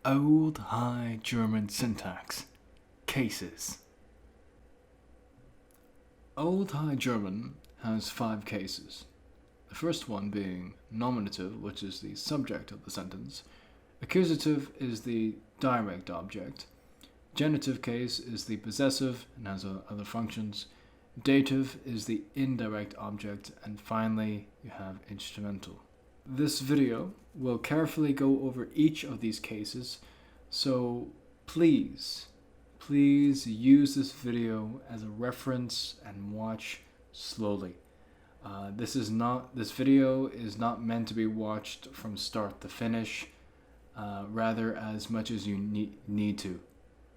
Old High German syntax. Cases. Old High German has 5 cases. The first one being nominative, which is the subject of the sentence. Accusative is the direct object. Genitive case is the possessive and has other functions. Dative is the indirect object. And finally, you have instrumental. This video will carefully go over each of these cases, so please use this video as a reference and watch slowly. This video is not meant to be watched from start to finish, rather as much as you need to,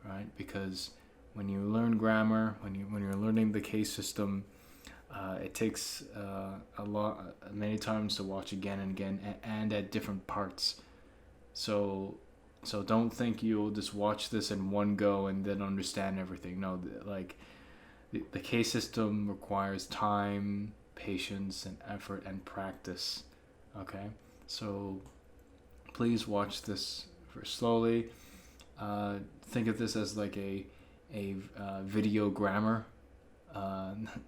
right? Because when you learn grammar, when you're learning the case system, it takes many times to watch again and again, and at different parts. So don't think you'll just watch this in one go and then understand everything. No, the case system requires time, patience, and effort and practice. Okay, so please watch this very slowly. Think of this as like a video grammar.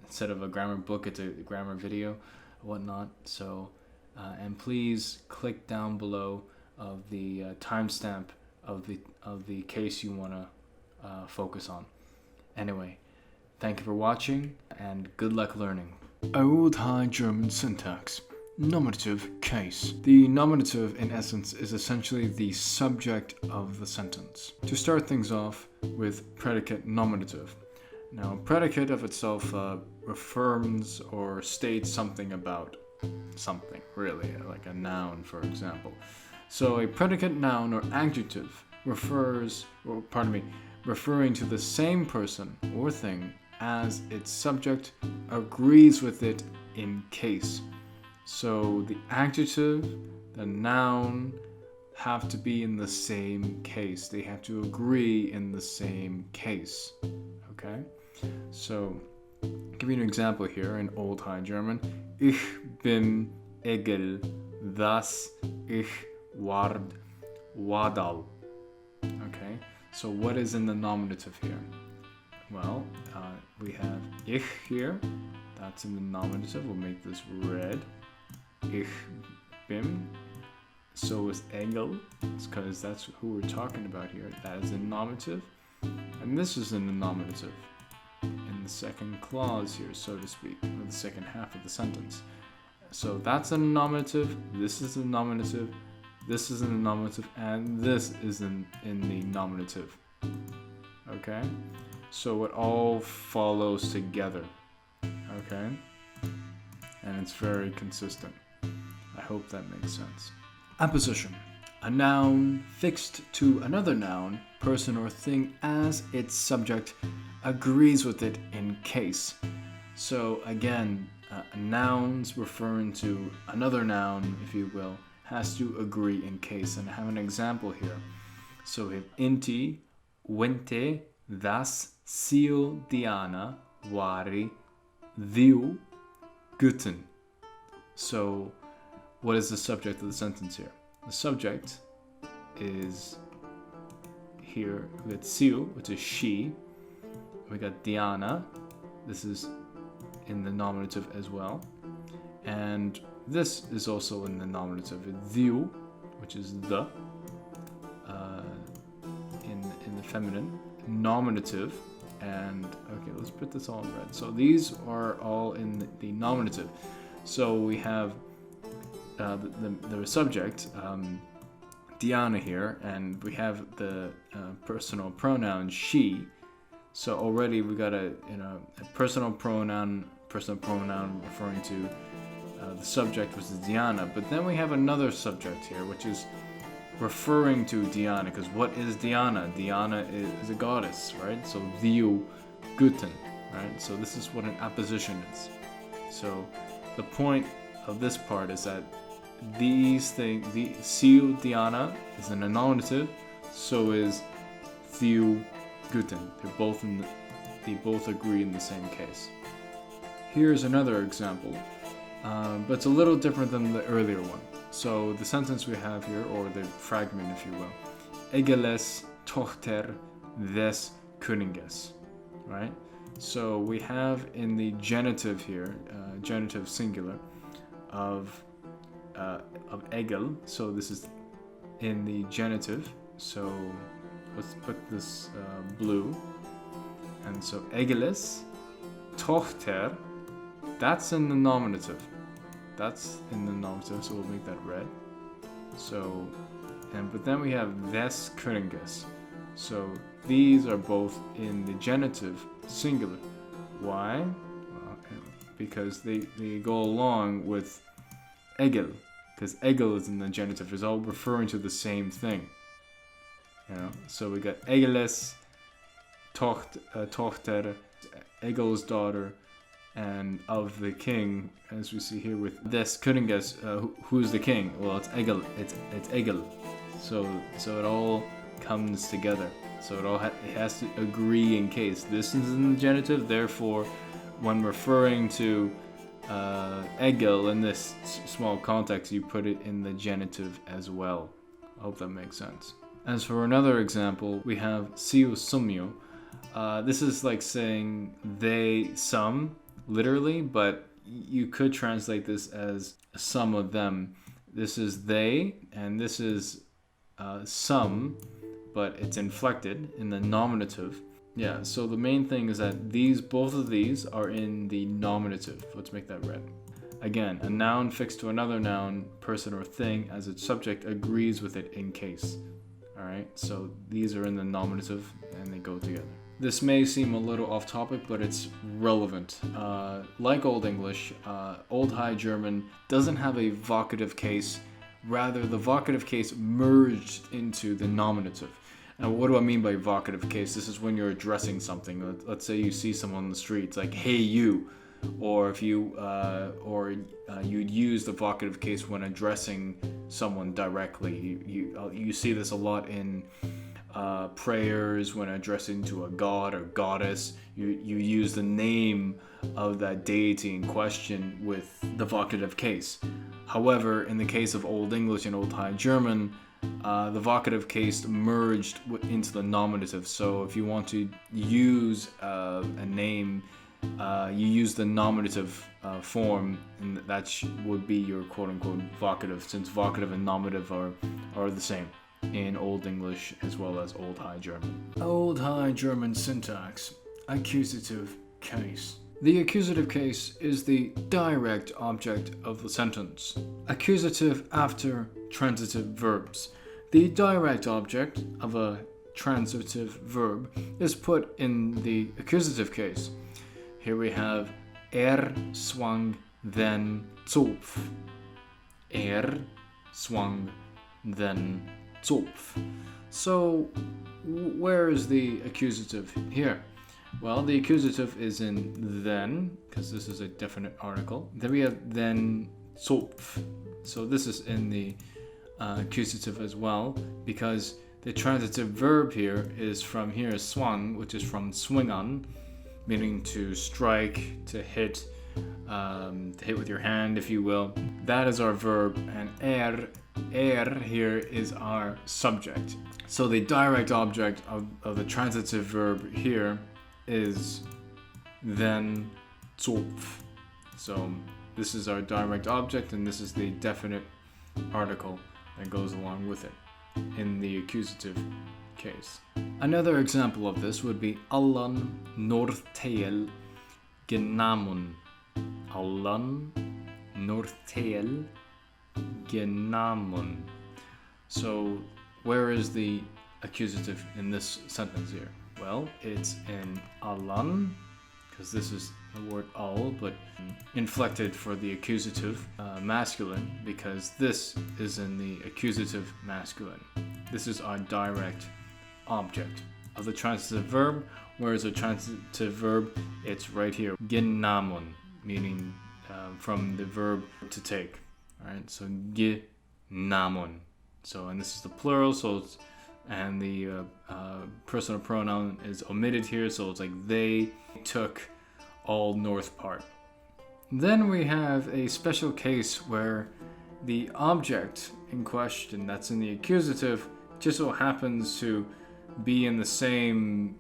Instead of a grammar book, it's a grammar video, whatnot. So, and please click down below of the timestamp of the case you want to focus on. Anyway, thank you for watching, and good luck learning. Old High German syntax. Nominative case. The nominative, in essence, is essentially the subject of the sentence. To start things off with predicate nominative. Now, predicate of itself affirms or states something about something, really, like a noun, for example. So a predicate noun or adjective referring to the same person or thing as its subject agrees with it in case. So the adjective, the noun, have to be in the same case. They have to agree in the same case. Okay? So, I'll give you an example here in Old High German. Ich bin egel, das ich ward, wadal. Okay, so what is in the nominative here? Well, we have ich here. That's in the nominative. We'll make this red. Ich bin. So is egel. It's because that's who we're talking about here. That is in nominative. And this is in the nominative. In the second clause here, so to speak, or the second half of the sentence. So that's a nominative, this is a nominative, this is in the nominative, and this is in the nominative. Okay? So it all follows together. Okay? And it's very consistent. I hope that makes sense. Apposition. A noun fixed to another noun, person, or thing as its subject agrees with it in case. So again, nouns referring to another noun, if you will, has to agree in case. And I have an example here. So we have inti, wente, das, sil, Diana, vari, diu, guten. So what is the subject of the sentence here? The subject is here, we got sil, which is she. We got Diana, this is in the nominative as well. And this is also in the nominative. Diu, which is the, in the feminine. Nominative, and okay, let's put this all in red. So these are all in the nominative. So we have the subject, Diana here, and we have the personal pronoun she. So already we got a personal pronoun referring to the subject, which is Diana. But then we have another subject here, which is referring to Diana. Because what is Diana? Diana is a goddess, right? So diu, guten, right? So this is what an apposition is. So the point of this part is that these things, the sil, Diana, is in a nominative. So is diu, guten. They both agree in the same case. Here's another example, but it's a little different than the earlier one. So the sentence we have here, or the fragment if you will, Egeles Tochter des Königes, right? So we have in the genitive here, genitive singular, of Egel. So this is in the genitive. So let's put this blue. And so Egeles Tochter, that's in the nominative. That's in the nominative, so we'll make that red. So, but then we have des Königes. So these are both in the genitive singular. Why? Well, because they go along with Egel. Because Egel is in the genitive. It's all referring to the same thing. You know? So we got Egeles Tochter, Egel's daughter, and of the king, as we see here with des Königes. Who's the king? Well, it's Egel. It's Egel. So it all comes together. So it has to agree in case. This is in the genitive. Therefore, when referring to Egel in this small context, you put it in the genitive as well. I hope that makes sense. As for another example, we have siu sumyo. This is like saying they, some, literally, but you could translate this as some of them. This is they, and this is some, but it's inflected in the nominative. Yeah, so the main thing is that both of these are in the nominative. Let's make that red. Again, a noun fixed to another noun, person, or thing as its subject agrees with it in case. Alright, so these are in the nominative and they go together. This may seem a little off topic, but it's relevant. Like Old English, Old High German doesn't have a vocative case. Rather, the vocative case merged into the nominative. Now, what do I mean by vocative case? This is when you're addressing something. Let's say you see someone on the street, it's like, hey, you. Or if you, you'd use the vocative case when addressing someone directly. You see this a lot in prayers when addressing to a god or goddess. You use the name of that deity in question with the vocative case. However, in the case of Old English and Old High German, the vocative case merged into the nominative. So if you want to use a name, you use the nominative form, and that would be your quote-unquote vocative, since vocative and nominative are the same in Old English as well as Old High German. Old High German syntax. Accusative case. The accusative case is the direct object of the sentence. Accusative after transitive verbs. The direct object of a transitive verb is put in the accusative case. Here we have swang then zopf. Swang then zopf. So where is the accusative here? Well, the accusative is in then, because this is a definite article. Then we have then zopf. So this is in the accusative as well, because the transitive verb here is from here, swang, which is from swingan, meaning to strike, to hit with your hand, if you will. That is our verb, and here is our subject. So the direct object of the transitive verb here is then zopf. So this is our direct object, and this is the definite article that goes along with it in the accusative case. Another example of this would be allan nortel genamun. Allan nortel genamun. So where is the accusative in this sentence here? Well, it's in allan, because this is the word al, but inflected for the accusative masculine, because this is in the accusative masculine. This is our direct object of the transitive verb, whereas the transitive verb, it's right here, genamun, meaning from the verb to take. All right, so genamun. So, and this is the plural, so it's, and the personal pronoun is omitted here, so it's like they took all north part. Then we have a special case where the object in question, that's in the accusative, just so happens to be in the same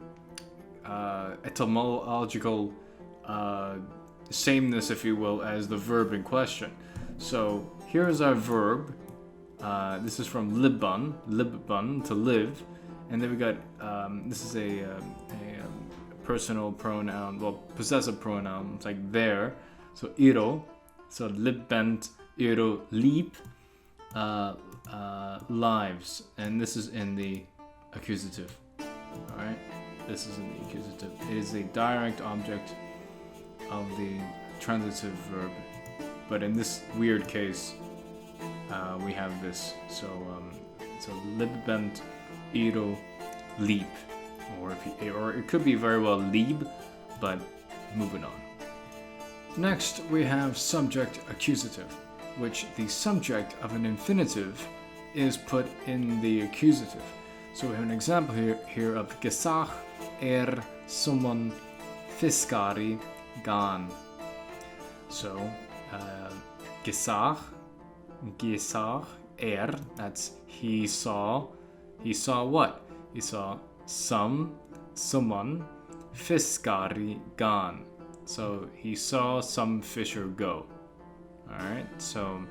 etymological sameness, if you will, as the verb in question. So here's our verb. This is from libban, to live, and then we got this is a personal pronoun, well, possessive pronoun. It's like there. So iro, so libbent, iro, lieb, lives, and this is in the accusative. All right, this is in the accusative. It is a direct object of the transitive verb, but in this weird case, we have this. So libbent, iro, lieb, or it could be very well lieb, but moving on. Next, we have subject accusative, which the subject of an infinitive is put in the accusative. So we have an example here of gesag sommon fiskari gan. So gesag that's he saw what? He saw someone fiskari gan. So he saw some fisher go. Alright, so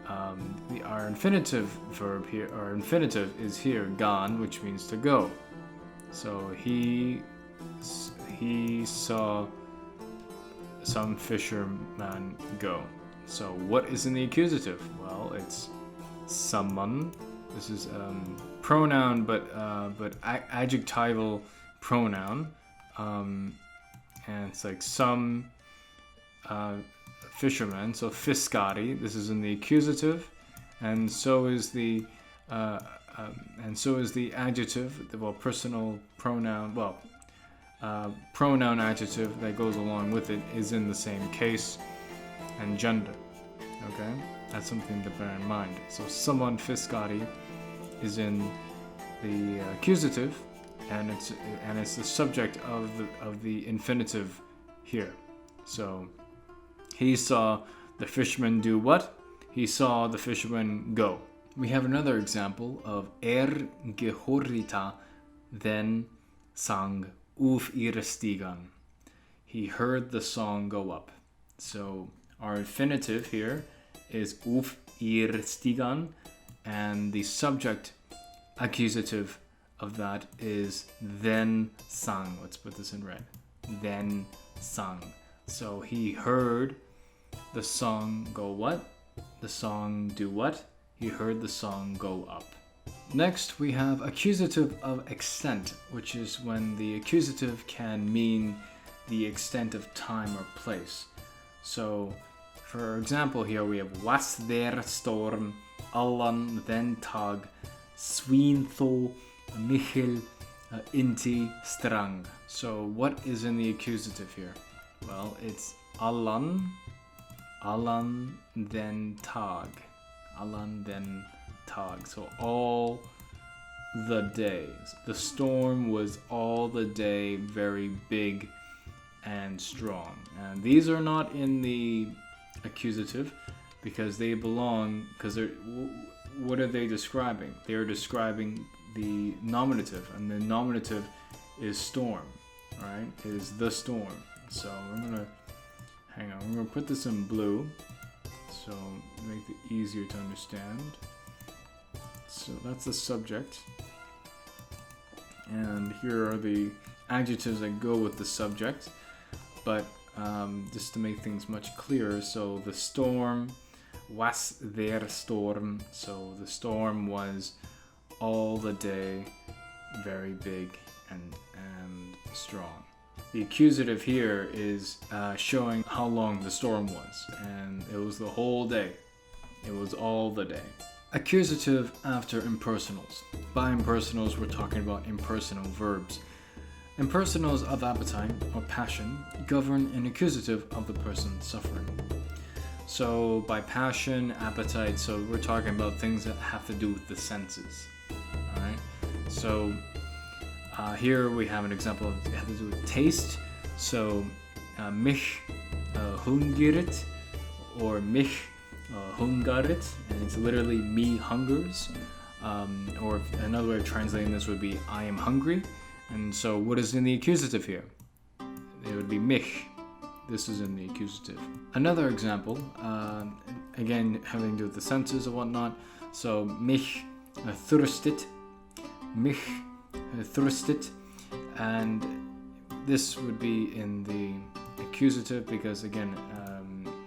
our infinitive verb here, our infinitive is here, gone, which means to go. So he saw some fisherman go. So what is in the accusative? Well, it's someone. This is pronoun, but adjectival pronoun. And it's like some fisherman. So fiskari. This is in the accusative, and so is the adjective. Well, personal pronoun. Well, pronoun adjective that goes along with it is in the same case and gender. Okay, that's something to bear in mind. So someone fiskari is in the accusative. And it's the subject of the infinitive here. So he saw the fisherman do what? He saw the fisherman go. We have another example of gehorrita then sang uf ihre stigan. He heard the song go up. So our infinitive here is uf ihre stigan, and the subject accusative of that is then sang. Let's put this in red. Then sang. So he heard the song go what? The song do what? He heard the song go up. Next, we have accusative of extent, which is when the accusative can mean the extent of time or place. So, for example, here we have was der storm, allan den tag, swintho, Michel inti strang. So what is in the accusative here? Well, it's allan den tag. So all the days. The storm was all the day very big and strong. And these are not in the accusative because they belong, what are they describing? They are describing the nominative, and the nominative is storm, right? Is the storm. So we're gonna put this in blue, so make it easier to understand. So that's the subject, and here are the adjectives that go with the subject. But just to make things much clearer, so the storm was der Storm. So the storm was all the day very big and strong. The accusative here is showing how long the storm was, and it was the whole day. It was all the day. Accusative after impersonals. By impersonals, we're talking about impersonal verbs. Impersonals of appetite or passion govern an accusative of the person suffering. So by passion, appetite, so we're talking about things that have to do with the senses. Alright? So here we have an example of it has to do with taste. So mich hungiret or mich hungaret, and it's literally me hungers. Or another way of translating this would be I am hungry. And so what is in the accusative here? It would be mich. This is in the accusative. Another example, again having to do with the senses and whatnot. So mich thirstet, mich thirstet, and this would be in the accusative because again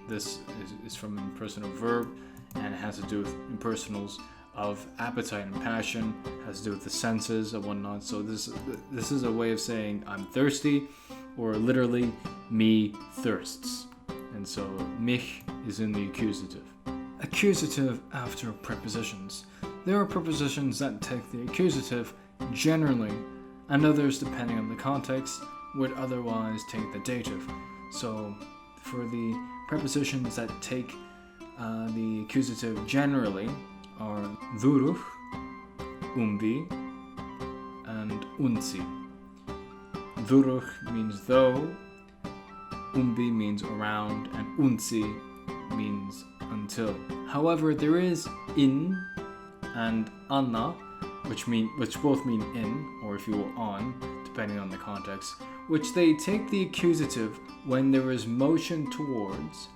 this is from an impersonal verb and it has to do with impersonals of appetite and passion, has to do with the senses and whatnot. So this is a way of saying I'm thirsty, or literally me thirsts. And so mich is in the accusative. Accusative after prepositions. There are prepositions that take the accusative generally, and others, depending on the context, would otherwise take the dative. So for the prepositions that take the accusative generally are durch, umbi, and unsi. Durch means though, umbi means around, and unsi means until. However, there is in and anna, which both mean in, or if you will on, depending on the context, which they take the accusative when there is motion towards,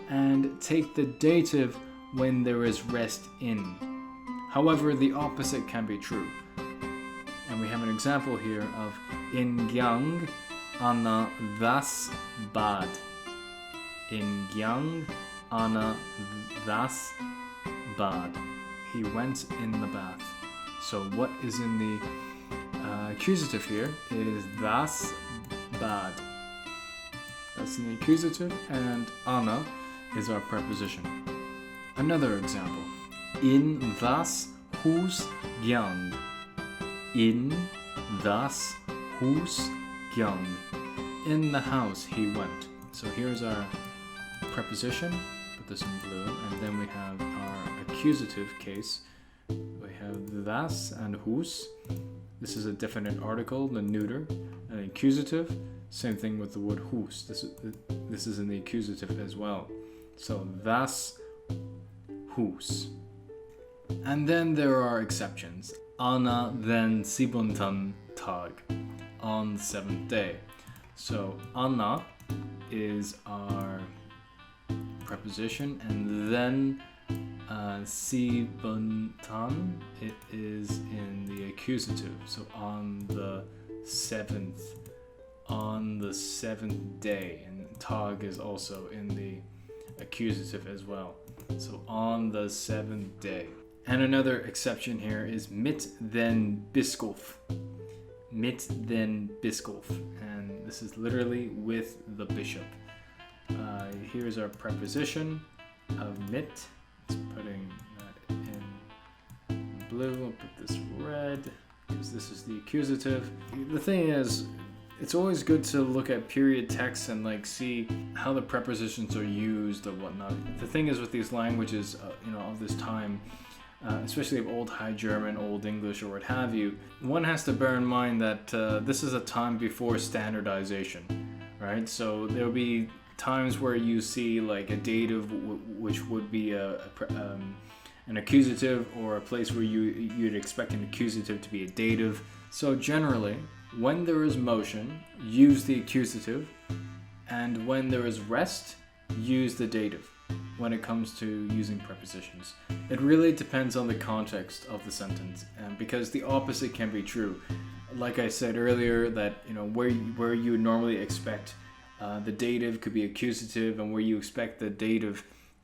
and take the dative when there is rest in. However, the opposite can be true. And we have an example here of in Gyang Anna das Bad. In Gyang Anna das Bad. He went in the bath. So what is in the accusative here? It is das Bad. That's in the accusative, and Anna is our preposition. Another example. In das Hus Gyang. In das Hus Gyang. In the house he went. So here's our preposition. Put this in blue. And then we have our accusative case. We have das and hus. This is a definite article, the neuter. An accusative, same thing with the word hus. This is in the accusative as well. So das hus. And then there are exceptions. Anna den siebenten Tag, on the seventh day. So Anna is our preposition, and then siebenten, it is in the accusative. So on the seventh day, and Tag is also in the accusative as well. So on the seventh day. And another exception here is mit den Bischof. Mit den Bischof. And this is literally with the bishop. Here's our preposition of mit. It's putting that in blue. I'll put this red because this is the accusative. The thing is, it's always good to look at period texts and see how the prepositions are used or whatnot. The thing is with these languages, of this time, especially of Old High German, Old English, or what have you, one has to bear in mind that this is a time before standardization, right? So there will be times where you see a dative, which would be an accusative, or a place where you'd expect an accusative to be a dative. So generally, when there is motion, use the accusative, and when there is rest, use the dative when it comes to using prepositions. It really depends on the context of the sentence, because the opposite can be true. Like I said earlier, that where you normally expect the dative could be accusative, and where you expect the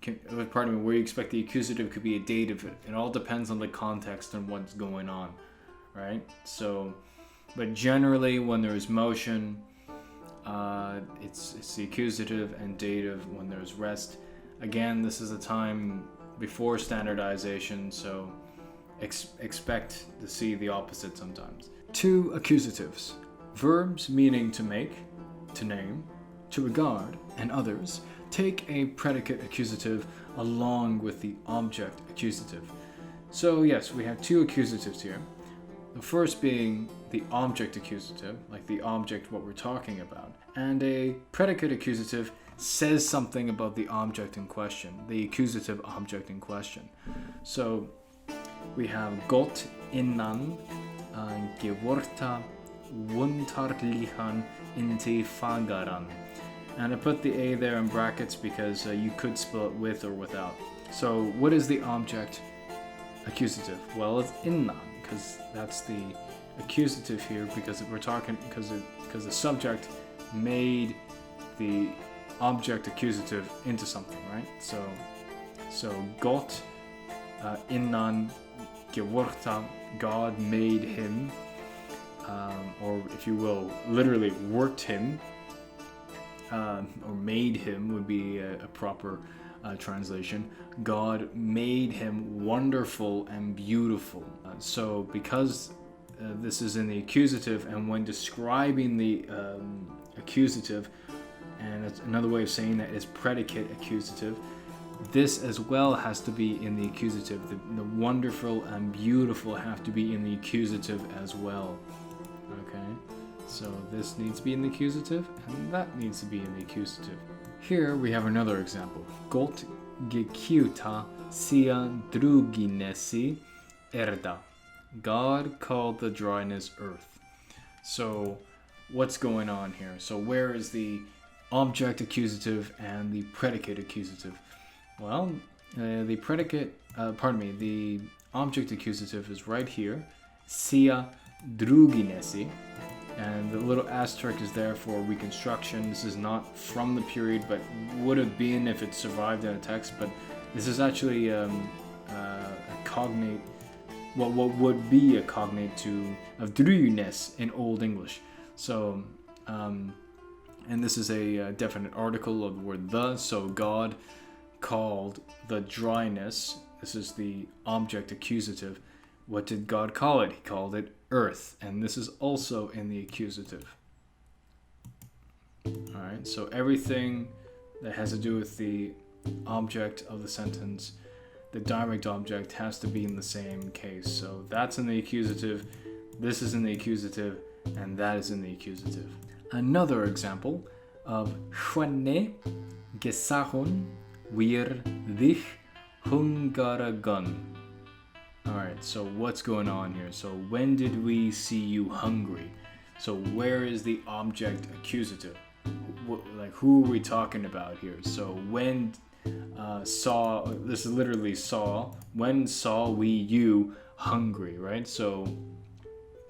where you expect the accusative could be a dative. It all depends on the context and what's going on, right? So, but generally, when there is motion, it's the accusative, and dative when there's rest. Again, this is a time before standardization, so expect to see the opposite sometimes. 2 accusatives. Verbs meaning to make, to name, to regard, and others take a predicate accusative along with the object accusative. So yes, we have 2 accusatives here. The first being the object accusative, like the object what we're talking about, and a predicate accusative says something about the object in question, the accusative object in question. So we have Gott innan geworta wuntarlihan intifagaran. And I put the A there in brackets because you could spell it with or without. So what is the object accusative? Well, it's innan, because that's the accusative here, because the subject made the object accusative into something, right? So Gott innan geworta, God made him, or if you will, literally worked him, or made him would be a proper translation. God made him wonderful and beautiful. So because this is in the accusative, and when describing the accusative, and it's another way of saying that is predicate accusative, this as well has to be in the accusative. The wonderful and beautiful have to be in the accusative as well. Okay, so this needs to be in the accusative, and that needs to be in the accusative. Here we have another example. Gott gekjuta sia druginesi erda. God called the dryness earth. So what's going on here? So where is the object accusative and the predicate accusative? Well, the object accusative is right here, sia druginesi, and the little asterisk is there for reconstruction. This is not from the period, but would have been if it survived in a text, but this is actually a cognate, what would be a cognate of druginess in Old English. So, and this is a definite article of the word the, so God called the dryness, this is the object accusative. What did God call it? He called it earth, and this is also in the accusative. Alright, so everything that has to do with the object of the sentence, the direct object, has to be in the same case. So that's in the accusative, this is in the accusative, and that is in the accusative. Another example of Schwanne gesahun wir dich hungaragun. Alright, so what's going on here? So when did we see you hungry? So where is the object accusative? Like, who are we talking about here? So when saw, this is literally saw, when saw we you hungry, right? So,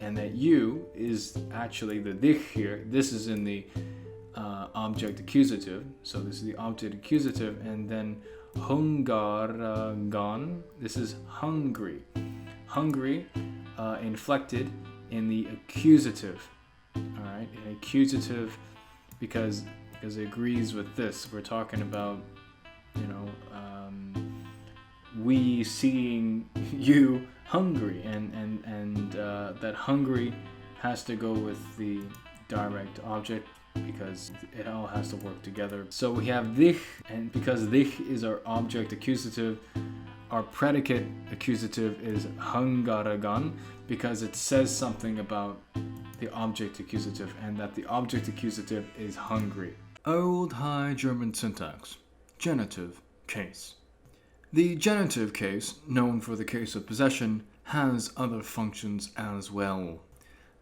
and that you is actually the dich here. This is in the object accusative. So this is the object accusative, and then hungaragan, this is hungry. Hungry, inflected in the accusative. Alright, an accusative because it agrees with this. We're talking about, we seeing you hungry, and that hungry has to go with the direct object because it all has to work together. So we have dich, and because dich is our object accusative, our predicate accusative is hungaragan because it says something about the object accusative, and that the object accusative is hungry. Old High German syntax. Genitive case. The genitive case, known for the case of possession, has other functions as well.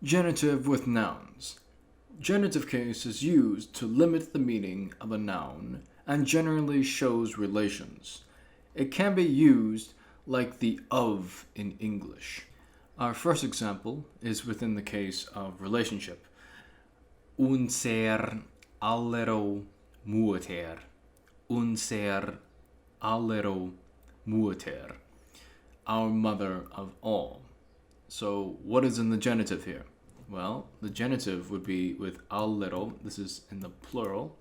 Genitive with nouns. Genitive case is used to limit the meaning of a noun and generally shows relations. It can be used like the of in English. Our first example is within the case of relationship. Unser aller Mutter. Unser aller Mutter. Our mother of all. So what is in the genitive here? Well, the genitive would be with aller. This is in the plural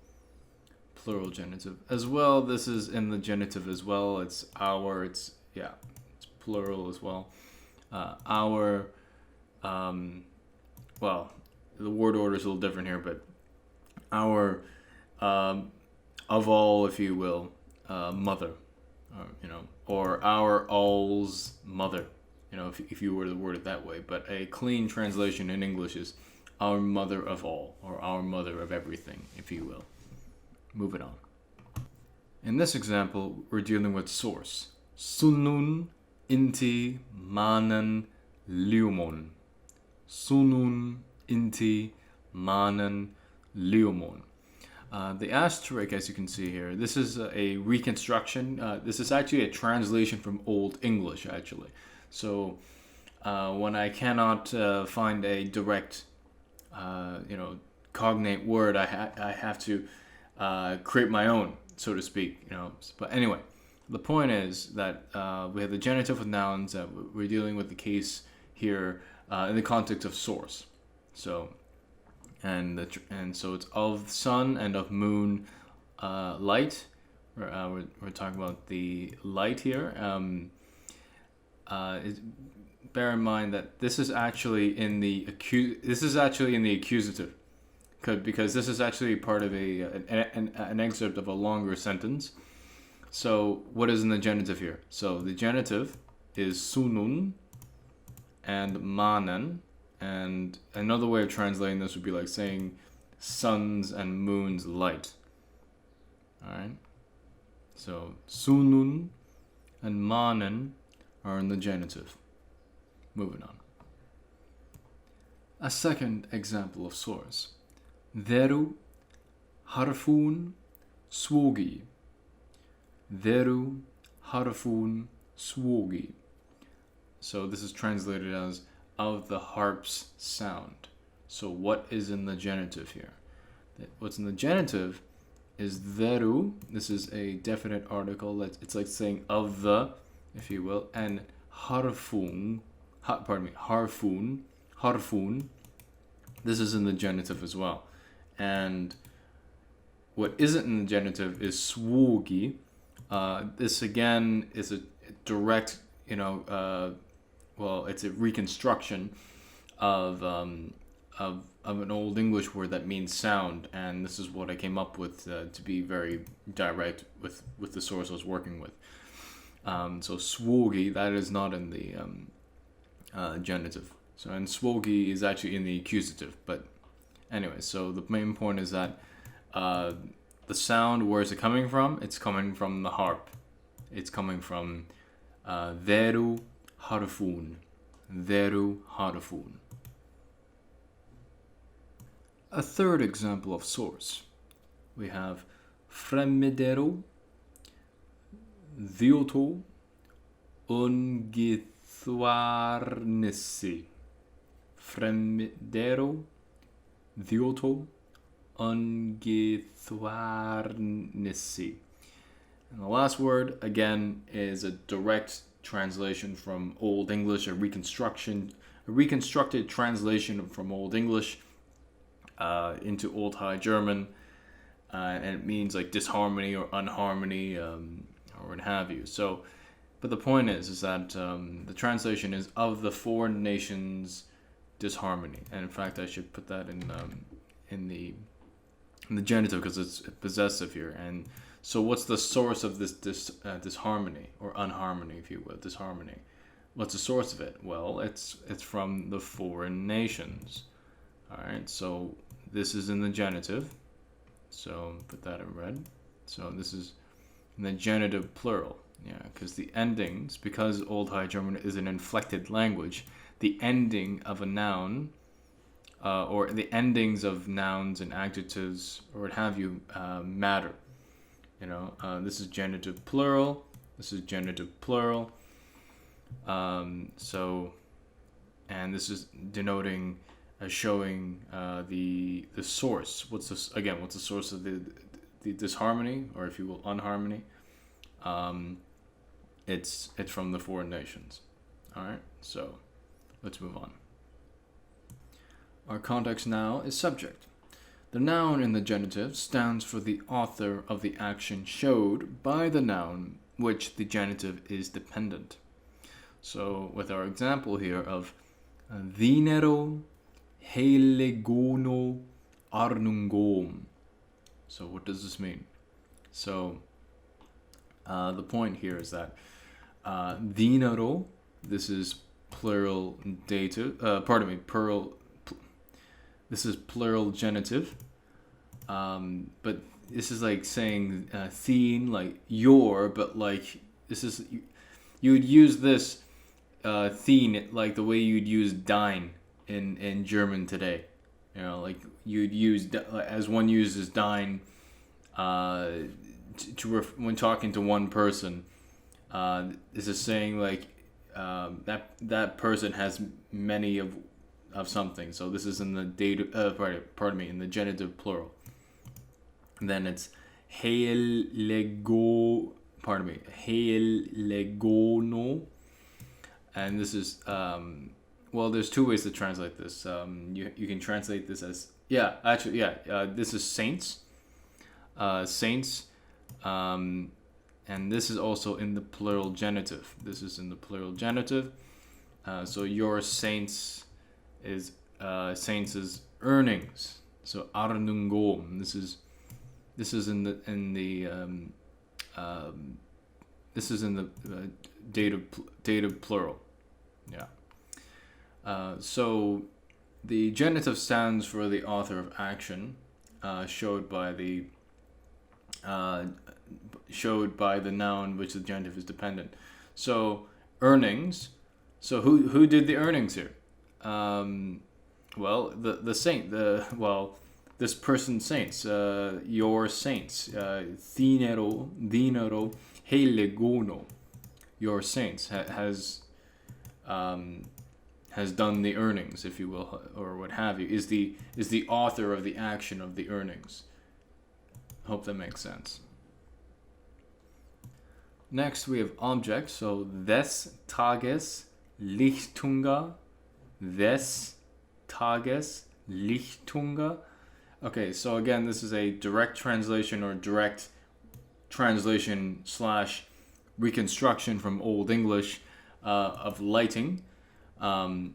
genitive. As well, this is in the genitive as well. It's our, it's plural as well. Our, well, the word order is a little different here, but our, of all, if you will, mother, or our all's mother, if you were to word it that way. But a clean translation in English is our mother of all, or our mother of everything, if you will. Moving on. In this example, we're dealing with source. Sunnun inti manen liumon. Sunun inti manen liumon. The asterisk, as you can see here, this is a reconstruction. This is actually a translation from Old English, actually. So when I cannot find a direct, cognate word, I have to create my own, so to speak. But anyway, the point is that we have the genitive with nouns. That we're dealing with the case here in the context of source. So. And so it's of sun and of moon light. We're talking about the light here. Bear in mind that this is actually in the accusative, because this is actually part of an excerpt of a longer sentence. So what is in the genitive here? So the genitive is sunun and manen. And another way of translating this would be like saying suns and moons light. Alright? So sunun and manen are in the genitive. Moving on. A second example of source. Veru harfun swogi. Veru harfun swogi. So this is translated as of the harp's sound. So what is in the genitive here? What's in the genitive is veru. This is a definite article. It's like saying of the, if you will, and harfun. Harfun. This is in the genitive as well. And what isn't in the genitive is swogi. This again is a direct, it's a reconstruction of an Old English word that means sound, and this is what I came up with to be very direct with the source I was working with. So swogi, that is not in the genitive. So and swogi is actually in the accusative. But anyway, so the main point is that the sound, where is it coming from? It's coming from the harp. It's coming from veru harfun. Veru harfun. A third example of source. We have fremmedero, violto, ungethwarnissi. Fremmedero, violto, ungethwarnissi. And the last word, again, is a direct translation from Old English, a reconstructed translation from Old English into Old High German, and it means like disharmony or unharmony, or what have you. So, but the point is that the translation is of the foreign nations' disharmony, and in fact, I should put that in the genitive because it's possessive here. And so, what's the source of this disharmony or unharmony, if you will, disharmony? What's the source of it? Well, it's from the foreign nations. All right, so this is in the genitive. So put that in red. So this is in the genitive plural. Yeah, because the endings, because Old High German is an inflected language, the ending of a noun, or the endings of nouns and adjectives, or what have you, matter. This is genitive plural. This is genitive plural. And this is denoting, showing the source. What's the source of the disharmony, or if you will, unharmony? It's from the foreign nations. All right, so let's move on. Our context now is subject. The noun in the genitive stands for the author of the action showed by the noun which the genitive is dependent. So with our example here of dinero helegono arnungom. So what does this mean? So the point here is that dinero, this is plural dative, this is plural genitive, but this is like saying thine, like your, but like this is, you would use this thing like the way you'd use dein in German today. You know, like you'd use as one uses dein when talking to one person. This is saying like that person has many of something. So this is in the dative. Pardon me, in the genitive plural. And then it's heil legono, and this is well, there's two ways to translate this. You can translate this as this is saints, and this is also in the plural genitive. This is in the plural genitive. So your saints is earnings. So arnungom. This is in the dative plural. Yeah. So the genitive stands for the author of action, showed by the noun which the genitive is dependent. So earnings. So who did the earnings here? Well, the saint. This person's saints. Your saints. Dinero helegono. Your saints has done the earnings, if you will, or what have you. Is the author of the action of the earnings. Hope that makes sense. Next we have objects. So des Tages Lichtunga. Des Tages Lichtunga. Okay, so again, this is a direct translation or direct translation / reconstruction from Old English of lighting. And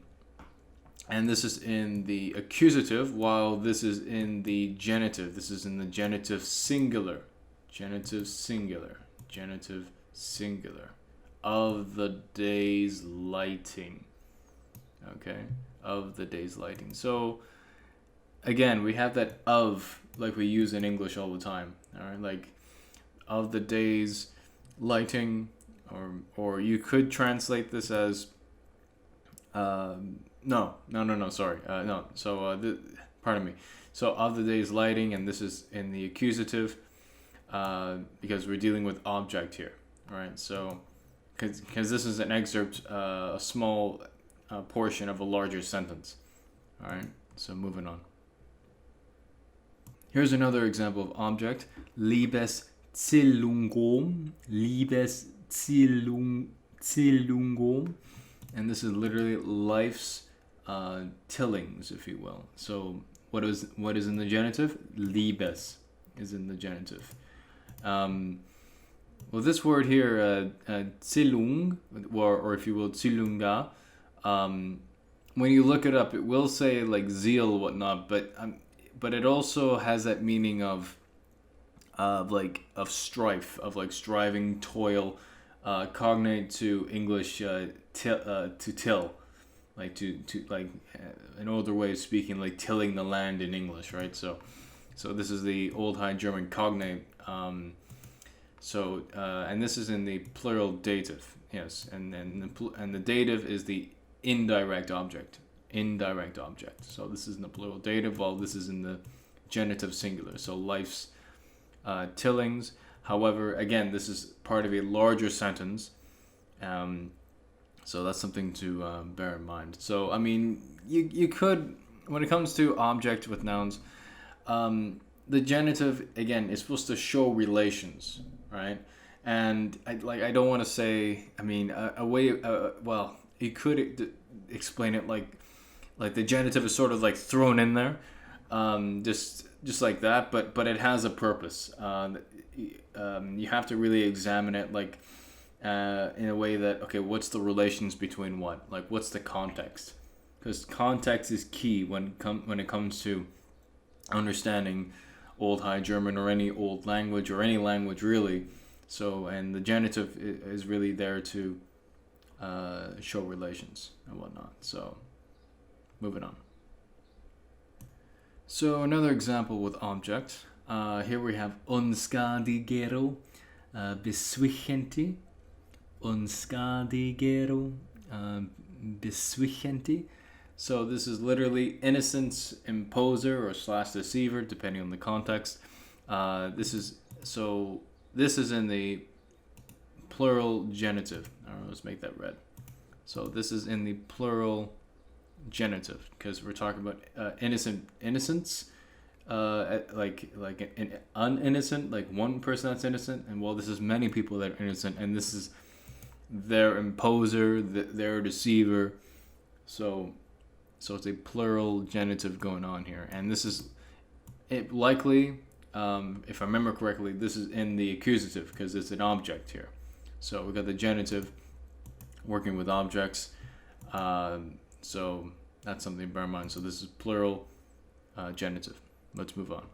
this is in the accusative, while this is in the genitive. This is in the genitive singular. Genitive singular. Genitive singular. Of the day's lighting. Okay? Of the day's lighting. So, again, we have that of, like we use in English all the time. Alright? Like, of the day's lighting. Or you could translate this as... pardon me. So of the day's lighting, and this is in the accusative, because we're dealing with object here, right? So, because this is an excerpt, a small portion of a larger sentence. All right. So moving on. Here's another example of object: Liebeszellungom, Liebeszellungom. And this is literally life's tillings, if you will. So what is in the genitive? Liebes is in the genitive. Well, this word here, Zillung, or if you will, Zillunga, when you look it up, it will say like zeal, whatnot, but it also has that meaning of strife, of like striving, toil, cognate to English to till, like to an older way of speaking, like tilling the land in English, right? So this is the Old High German cognate. And this is in the plural dative, yes, and the dative is the indirect object. So this is in the plural dative, while this is in the genitive singular. So life's tillings. However, again, this is part of a larger sentence, so that's something to bear in mind. So, I mean, you could, when it comes to object with nouns, the genitive, again, is supposed to show relations, right? And I don't want to say, I mean, you could explain it like the genitive is sort of like thrown in there, just like that, but it has a purpose. You have to really examine it like in a way that, okay, what's the relations between what? Like, what's the context? Because context is key when it comes to understanding Old High German or any old language or any language really. So, and the genitive is really there to show relations and whatnot. So, moving on. So another example with object. Here we have unskadigero, beswichenti, unskadigero beswichenti. So this is literally innocence imposer or slash deceiver, depending on the context. This is in the plural genitive. Let's make that red. So this is in the plural genitive because we're talking about innocence, like an uninnocent, like one person that's innocent, and well, this is many people that are innocent, and this is their imposer, their deceiver. So it's a plural genitive going on here, and this is it likely, if I remember correctly, this is in the accusative because it's an object here. So we got the genitive working with objects. So that's something to bear in mind. So this is plural genitive. Let's move on.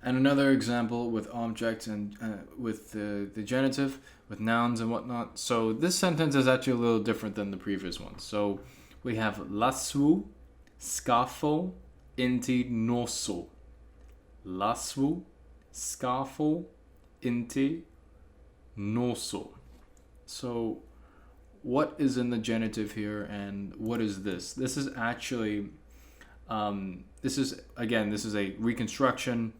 And another example with objects and with the genitive, with nouns and whatnot. So this sentence is actually a little different than the previous one. So we have laswu, scafo, inti noso. Laswu, scafo, inti noso. So what is in the genitive here and what is this? This is actually, this is a reconstruction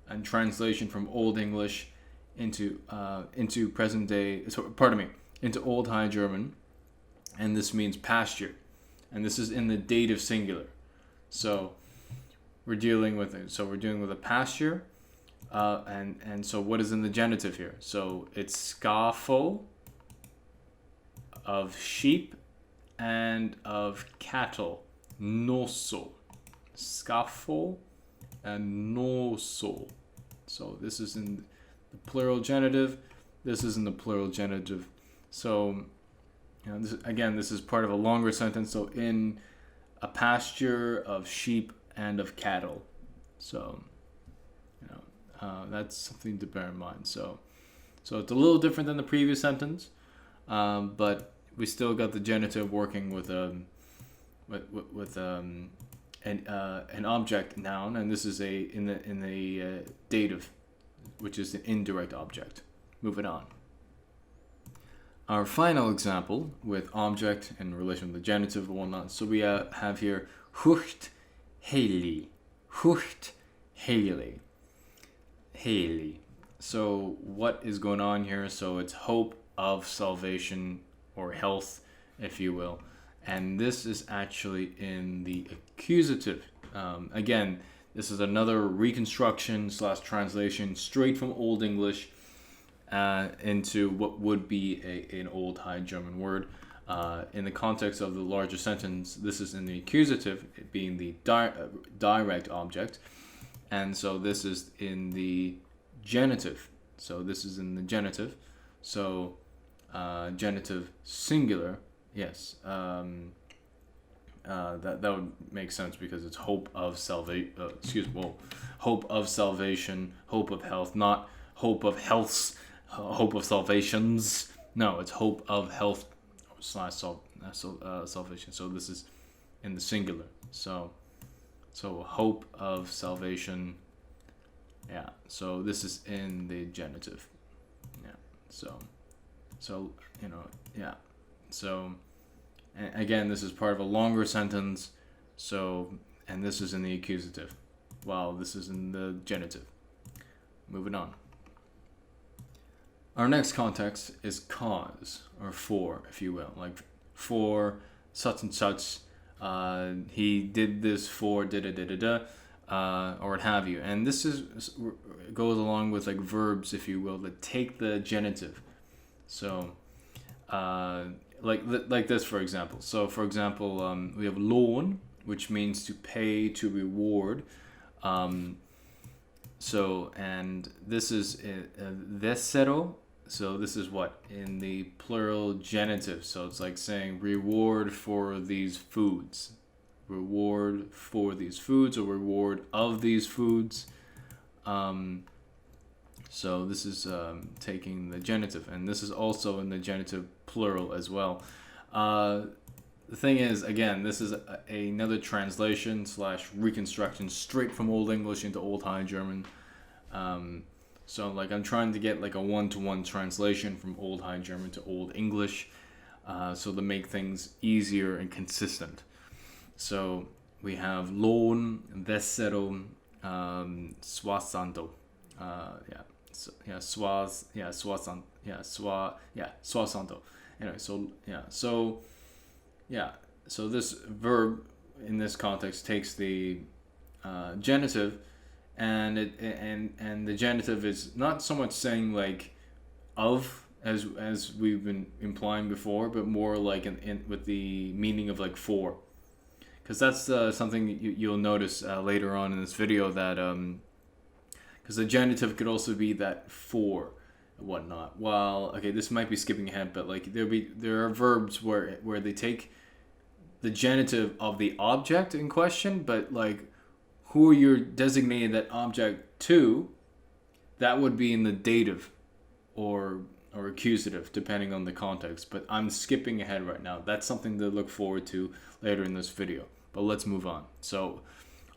and translation from Old English into present day, into Old High German, and this means pasture, and this is in the dative singular. So we're dealing with it. So we're dealing with a pasture, and so what is in the genitive here? So it's scafo of sheep and of cattle, noso, scafo and noso. So this is in the plural genitive. This is in the plural genitive. So, this is part of a longer sentence. So in a pasture of sheep and of cattle. So, that's something to bear in mind. So it's a little different than the previous sentence, but we still got the genitive working with an object noun, and this is in the dative, which is an indirect object. Moving on. Our final example with object in relation to the genitive and whatnot. So we have here hucht heili, heili. So what is going on here? So it's hope of salvation or health, if you will. And this is actually in the accusative. Again, this is another reconstruction / translation straight from Old English into what would be an Old High German word. In the context of the larger sentence, this is in the accusative, it being the direct object. And so this is in the genitive. So this is in the genitive. So genitive singular. Yes, that would make sense because it's hope of hope of salvation, hope of health, not hope of healths, hope of salvations. No, it's hope of health / salvation. So this is in the singular. So hope of salvation. Yeah. So this is in the genitive. Yeah. So yeah. So, and again, this is part of a longer sentence. So, and this is in the accusative, while this is in the genitive. Moving on. Our next context is cause, or for, if you will, like for such and such. He did this for or what have you. And this goes along with like verbs, if you will, that take the genitive. So, like this, for example. So, for example, we have loan, which means to pay, to reward. So, and this is desero. So this is what? In the plural genitive. So it's like saying reward for these foods. Reward for these foods, or reward of these foods. So this is taking the genitive, and this is also in the genitive plural as well. The thing is, again, this is another translation / reconstruction straight from Old English into Old High German. So like I'm trying to get like a one-to-one translation from Old High German to Old English, so to make things easier and consistent. So we have lon, vesero, swasando. Swasando. Anyway, so this verb in this context takes the genitive, and the genitive is not so much saying like of as we've been implying before, but more like in with the meaning of like for, because that's something you'll notice later on in this video, that because the genitive could also be that for and whatnot. Well, okay, this might be skipping ahead, but like there are verbs where they take the genitive of the object in question, but like who you're designating that object to, that would be in the dative or accusative, depending on the context. But I'm skipping ahead right now. That's something to look forward to later in this video. But let's move on. So,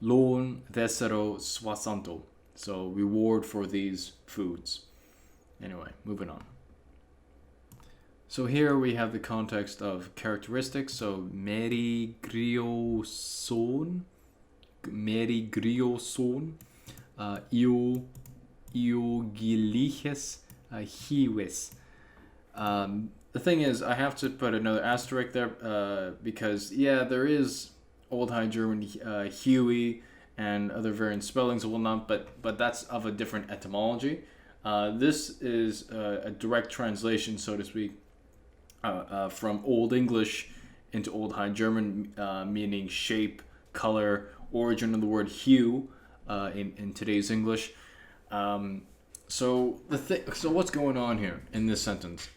lon, vesero, swasanto. So, reward for these foods. Anyway, moving on. So here we have the context of characteristics. So, meri grioson, io giliches, hiwes. The thing is, I have to put another asterisk there because, yeah, there is Old High German Huey and other variant spellings and whatnot, but that's of a different etymology. This is a direct translation, so to speak, from Old English into Old High German, meaning shape, color, origin of the word hue in today's English. So what's going on here in this sentence?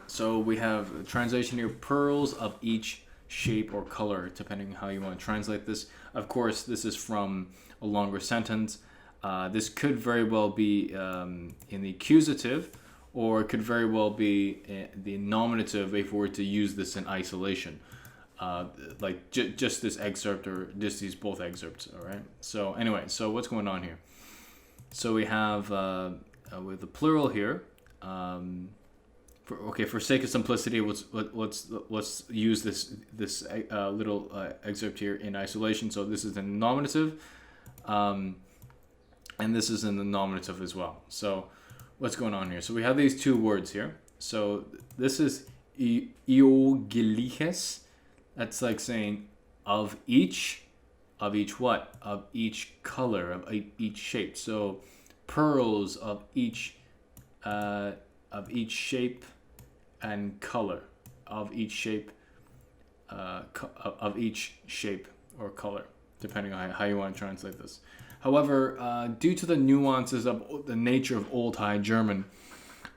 So we have a translation here: pearls of each shape or color, depending on how you want to translate this. Of course, this is from a longer sentence. This could very well be in the accusative, or it could very well be the nominative if we were to use this in isolation. Like just this excerpt, or just these both excerpts. All right. So anyway, so what's going on here? So we have with the plural here. For sake of simplicity, let's use this little excerpt here in isolation. So this is in the nominative, and this is in the nominative as well. So what's going on here? So we have these two words here. So this is iogiliches. That's like saying of each what? Of each color, of each shape. So pearls of each shape and color, of each shape or color, depending on how you want to translate this. However, due to the nuances of the nature of Old High German,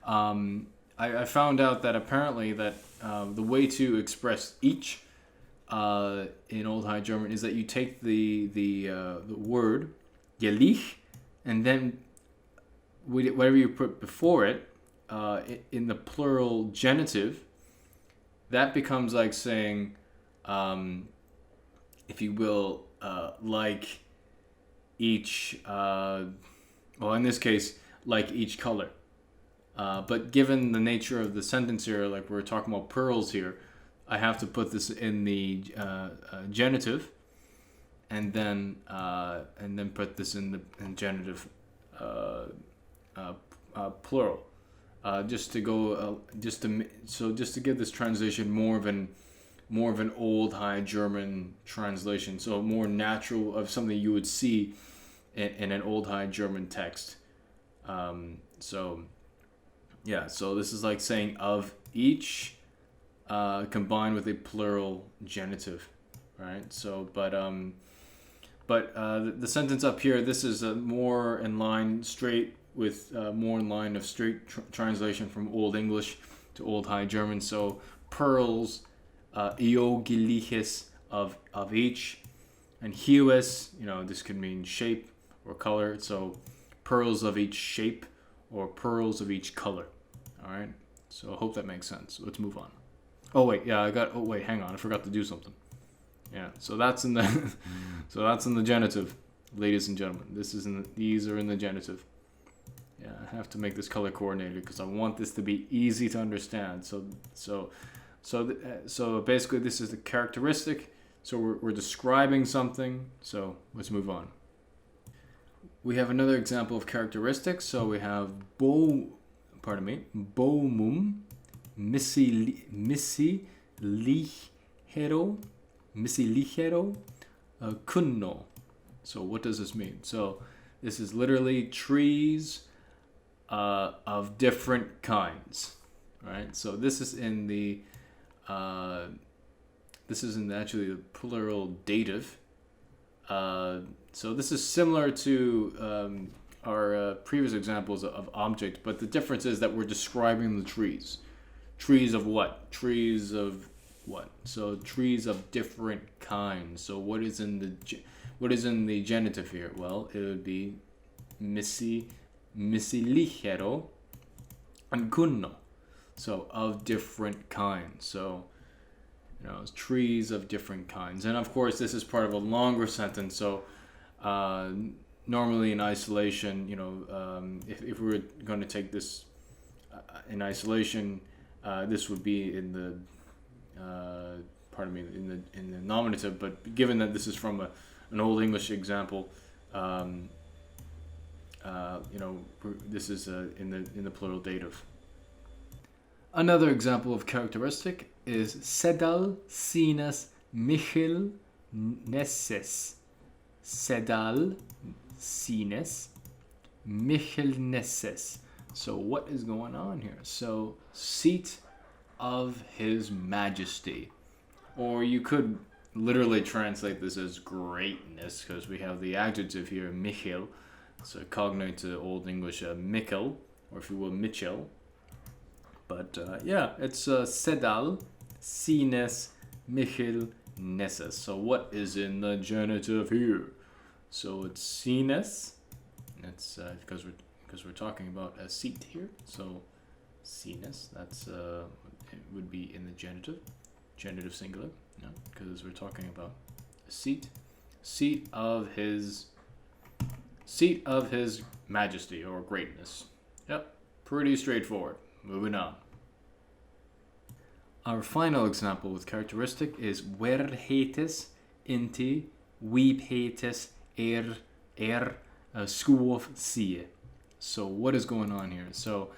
I found out that apparently that the way to express each in Old High German is that you take the word gelich, and then whatever you put before it in the plural genitive, that becomes like saying, if you will, like each, well, in this case, like each color. But given the nature of the sentence here, like we're talking about pearls here, I have to put this in the genitive, and then put this in the genitive plural, just to give this translation more of an Old High German translation, so more natural of something you would see in an Old High German text. So this is like saying of each, combined with a plural genitive, right? So, but the sentence up here, this is more in line of straight translation from Old English to Old High German. So pearls, iogiliches of each, and hues, this could mean shape or color. So pearls of each shape or pearls of each color. All right. So I hope that makes sense. Let's move on. Hang on, I forgot to do something. Yeah, so that's in the genitive. ladies and gentlemen. These are in the genitive. Yeah, I have to make this color coordinated because I want this to be easy to understand. So basically, this is the characteristic. So we're describing something. So let's move on. We have another example of characteristics. So we have bomum misilichero kunno. So what does this mean? So this is literally trees of different kinds, right? So this is in the actually the plural dative. So this is similar to our previous examples of object, but the difference is that we're describing the trees. Trees of what? Trees of what? So trees of different kinds. So what is in the genitive here? Well, it would be misilichero and kunno. So of different kinds. So trees of different kinds. And of course, this is part of a longer sentence. So normally in isolation, if we were going to take this in isolation, this would be in the in the nominative. But given that this is from an Old English example, this is in the plural dative. Another example of characteristic is sedal sinus michel nesses. Sedal sinus michel nesses. So what is going on here? So seat of His Majesty, or you could literally translate this as greatness, because we have the adjective here, michel. So cognate to Old English Mikkel, or if you will, Mitchell. But it's sedal, sinus, michel, nesses. So what is in the genitive here? So it's sinus. That's because we're talking about a seat here. So sinus. That's it would be in the genitive singular. Because we're talking about a seat of His Majesty or greatness. Yep, pretty straightforward. Moving on. Our final example with characteristic is verhetes inti weephetes skuof sie. So what is going on here? So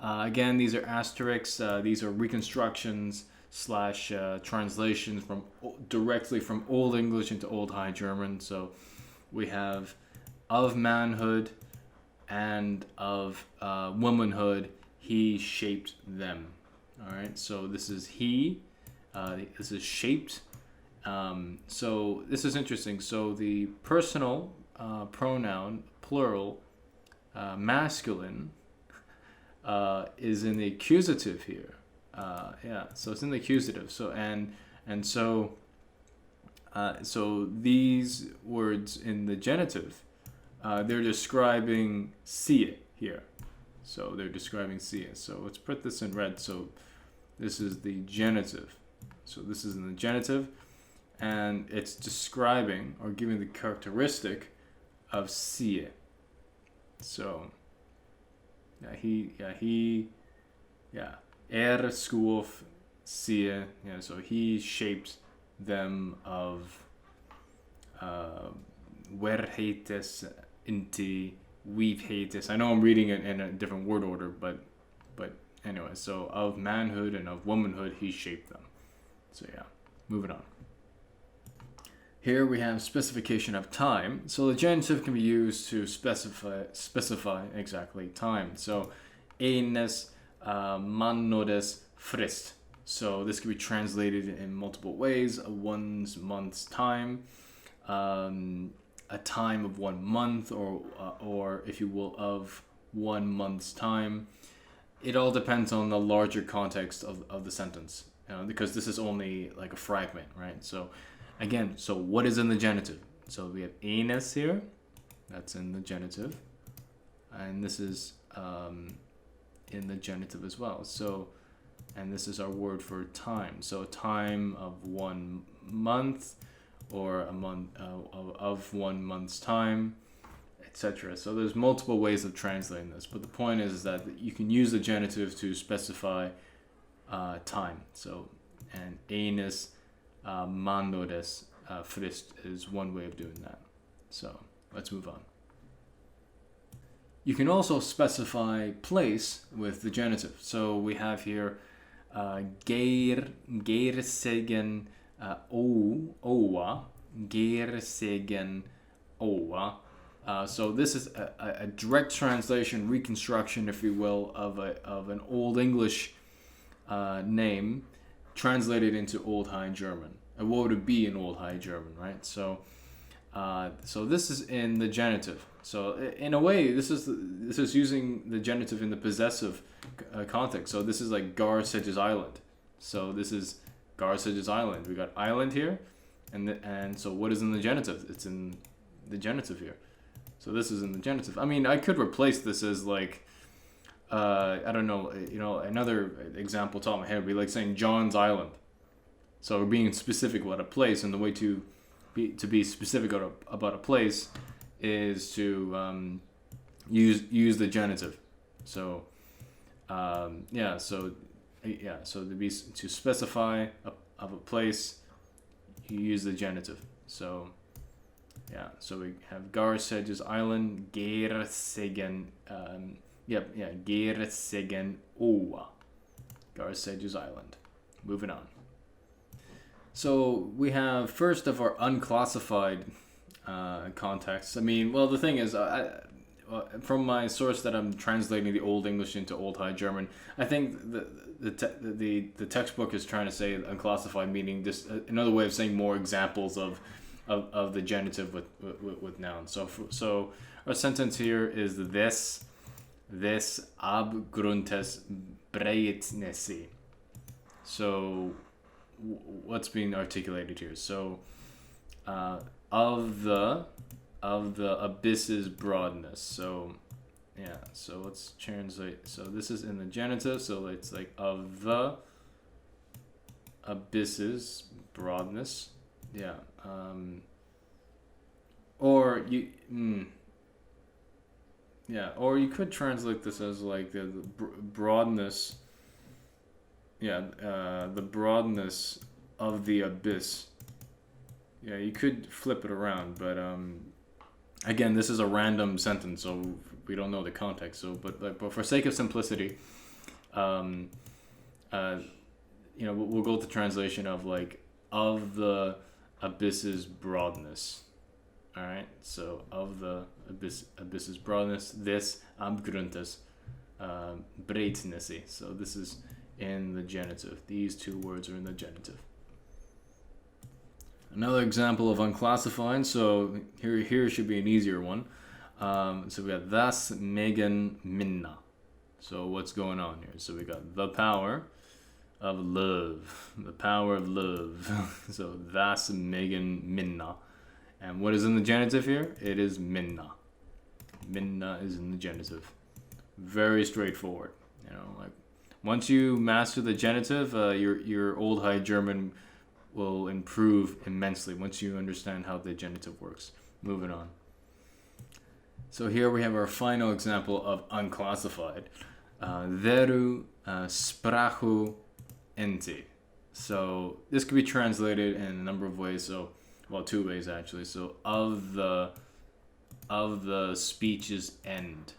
again, these are asterisks. These are reconstructions / translations directly from Old English into Old High German. So we have of manhood and of womanhood, He shaped them. All right, so this is He. This is shaped. So this is interesting. So the personal pronoun, plural, masculine, is in the accusative here. So it's in the accusative. So so these words in the genitive, they're describing sie here. So they're describing sie. So let's put this in red. So this is the genitive. So this is in the genitive, and it's describing or giving the characteristic of sie. So skoof sie. So he shaped them of verhetes inti weephetes. I know I'm reading it in a different word order, but anyway, so of manhood and of womanhood, He shaped them. So moving on. Here we have specification of time. So the genitive can be used to specify exactly time. So enes mannodes frist. So this can be translated in multiple ways. One's month's time, a time of 1 month, or if you will, of 1 month's time. It all depends on the larger context of the sentence, because this is only like a fragment, right? So again, so what is in the genitive? So we have enes here, that's in the genitive, and this is in the genitive as well. So, and this is our word for time. So time of 1 month, or a month of 1 month's time, etc. So there's multiple ways of translating this, but the point is that you can use the genitive to specify time. So, and eines manores frist is one way of doing that. So let's move on. You can also specify place with the genitive. So we have here gersegen oa, gersegen oa. So this is a direct translation, reconstruction, if you will, of an Old English name translated into Old High German. And what would it be in Old High German, right? So this is in the genitive. So in a way, this is using the genitive in the possessive context. So this is like Gerhard's Island. So this is Gerhard's Island. We got island here, and so what is in the genitive? It's in the genitive here. So this is in the genitive. I mean, I could replace this as like, I don't know, another example top of my head would be like saying John's Island. So we're being specific about a place, and the way to be specific about a place is to use the genitive. So so to specify of a place, you use the genitive. So so we have Gerhard's Island, Gersegen, Gersegen oa, Gerhard's Island. Moving on. So we have first of our unclassified contexts. I mean, well, the thing is, from my source that I'm translating the Old English into Old High German, I think the textbook is trying to say unclassified, meaning this another way of saying more examples of the genitive with nouns. So our sentence here is this Abgrundes breitnesi. So what's being articulated here? So of the abyss's broadness. So so let's translate. So this is in the genitive, so it's like of the abyss's broadness. Or you could translate this as like the broadness. The broadness of the abyss. You could flip it around, but again, this is a random sentence, so we don't know the context. So, but for sake of simplicity, we'll go with the translation of like of the abyss's broadness. All right, so of the abyss's broadness, this Abgrundes breitnesi. So this is in the genitive. These two words are in the genitive. Another example of unclassified. So here should be an easier one. So we got das megen minna. So what's going on here? So we got the power of love. The power of love. So das megen minna. And what is in the genitive here? It is minna. Minna is in the genitive. Very straightforward. Like once you master the genitive, your Old High German will improve immensely once you understand how the genitive works. Moving on. So here we have our final example of unclassified. Veru sprachu enti. So this could be translated in a number of ways. So, well, two ways actually. So of the speech's end.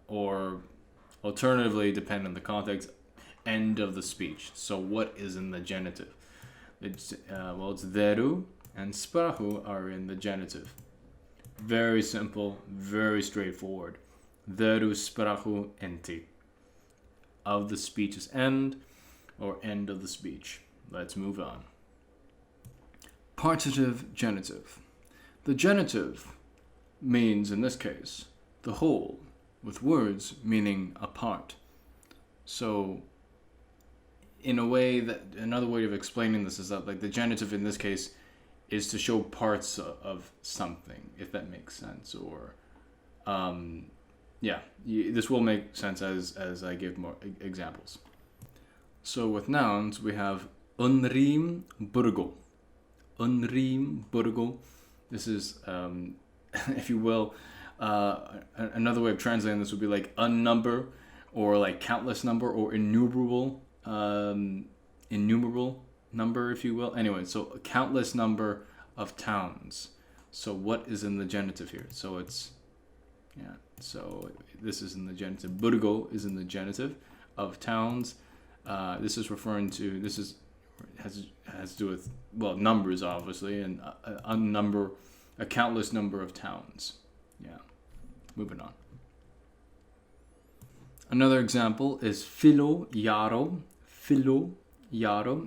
Or alternatively, depending on the context, end of the speech. So what is in the genitive? It's veru and sprachu are in the genitive. Very simple, very straightforward. Veru sprachu enti. Of the speech's end, or end of the speech. Let's move on. Partitive genitive. The genitive means, in this case, the whole, with words meaning a part. So, in a way another way of explaining this is that like the genitive in this case is to show parts of something, if that makes sense. Or, this will make sense as I give more examples. So with nouns we have unrim burgo. unrim This is, if you will, another way of translating this would be like unnumber, or like countless number, or innumerable number, if you will. Anyway, so a countless number of towns. So what is in the genitive here? So it's, yeah, so this is in the genitive. Burgo is in the genitive of towns. This is referring to, this is has to do with, well, numbers obviously, and a countless number of towns. Yeah, moving on. Another example is philo yaro,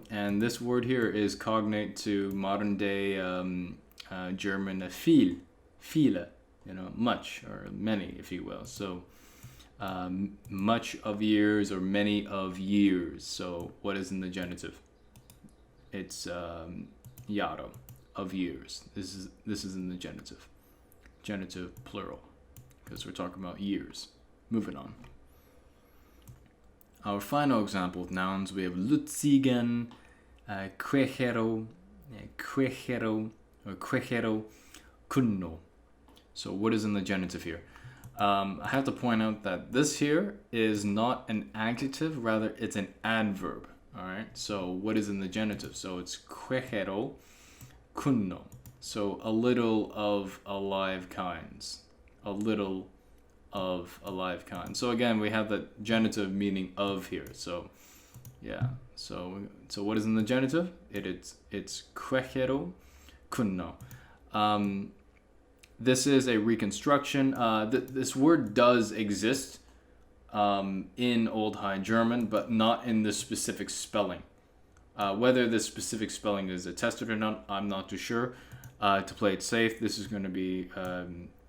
and this word here is cognate to modern day German viele, much or many, if you will. So much of years or many of years. So what is in the genitive? It's yaro, of years. This is in the genitive plural, because we're talking about years. Moving on. Our final example of nouns, we have lutzigen, quejero, kunno. So what is in the genitive here? I have to point out that this here is not an adjective, rather it's an adverb. All right, so what is in the genitive? So it's quejero kunno. So a little of alive kinds. A little of alive kinds. So again, we have the genitive meaning of here. So yeah, so what is in the genitive? It's quejero kunno. This is a reconstruction. This word does exist in Old High German, but not in the specific spelling. Whether this specific spelling is attested or not, I'm not too sure. To play it safe, this is going to be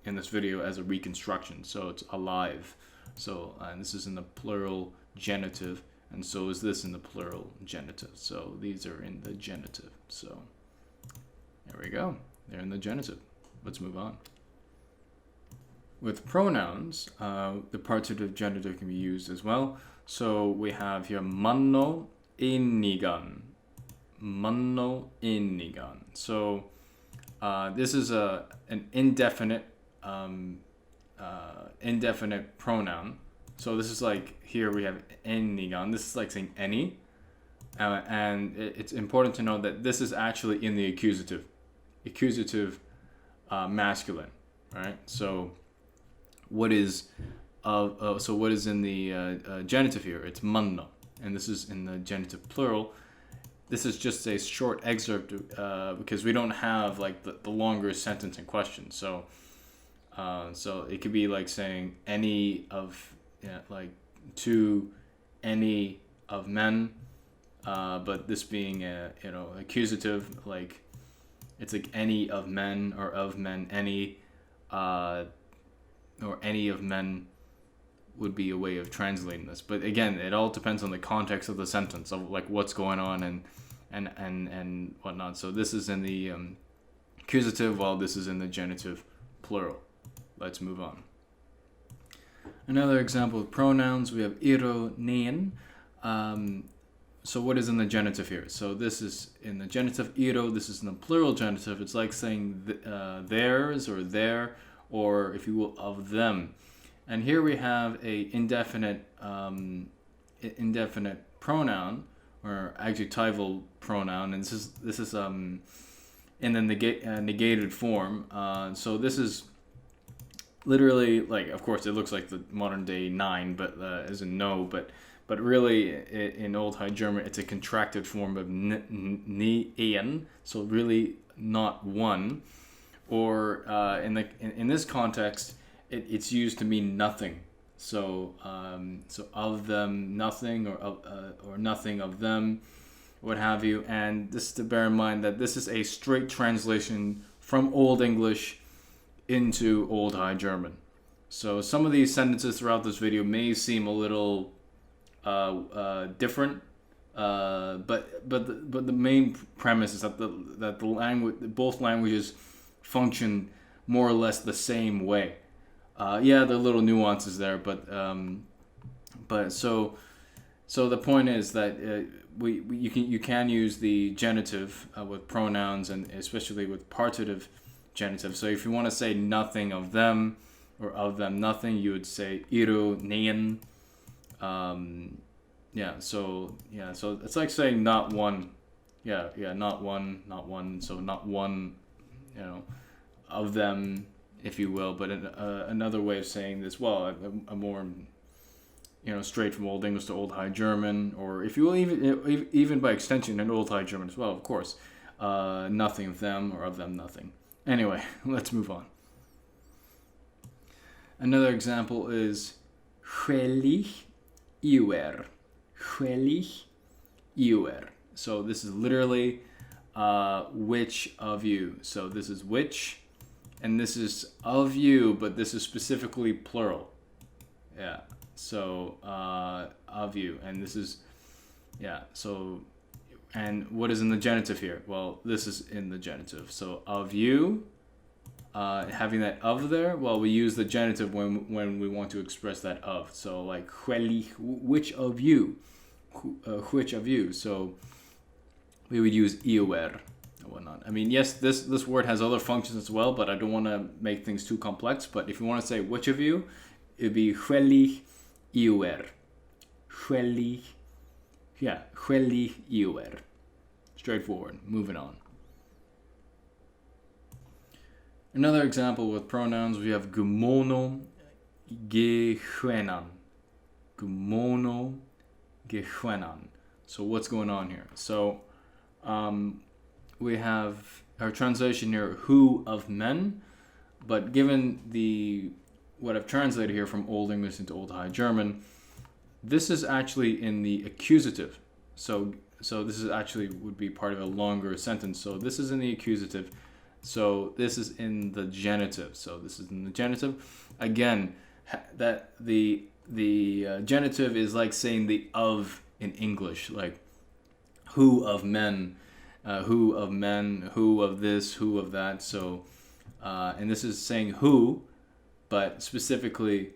in this video as a reconstruction. So it's alive. So this is in the plural genitive, and so is this in the plural genitive. So these are in the genitive. So there we go. They're in the genitive. Let's move on. With pronouns, the partitive genitive can be used as well. So we have here manno enigan. Manno enigan. So this is an indefinite pronoun. So this is like, here we have enigan. This is like saying any. And it's important to know that this is actually in the accusative. Accusative masculine. All right. So what is in the genitive here? It's manno, and this is in the genitive plural. This is just a short excerpt because we don't have like the longer sentence in question. So it could be like saying any of, like to any of men, but this being a accusative, like it's like any of men, or of men, any, or any of men would be a way of translating this. But again, it all depends on the context of the sentence, of like what's going on and whatnot. So this is in the accusative, while this is in the genitive plural. Let's move on. Another example of pronouns, we have iro, nein. So what is in the genitive here? So this is in the genitive iro, this is in the plural genitive. It's like saying theirs, or their, or if you will, of them. And here we have a indefinite pronoun, or adjectival pronoun, and this is in the negated form. So this is literally, like, of course it looks like the modern day nine, but as in no, but really in Old High German it's a contracted form of nie, so really not one. Or in this context, it's used to mean nothing. So of them, nothing, or nothing of them, what have you. And this is to bear in mind that this is a straight translation from Old English into Old High German. So some of these sentences throughout this video may seem a little different, but the main premise is that the language, both languages function more or less the same way. There are little nuances there, but so the point is that you can use the genitive with pronouns, and especially with partitive genitive. So if you want to say nothing of them, or of them nothing, you would say iru nein. So it's like saying not one. Not one. So not one, of them, if you will. But another way of saying this, well, a more, straight from Old English to Old High German, or if you will, even by extension in Old High German as well, of course. Nothing of them, or of them nothing. Anyway, let's move on. Another example is Schwellig iwer. Schwellig iwer. So this is literally which of you. So this is which, and this is of you, but this is specifically plural. Yeah. So of you, and this is So, and what is in the genitive here? Well, this is in the genitive. So of you, having that of there. Well, we use the genitive when we want to express that of. So like which of you, which of you. So we would use iwer and whatnot. I mean, yes, this word has other functions as well, but I don't want to make things too complex. But if you want to say which of you, it'd be schwellig iwer. Schwellig iwer. Straightforward. Moving on. Another example with pronouns, we have gumono gehuenan. Gumono gehuenan. So what's going on here? So we have our translation here, who of men, but given what I've translated here from Old English into Old High German, this is actually in the accusative. So this is actually would be part of a longer sentence. So this is in the accusative. So this is in the genitive. So this is in the genitive. Again, that the genitive is like saying the of in English, like who of men, who of this, who of that. So and this is saying who, but specifically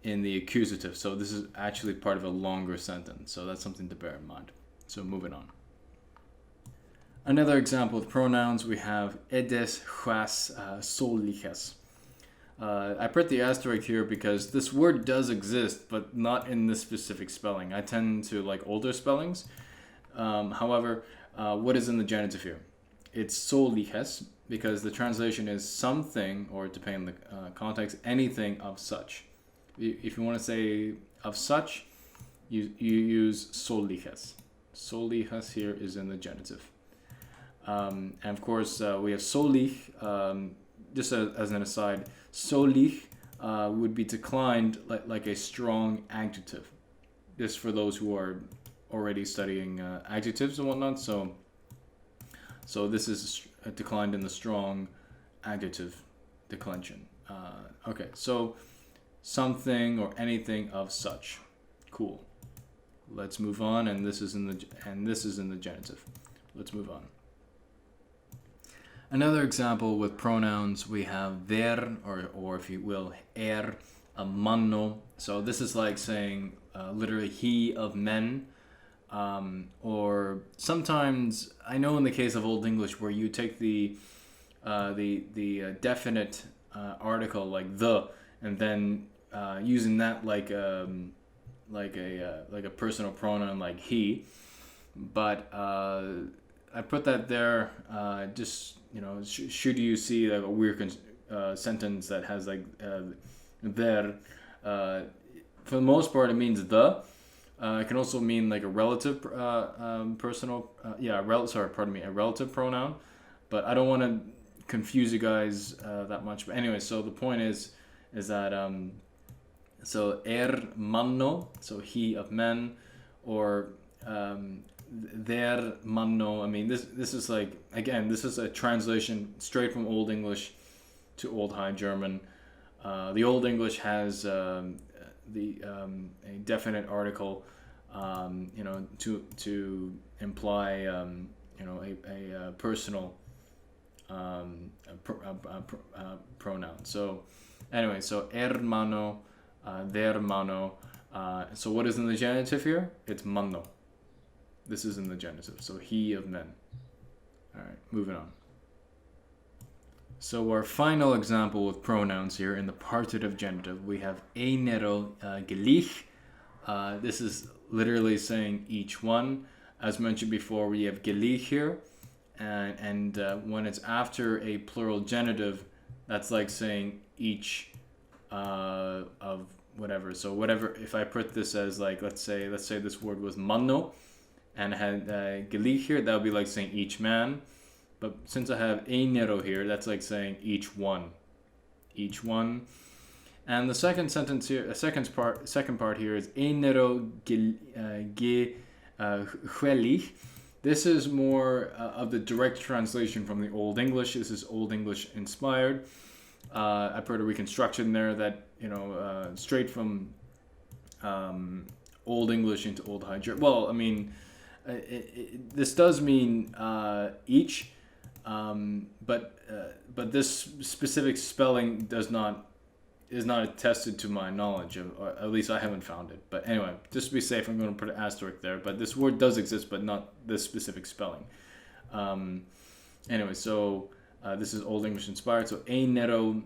in the accusative. So this is actually part of a longer sentence. So that's something to bear in mind. So moving on. Another example with pronouns, we have edes, chas, soliches. I put the asterisk here because this word does exist, but not in this specific spelling. I tend to like older spellings. However, what is in the genitive here? It's soliches, because the translation is something, or depending on the context, anything of such. If you want to say of such, you use soliches. Soliches here is in the genitive. And of course, we have solich. Just as an aside, solich would be declined like a strong adjective. This for those who are already studying adjectives and whatnot. So this is declined in the strong adjective declension. Okay, so something or anything of such. Cool. Let's move on, and this is in the genitive. Let's move on. Another example with pronouns, we have der, or if you will, a manno. So this is like saying literally he of men. Or sometimes, I know in the case of Old English, where you take the definite article like the, and then using that like a personal pronoun like he, but I put that there just should you see like a weird sentence that has like there, for the most part it means the. It can also mean like a relative a relative pronoun, but I don't want to confuse you guys that much. But anyway, so the point is that so manno, so he of men, or der manno. I mean, this is like, again, this is a translation straight from Old English to Old High German. The Old English has a definite article, to imply a personal pronoun. So anyway, so hermano, der mano, So what is in the genitive here? It's manno. This is in the genitive. So he of men. All right, moving on. So our final example with pronouns here in the partitive genitive, we have einero gleich. This is literally saying each one. As mentioned before, we have gleich here. And when it's after a plural genitive, that's like saying each of whatever. So whatever, if I put this as like, let's say this word was manno and had gleich here, that would be like saying each man. But since I have einero here, that's like saying each one. And the second sentence here, second part here is einero gleich. This is more of the direct translation from the Old English. This is Old English inspired. I put a reconstruction there that, straight from Old English into Old High German. Well, I mean, this does mean each, but this specific spelling is not attested to my knowledge, or at least I haven't found it. But anyway, just to be safe, I'm going to put an asterisk there. But this word does exist, but not this specific spelling. Anyway, so this is Old English inspired. So einero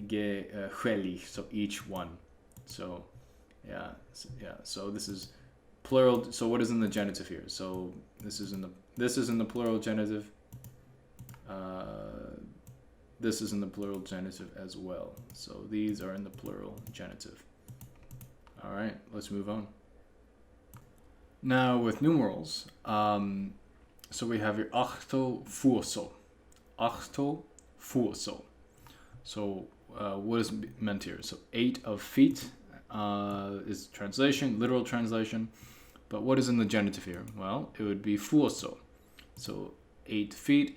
gleich, so each one. So yeah. So this is plural. So what is in the genitive here? So this is in the plural genitive. This is in the plural genitive as well. So these are in the plural genitive. All right, let's move on. Now with numerals, so we have your achtofuso. So what is meant here? So 8 of feet is translation, literal translation. But what is in the genitive here? Well, it would be fuoso. So 8 feet.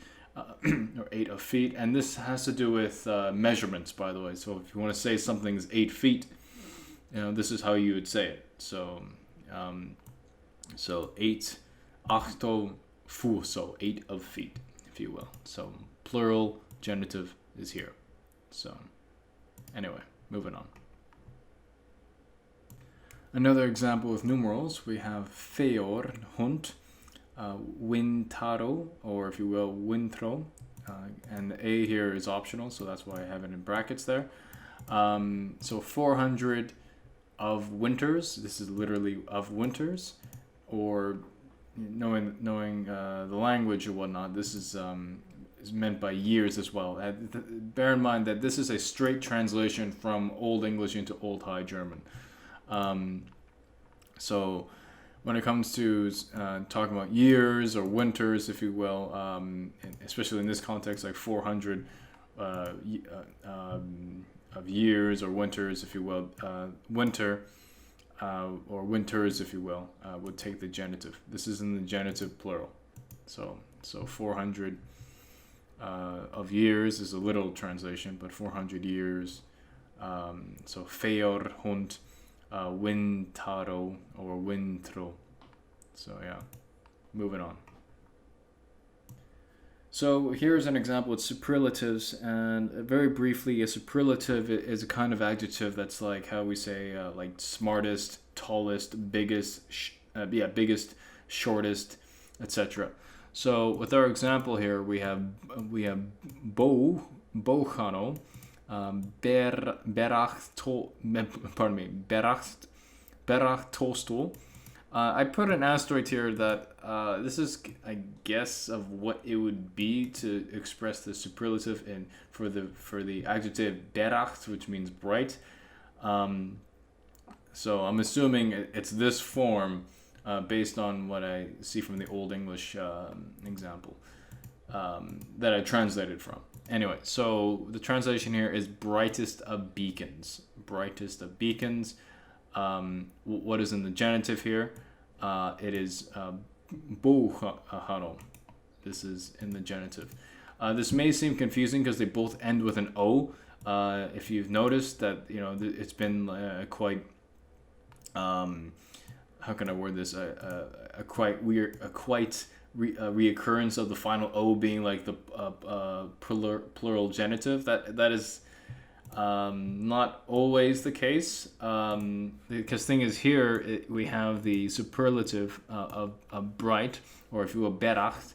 Or 8 of feet, and this has to do with measurements, by the way. So if you want to say something's 8 feet, this is how you would say it. So 8 achto fuso, 8 of feet, if you will. So plural genitive is here. So anyway, moving on. Another example with numerals, we have feor, hund, wintaro, or if you will, wintro, and the A here is optional, so that's why I have it in brackets there. So 400 of winters, this is literally of winters, or knowing the language or whatnot, this is meant by years as well. Bear in mind that this is a straight translation from Old English into Old High German. So when it comes to talking about years or winters, if you will, especially in this context, like 400 of years or winters, if you will, winter or winters, if you will, would take the genitive. This is in the genitive plural. So 400 of years is a literal translation, but 400 years. So feor, hund, wintaro or wintro. So yeah, moving on. So here's an example with superlatives, and very briefly, a superlative is a kind of adjective that's like how we say like smartest, tallest, biggest, biggest, shortest, etc. So with our example here, we have bochano, berachtosto. I put an asterisk here that this is, I guess, of what it would be to express the superlative for the adjective beracht, which means bright. So I'm assuming it's this form based on what I see from the Old English example that I translated from. Anyway, so the translation here is brightest of beacons. Brightest of beacons. What is in the genitive here? It is bochano. This is in the genitive. This may seem confusing because they both end with an O. If you've noticed that, it's been quite, how can I word this? A quite weird, reoccurrence of the final O being like the plural genitive. That is, Not always the case, because thing is here we have the superlative of bright, or if you will, beracht.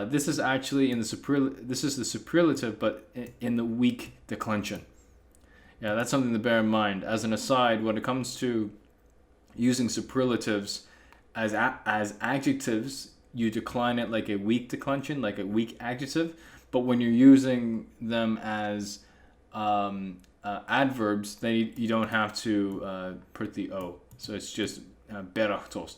This is actually in the this is the superlative, but in the weak declension. Yeah, that's something to bear in mind. As an aside, when it comes to using superlatives as adjectives, you decline it like a weak declension, like a weak adjective. But when you're using them as adverbs, then you don't have to put the O. So it's just berachtost,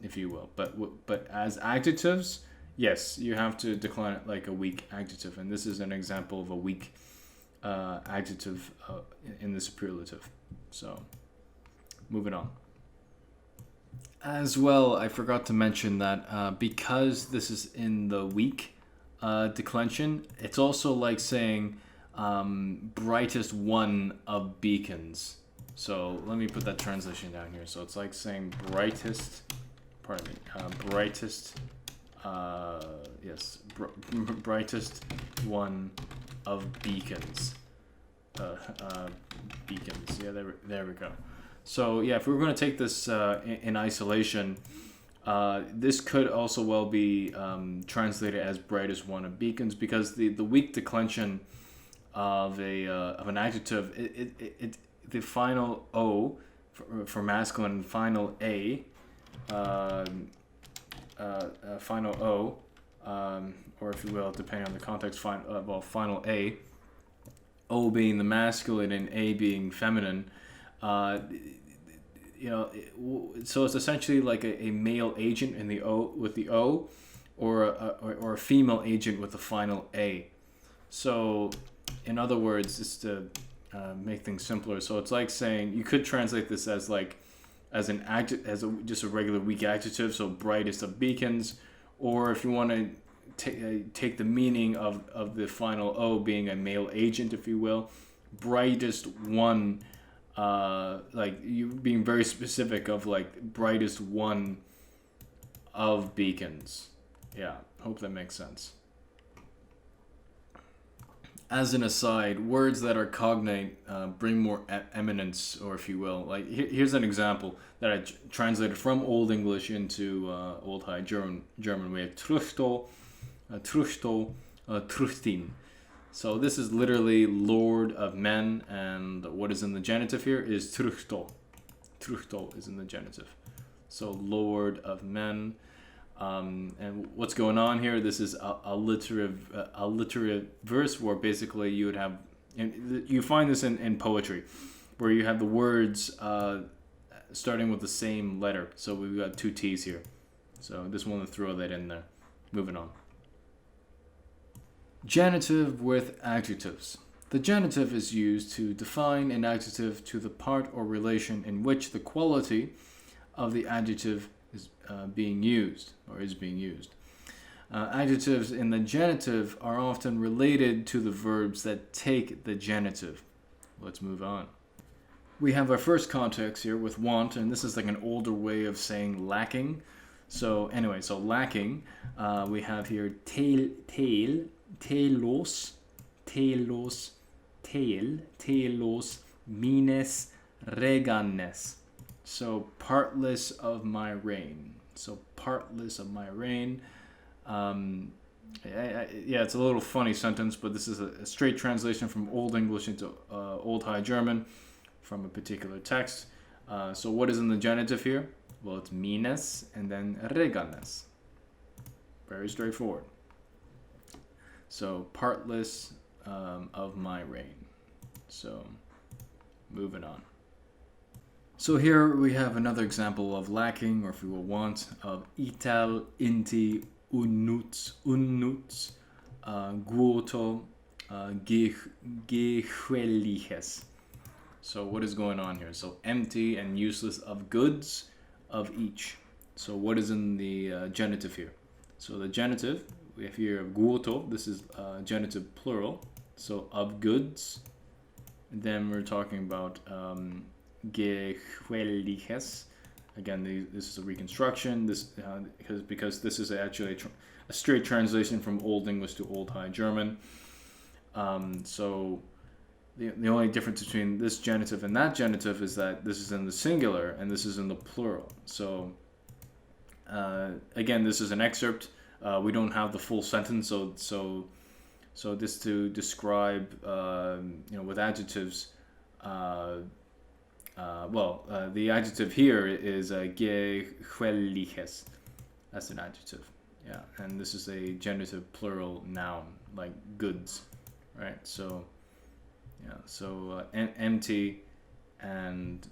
if you will. But as adjectives, yes, you have to decline it like a weak adjective. And this is an example of a weak adjective in the superlative. So, moving on. As well, I forgot to mention that because this is in the weak declension, it's also like saying brightest one of beacons. So let me put that translation down here. So it's like saying brightest, brightest, brightest one of beacons. Beacons. Yeah, there we go. So yeah, if we were going to take this in isolation, this could also well be translated as brightest one of beacons, because the weak declension of an adjective, the final O for masculine, final A, final O, or if you will, depending on the context, final A, O being the masculine and A being feminine. So it's essentially like a male agent in the O with the O, or a female agent with the final A. So, in other words, just to make things simpler, so it's like saying, you could translate this as an adjective, just a regular weak adjective, so brightest of beacons, or if you want to take the meaning of the final O being a male agent, if you will, brightest one. Like you being very specific of like brightest one of beacons. Yeah, hope that makes sense. As an aside, words that are cognate bring more eminence, or if you will. Like here's an example that I translated from Old English into Old High German. We have Truchtel, Truchtin. So this is literally Lord of Men, and what is in the genitive here is Truchtel. Truchtel is in the genitive. So Lord of Men. And what's going on here? This is a alliterative verse where basically you would have, and you find this in poetry, where you have the words starting with the same letter. So we've got two T's here. So just want to throw that in there. Moving on. Genitive with adjectives. The genitive is used to define an adjective to the part or relation in which the quality of the adjective is being used. Adjectives in the genitive are often related to the verbs that take the genitive. Let's move on. We have our first context here with want, and this is like an older way of saying lacking. So anyway, so lacking, we have here telos, mines reganes. So partless of my rain. Yeah, it's a little funny sentence, but this is a straight translation from Old English into Old High German from a particular text. So what is in the genitive here? Well, it's mines and then reganes. Very straightforward. So partless of my rain. So moving on. So here we have another example of lacking, or if you will want, of ital, inti, unnuts, guoto, gehueliges. So what is going on here? So empty and useless of goods of each. So what is in the genitive here? So the genitive, we have here guoto, this is genitive plural, so of goods. And then we're talking about gehueliges. Again, this is a reconstruction. This because this is actually a straight translation from Old English to Old High German. So the only difference between this genitive and that genitive is that this is in the singular and this is in the plural. So again, this is an excerpt. We don't have the full sentence, so this to describe, with adjectives. The adjective here is gefälliges. That's an adjective. Yeah, and this is a genitive plural noun, like goods, right? So, yeah, so empty and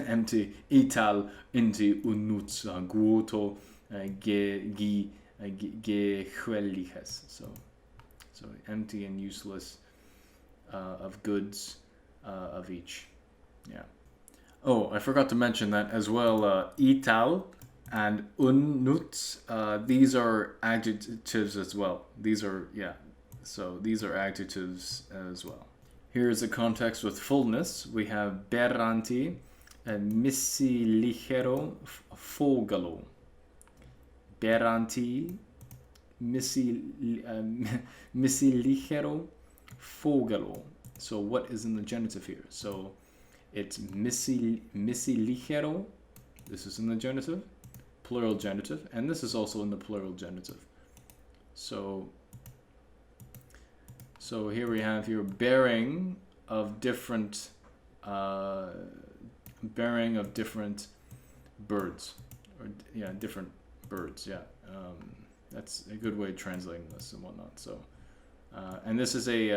empty, ital, inti, unnutz, guoto, gefälliges. So empty and useless, of goods, of each. Yeah. Oh, I forgot to mention that as well. Ital and unnutz, these are adjectives as well. These are adjectives as well. Here's the context with fullness. We have beranti, missi ligero fogalo. Beranti, missi ligero fogalo. So what is in the genitive here? So it's missi ligero. This is in the genitive, plural genitive, and this is also in the plural genitive. So here we have here bearing of different birds, or different birds. Yeah, that's a good way of translating this and whatnot. So and this is a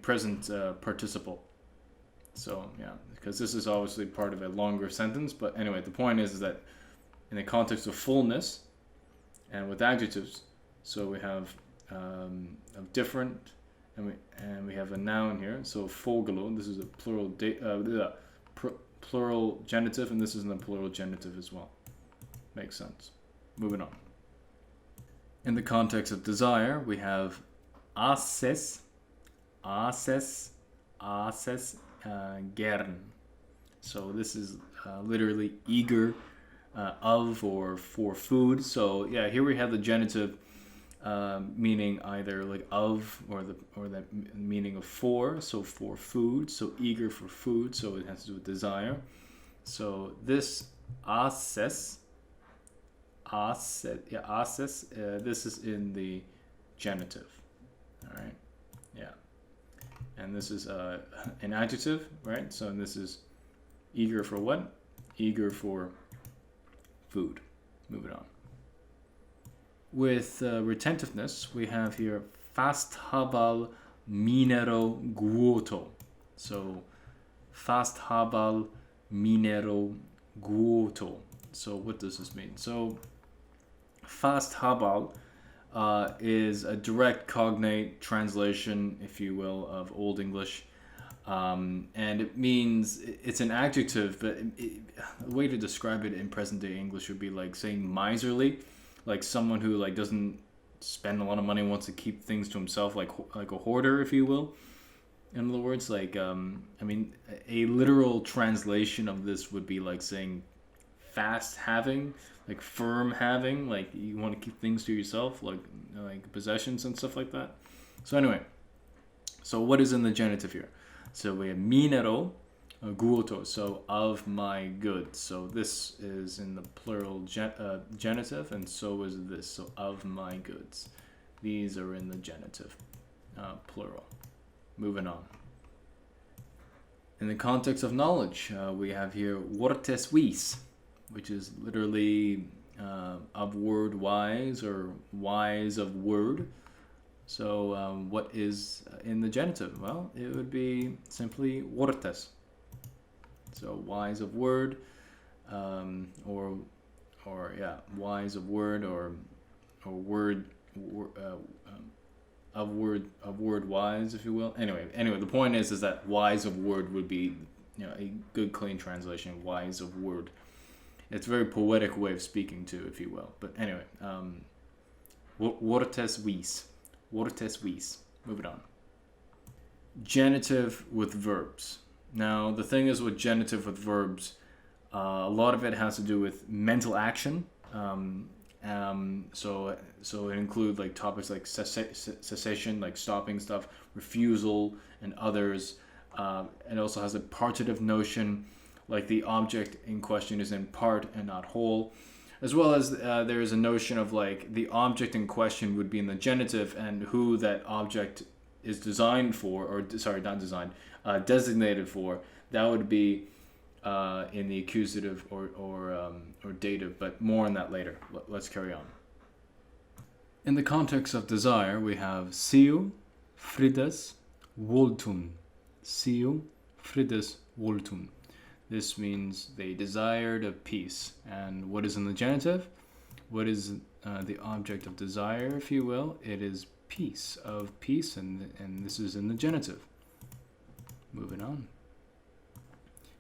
present participle. So yeah, because this is obviously part of a longer sentence. But anyway, the point is that in the context of fullness and with adjectives, so we have of different, and we have a noun here. So fogalo, this is a plural genitive, and this is in the plural genitive as well. Makes sense. Moving on. In the context of desire, we have ases, gern. So this is literally eager, of or for food. So yeah, here we have the genitive meaning either like of or the meaning of for. So for food. So eager for food. So it has to do with desire. So this ases. This is in the genitive. All right. Yeah. And this is an adjective, right? So this is eager for what? Eager for food. Moving on. With retentiveness, we have here fast habal minero guoto. So fast habal minero guoto. So what does this mean? So fast habal is a direct cognate translation, if you will, of Old English. And it means, it's an adjective, but the way to describe it in present day English would be like saying miserly, like someone who like doesn't spend a lot of money, wants to keep things to himself, like a hoarder, if you will. In other words, like, a literal translation of this would be like saying fast having, like firm having, like you want to keep things to yourself, like possessions and stuff like that. So anyway, so what is in the genitive here? So we have minero guoto, so of my goods. So this is in the plural genitive, and so is this. So of my goods. These are in the genitive, plural. Moving on. In the context of knowledge, we have here wortes vis, which is literally of word wise, or wise of word. So what is in the genitive? Well, it would be simply wortes. So wise of word, or wise of word, or word of word wise, if you will. Anyway, the point is that wise of word would be, a good clean translation. Wise of word. It's a very poetic way of speaking too, if you will. But anyway, wortes vis. Wortes vis. Moving on. Genitive with verbs. Now, the thing is with genitive with verbs, a lot of it has to do with mental action. So it includes like topics like cessation, like stopping stuff, refusal, and others. It also has a partitive notion, like the object in question is in part and not whole, as well as there is a notion of like the object in question would be in the genitive and who that object is designed for, or sorry, not designed, designated for. That would be in the accusative or dative, but more on that later. Let's carry on. In the context of desire, we have siu, frides, wohltun. Siu, frides, wohltun. This means they desired a peace. And what is in the genitive? What is the object of desire, if you will? It is peace, of peace, and this is in the genitive. Moving on.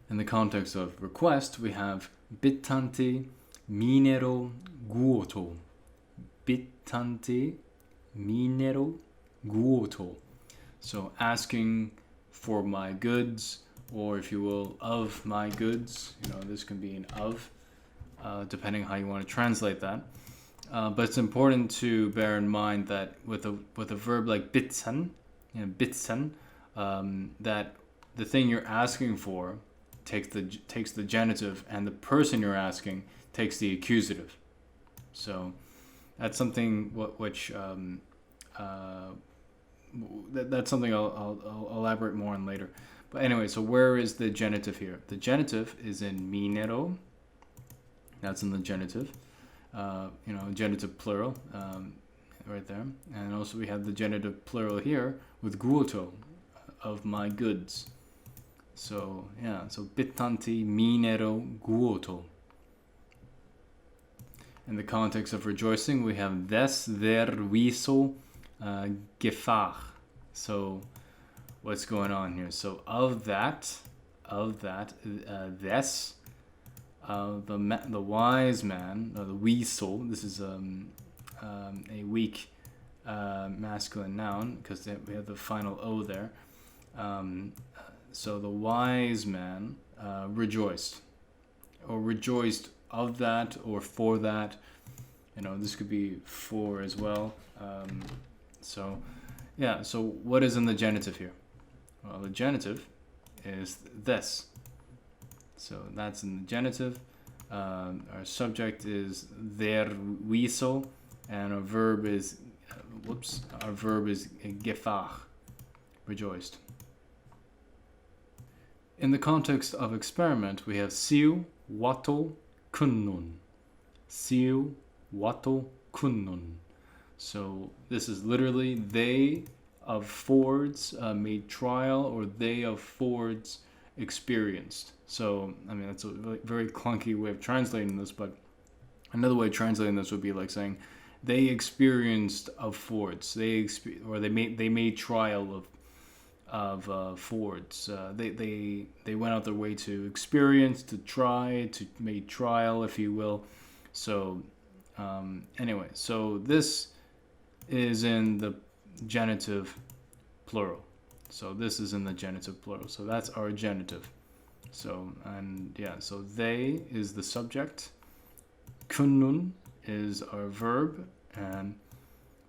In the context of request, we have bittanti minero guoto. Bittanti minero guoto. So asking for my goods, or if you will, of my goods. You know, this can be an of, depending how you want to translate that. But it's important to bear in mind that with a verb like bitten, that the thing you're asking for takes the genitive, and the person you're asking takes the accusative. So that's something that's something I'll elaborate more on later. But anyway, so where is the genitive here? The genitive is in minero. That's in the genitive. Genitive plural, right there. And also we have the genitive plural here with guoto, of my goods. So yeah, so bittanti minero guoto. In the context of rejoicing, we have des verviso Gefahr. So what's going on here? So of that, this, the wise man, or the weasel. This is a weak masculine noun because we have the final O there. So the wise man rejoiced, or rejoiced of that, or for that. You know, this could be for as well. So what is in the genitive here? Well, the genitive is this. So that's in the genitive. Our subject is verviso, and our verb is Gefahr, rejoiced. In the context of experiment, we have siu, watto, kunnun. Siu, watto, kunnun. So this is literally they of Fords made trial, or they of Fords experienced. So, I mean, that's a very clunky way of translating this, but another way of translating this would be like saying they experienced of Fords. They made trial of Fords. They went out their way to experience, to try, to make trial, if you will. So anyway, so this is in the genitive plural. So this is in the genitive plural. So that's our genitive. So, and yeah, so they is the subject, kunnun is our verb, and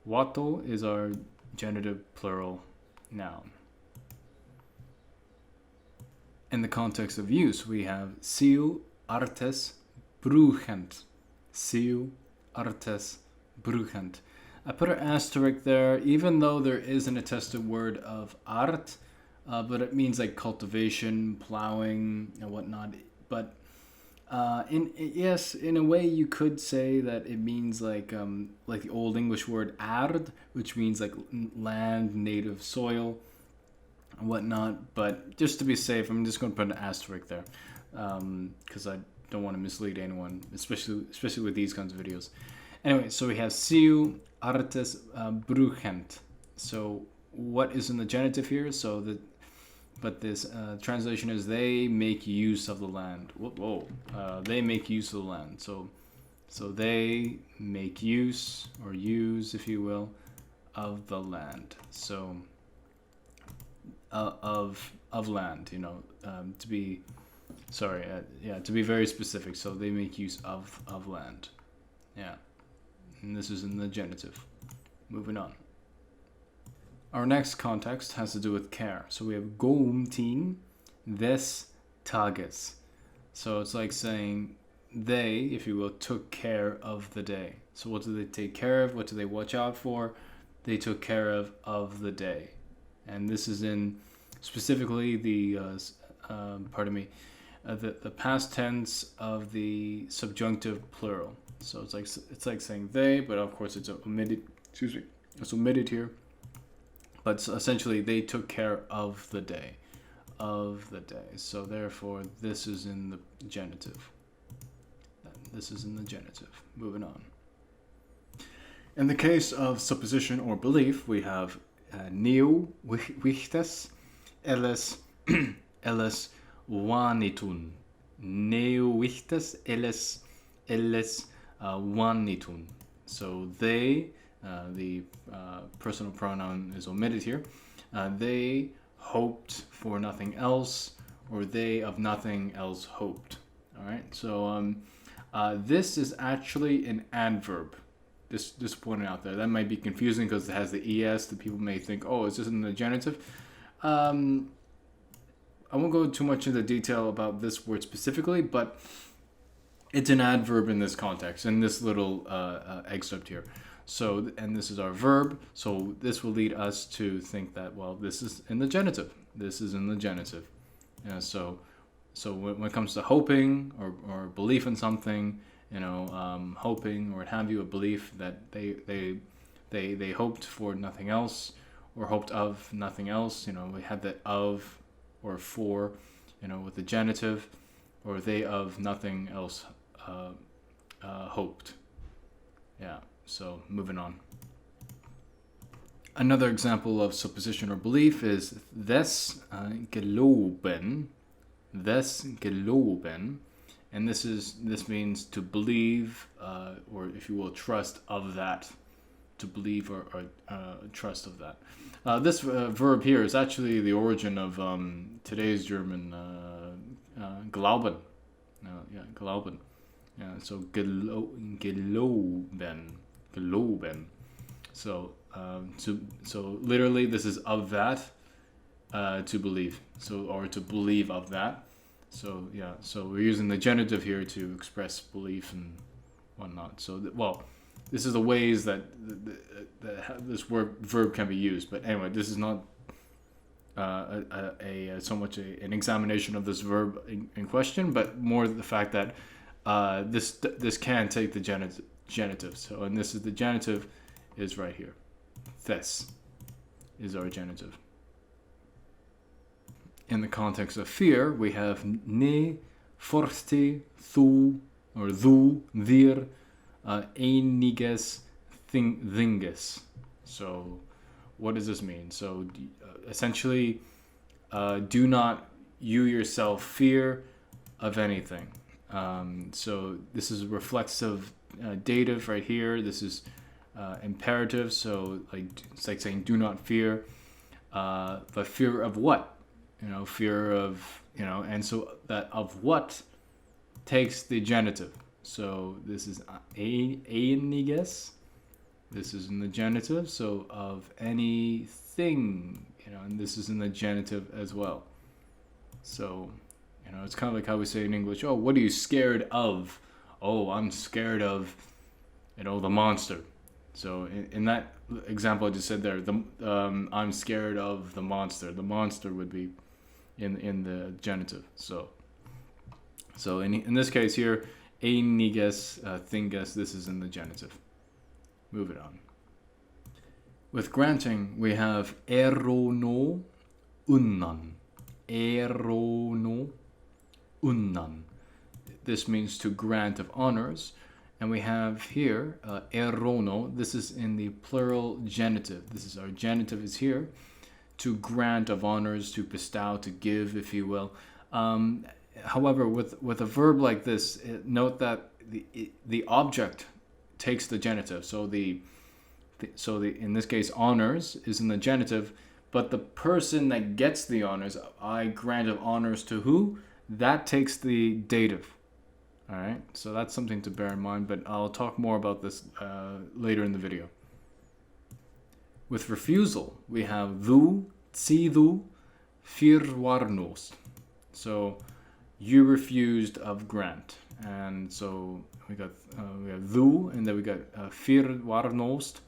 watto is our genitive plural noun. In the context of use, we have siu artes bruchent. Siu artes bruchent. I put an asterisk there, even though there is an attested word of art, but it means like cultivation, plowing, and whatnot. But in a way, you could say that it means like the Old English word ard, which means like land, native soil, and whatnot. But just to be safe, I'm just going to put an asterisk there, because I don't want to mislead anyone, especially with these kinds of videos. Anyway, so we have siu artes bruchent. So what is in the genitive here? But this translation is they make use of the land. They make use of the land. So they make use, or use, if you will, of the land. So of land, you know, to be very specific. So they make use of land. Yeah. and this is in the genitive. Moving on. Our next context has to do with care. So we have gåumtin des tages. So it's like saying they, if you will, took care of the day. So what do they take care of? What do they watch out for? They took care of the day. And this is in specifically the the past tense of the subjunctive plural. So it's like saying they, but of course it's omitted. Excuse me, it's omitted here. But essentially, they took care of the day, So therefore, this is in the genitive. This is in the genitive. Moving on. In the case of supposition or belief, we have neo wichtes elles wanitun. Neo wichtes elles wanitun. So they, the personal pronoun is omitted here. They hoped for nothing else, or they of nothing else hoped. All right. So this is actually an adverb. Just pointing out there. That might be confusing because it has the es. The people may think, oh, is this in the genitive? I won't go too much into detail about this word specifically, but it's an adverb in this context, in this little excerpt here. So, and this is our verb. So this will lead us to think that, well, this is in the genitive. This is in the genitive. So when it comes to hoping or belief in something, hoping or what have you, a belief that they hoped for nothing else or hoped of nothing else. We have that of or for, with the genitive, or they of nothing else hoped. Yeah. So moving on. Another example of supposition or belief is des Glauben. Des Glauben. And this means to believe, or if you will, trust of that. To believe or trust of that. This verb here is actually the origin of today's German glauben. Glauben. Yeah, so Glauben. So literally this is of that, to believe. Or to believe of that. So yeah, so we're using the genitive here to express belief and whatnot. So this is the ways that this verb can be used. But anyway, this is not so much an examination of this verb in question, but more the fact that this can take the genitive. So, and this is the genitive is right here. Thes is our genitive. In the context of fear, we have ne, forte, thu, or thu, dir, einiges, thinges. So, what does this mean? So, essentially, do not you yourself fear of anything. So, this is reflexive dative right here. This is imperative. So, it's like saying do not fear. But fear of what? Fear of, and so that of what takes the genitive. So this is einiges. This is in the genitive. So of anything, and this is in the genitive as well. So, it's kind of like how we say in English, oh, what are you scared of? Oh, I'm scared of, the monster. So in that example I just said there, I'm scared of the monster. The monster would be in the genitive. So in this case here, einiges, thinges, this is in the genitive. Moving on. With granting, we have erono unnan. Erono unnan. This means to grant of honors. And we have here erono. This is in the plural genitive. This is our genitive is here. To grant of honors, to bestow, to give, if you will. However, with a verb like this, note that the object takes the genitive. So the in this case honors is in the genitive, but the person that gets the honors, I grant of honors to who? That takes the dative. All right, so that's something to bear in mind, but I'll talk more about this later in the video. With refusal, we have du, du, firwarnost. So you refused of grant, and so we have du, and then we got firwarnost.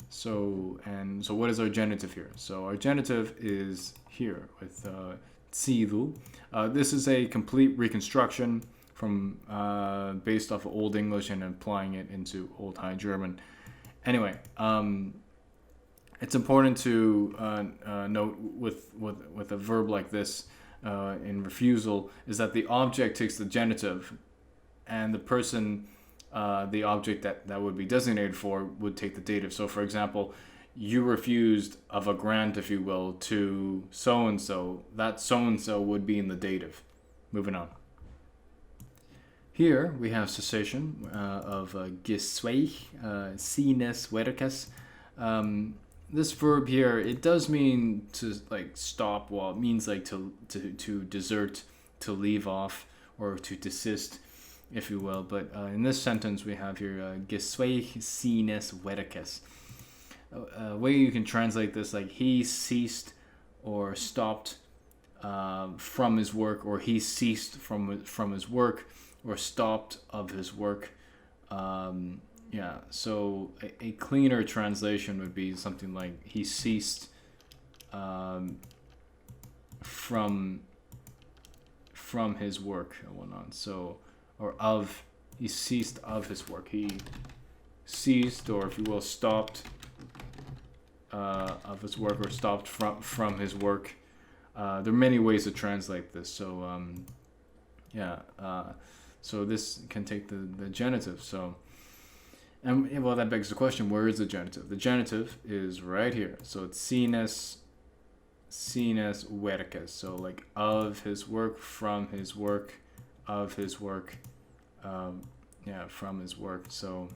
So what is our genitive here? So our genitive is here with du. This is a complete reconstruction from based off of Old English and applying it into Old High German. Anyway, it's important to note with a verb like this in refusal is that the object takes the genitive, and the person, the object that would be designated for, would take the dative. So, for example, you refused of a grant, if you will, to so and so. That so and so would be in the dative. Moving on. Here we have cessation of Gespräch, sines verkes. This verb here, it does mean to like stop. Well, it means like to desert, to leave off, or to desist, if you will. But in this sentence we have here Gespräch sines verkes. A way you can translate this, like he ceased or stopped from his work, or he ceased from his work, or stopped of his work. Yeah, so a cleaner translation would be something like he ceased from his work and whatnot. So, or he ceased of his work. He ceased, or if you will, stopped of his work, or stopped from his work. There are many ways to translate this. So, so this can take the genitive. So. And well, that begs the question, where is the genitive? The genitive is right here. So it's sines verkes. So like of his work, from his work, of his work, from his work. So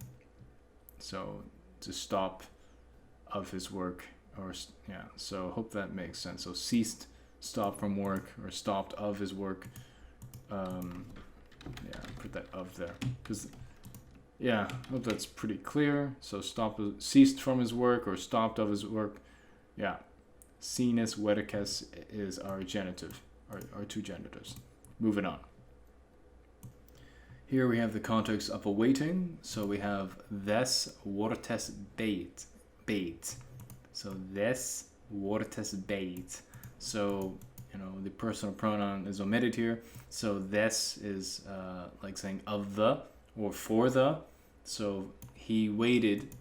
to stop of his work, or so hope that makes sense. So ceased, stopped from work, or stopped of his work. Put that of there, because I hope that's pretty clear. So ceased from his work, or stopped of his work. Yeah, sines verkes is our genitive, our two genitives. Moving on. Here we have the context of awaiting. So we have des wortes beit. So des wortes beit. So the personal pronoun is omitted here. So des is like saying of the, or for the. So he waited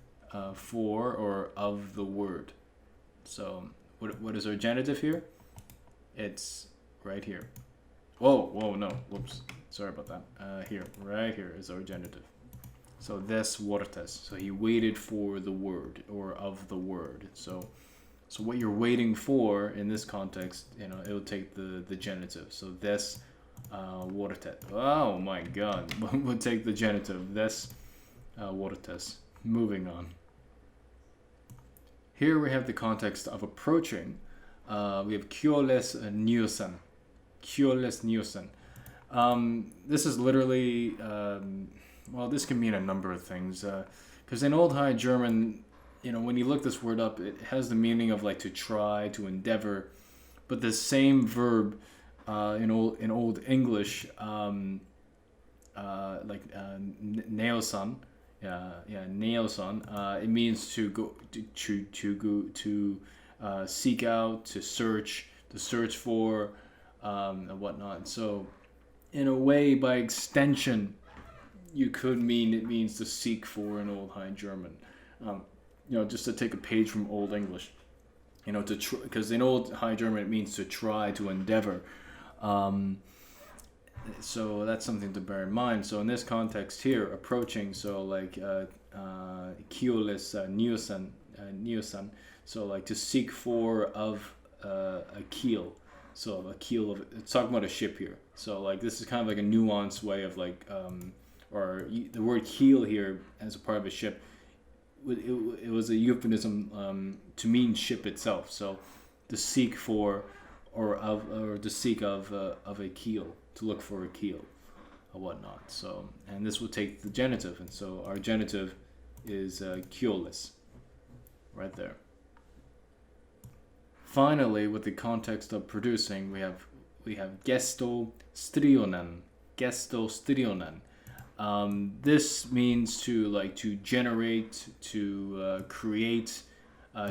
for or of the word. So what is our genitive here? It's right here. Whoa, no, whoops. Sorry about that. Right here is our genitive. So des wortes. So he waited for the word, or of the word. So what you're waiting for in this context, it'll take the genitive. So des wortes. Oh my God, we'll take the genitive. Des wortes. Moving on. Here we have the context of approaching. We have kjoles nyusen. Kjoles nyusen. This is literally, this can mean a number of things. Because in Old High German, when you look this word up, it has the meaning of like to try, to endeavor. But the same verb in Old English, neoson, neoson, it means to go to seek out, to search for, and whatnot. So, in a way, by extension, you could mean it means to seek for in Old High German. Just to take a page from Old English, because in Old High German it means to try, to endeavor. So that's something to bear in mind. So in this context here, approaching, so like kjoles nyusen, so like to seek for of a keel. So a keel of, it's talking about a ship here. So like this is kind of like a nuanced way of like, or the word keel here as a part of a ship. It was a euphemism to mean ship itself. So to seek for, or to seek of a keel, to look for a keel. whatnot. So, and this will take the genitive, and so our genitive is keyless, right there. Finally, with the context of producing, we have gesto strionen. This means to generate, to create,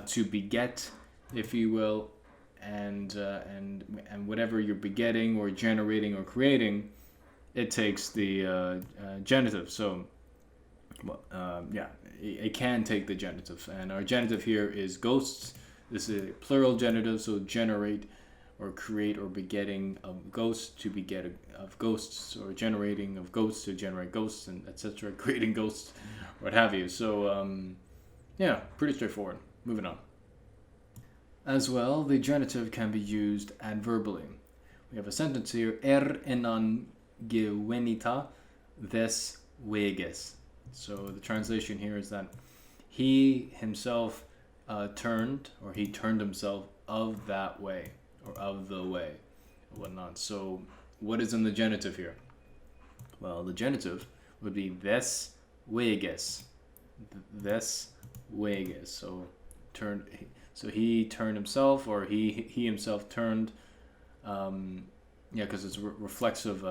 to beget, if you will, and whatever you're begetting or generating or creating, it takes the genitive. So, it can take the genitive, and our genitive here is ghosts. This is a plural genitive, so generate or create or begetting of ghosts to beget of ghosts, or generating of ghosts to generate ghosts, and etc. Creating ghosts, what have you. So pretty straightforward. Moving on. As well, the genitive can be used adverbally. We have a sentence here: enan gewenita des weges. So the translation here is that he himself turned himself of that way, or of the way, or whatnot. So what is in the genitive here? Well, the genitive would be des weges. Des weges. So he turned himself, or he himself turned. Because it's reflexive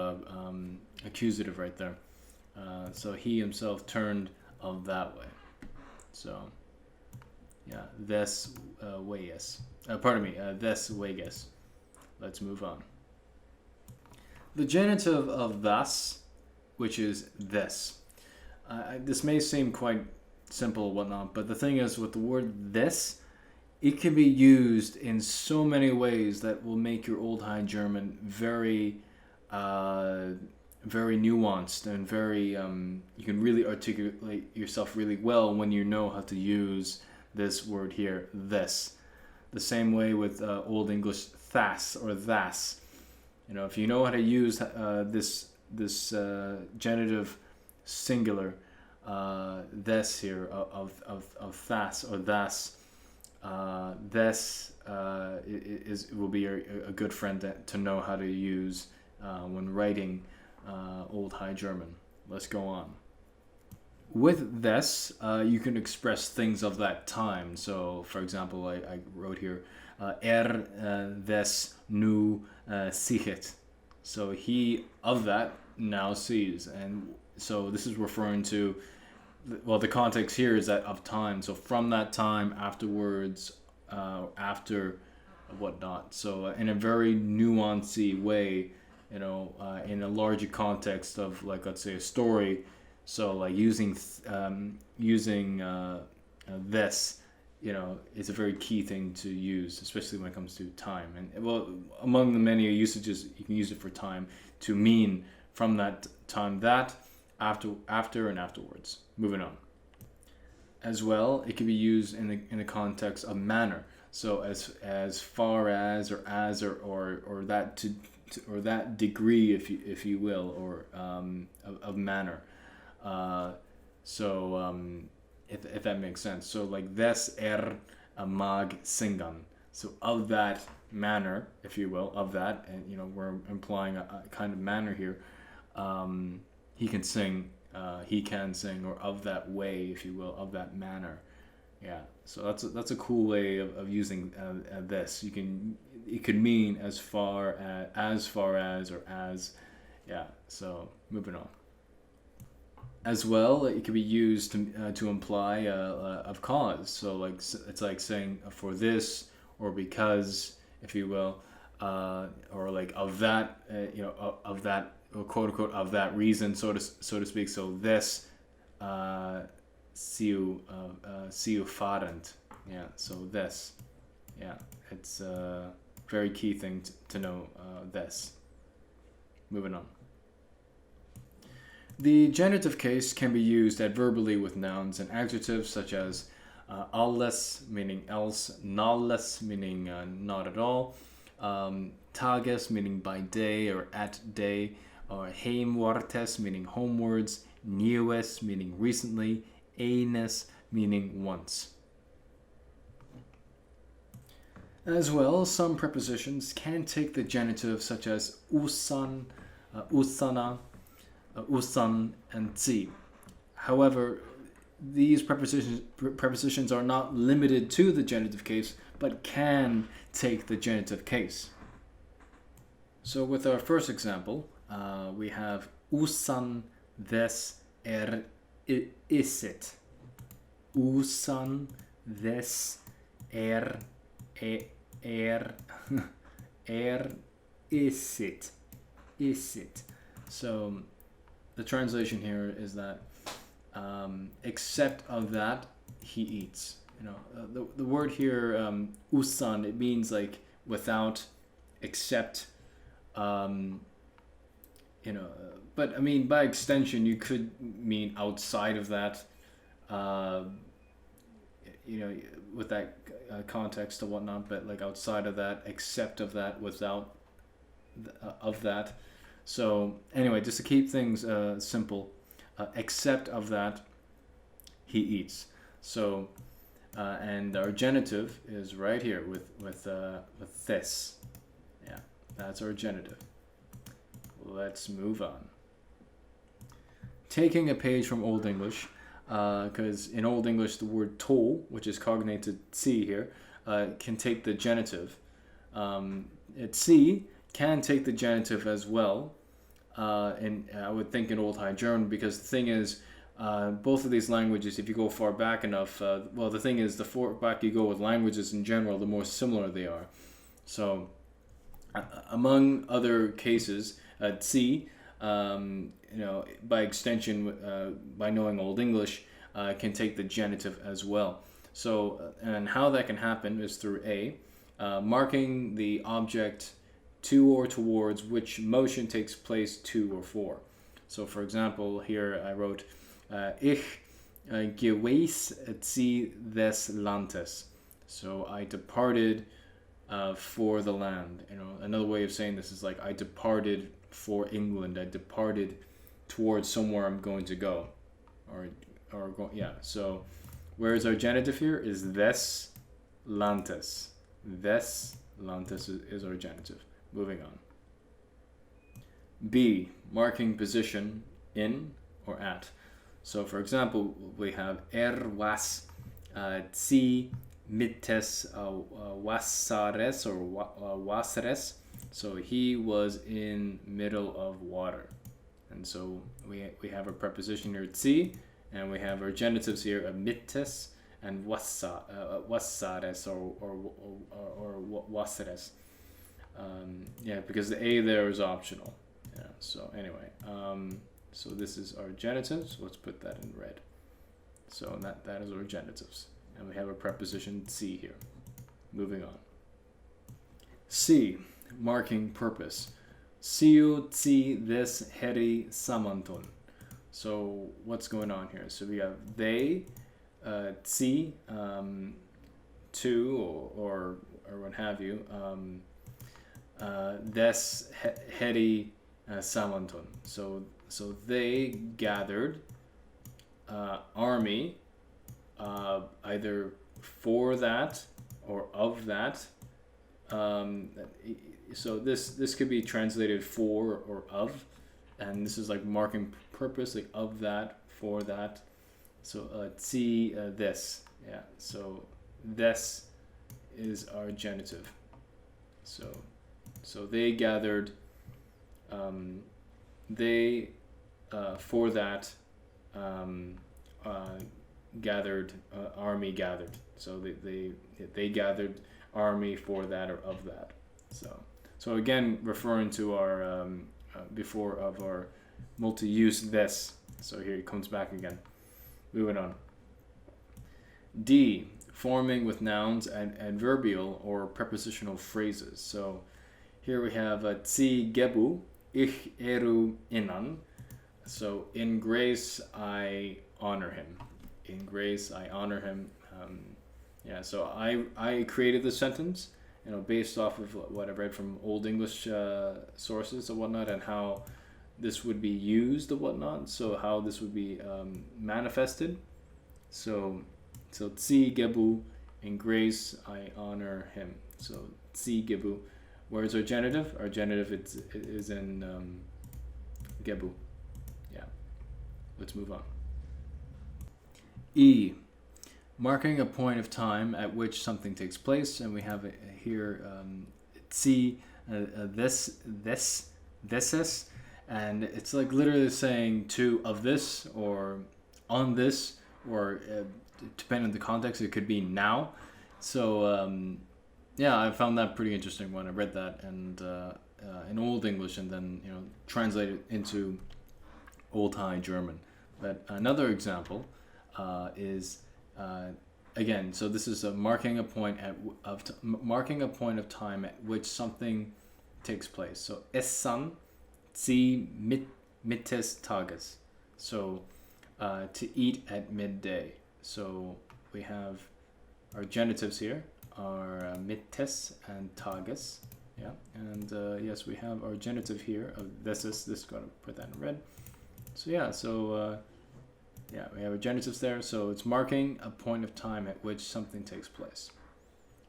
accusative right there. So he himself turned of that way. So des weges. Des weges. Let's move on. The genitive of thus, which is this. This may seem quite simple or whatnot, but the thing is, with the word this, it can be used in so many ways that will make your Old High German very, very nuanced, and very, you can really articulate yourself really well when you know how to use this word here, this. The same way with Old English thas or thas. If you know how to use this genitive singular, this here of thas or thus, this will be a good friend to know how to use when writing Old High German. Let's go on. With this, you can express things of that time. So, for example, I wrote here, des nu siehet. So he of that now sees, and so this is referring to, well, the context here is that of time. So from that time, afterwards, after whatnot. So in a very nuanced way, in a larger context of, like, let's say a story. So like using this, it's a very key thing to use, especially when it comes to time. And well, among the many usages, you can use it for time to mean from that time, that, after and afterwards. Moving on. As well, it can be used in the context of manner. So as far as, or as, or that to or that degree, if you will, or of manner. If that makes sense. So like des mag singan. So of that manner, if you will, of that, and we're implying a kind of manner here. He can sing, or of that way, if you will, of that manner. Yeah. So that's a cool way of using this. It could mean as far as, or as. Yeah. So moving on. As well, it can be used to imply of cause. So like it's like saying for this, or because, if you will, or like of that, of that, or quote unquote of that reason, so to speak. So this, siu farent. Yeah. So this, yeah, it's a very key thing to know. This. Moving on. The genitive case can be used adverbally with nouns and adjectives such as alles, meaning else, nalles, meaning not at all, tages, meaning by day or at day, or heimwartes, meaning homewards, nieuwes, meaning recently, eines, meaning once. As well, some prepositions can take the genitive such as usan, usana, usan and zi. However, these prepositions are not limited to the genitive case, but can take the genitive case. So with our first example, we have usan des isit. Usan des isit. Isit. So the translation here is that except of that he eats. The word here usan, it means like without, except, but I mean by extension you could mean outside of that, with that context or whatnot, but like outside of that, except of that, without of that. So anyway, just to keep things simple, except of that he eats. So and our genitive is right here with this. Yeah, that's our genitive. Let's move on. Taking a page from Old English, because in Old English the word to, which is cognated si here, can take the genitive. Si can take the genitive as well, and I would think in Old High German, because the thing is, both of these languages, if you go far back enough, the thing is, the far back you go with languages in general, the more similar they are. So, among other cases, si, by extension, by knowing Old English, can take the genitive as well. So, and how that can happen is through marking the object to or towards which motion takes place to or for. So, for example, here I wrote, Ich gewies zi des Landes. So I departed for the land. Another way of saying this is like I departed for England. I departed towards somewhere I'm going to go, So, whereas our genitive here is des Landes. Des Landes is our genitive. Moving on. B, marking position in or at. So, for example, we have was zi mittes wasares or wasares. So he was in middle of water. And so we have a preposition here, zi, and we have our genitives here, mittes and wasares or wasares. Because the A there is optional. Yeah, so anyway, so this is our genitives. Let's put that in red. So that is our genitives. And we have a preposition zi here. Moving on. C, marking purpose. Siu zi des heri samantun. So what's going on here? So we have they, zi, to, or what have you, des heri samantun. So they gathered army, either for that or of that. So this could be translated for or of, and this is like marking purpose, like of that, for that. So zi this, yeah. So this is our genitive. So they gathered. For that, gathered, army gathered. So they gathered army for that or of that. So again, referring to our before of our multi-use this. So here it comes back again. Moving on. D, forming with nouns and adverbial or prepositional phrases. So here we have zi gebu, ich eru inan. So in grace I honor him. In grace I honor him. So I created this sentence, based off of what I read from Old English sources and whatnot, and how this would be used and whatnot. So how this would be manifested. So zi gebu, in grace I honor him. So zi gebu. Where's our genitive? Our genitive is in gebu. let's move on. E, marking a point of time at which something takes place, and we have here this, and it's like literally saying to of this or on this, or depending on the context, it could be now. So yeah, I found that pretty interesting when I read that, and in Old English, and then translate it into Old High German. But another example is again. So this is marking a point of time at which something takes place. So essen sie mittes Tages. So to eat at midday. So we have our genitives here are mittes and Tages. Yeah, and yes, we have our genitive here. This got to put that in red. So yeah, yeah, we have our genitives there. So it's marking a point of time at which something takes place.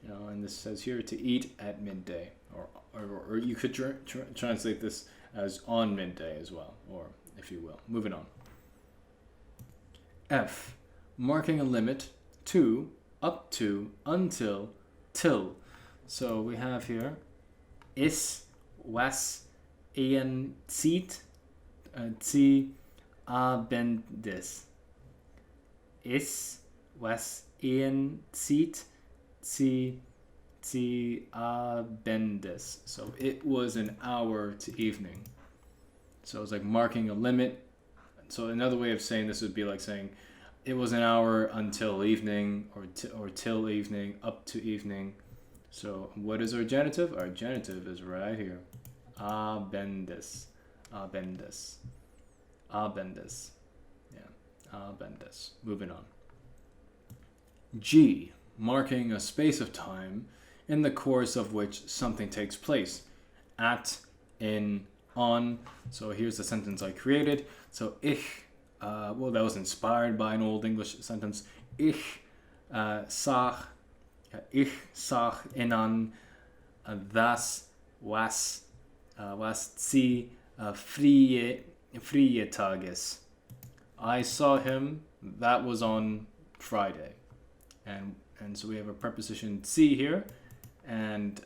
And this says here to eat at midday, or you could translate this as on midday as well, or if you will. Moving on. F, marking a limit to, up to, until, till. So we have here is, was, en, zieht, zi, abendes. Is, was, en, zieht, zi, abendes. So it was an hour to evening. So it's like marking a limit. So another way of saying this would be like saying it was an hour until evening, or till evening, up to evening. So what is our genitive? Our genitive is right here. Abendes. Abendes. Abendes. Yeah. Abendes. Moving on. G, marking a space of time in the course of which something takes place. At, in, on. So here's the sentence I created. So ich, well, that was inspired by an Old English sentence. Ich sah inan das was sie frie Tages. I saw him, that was on Friday. And so we have a preposition sie here, and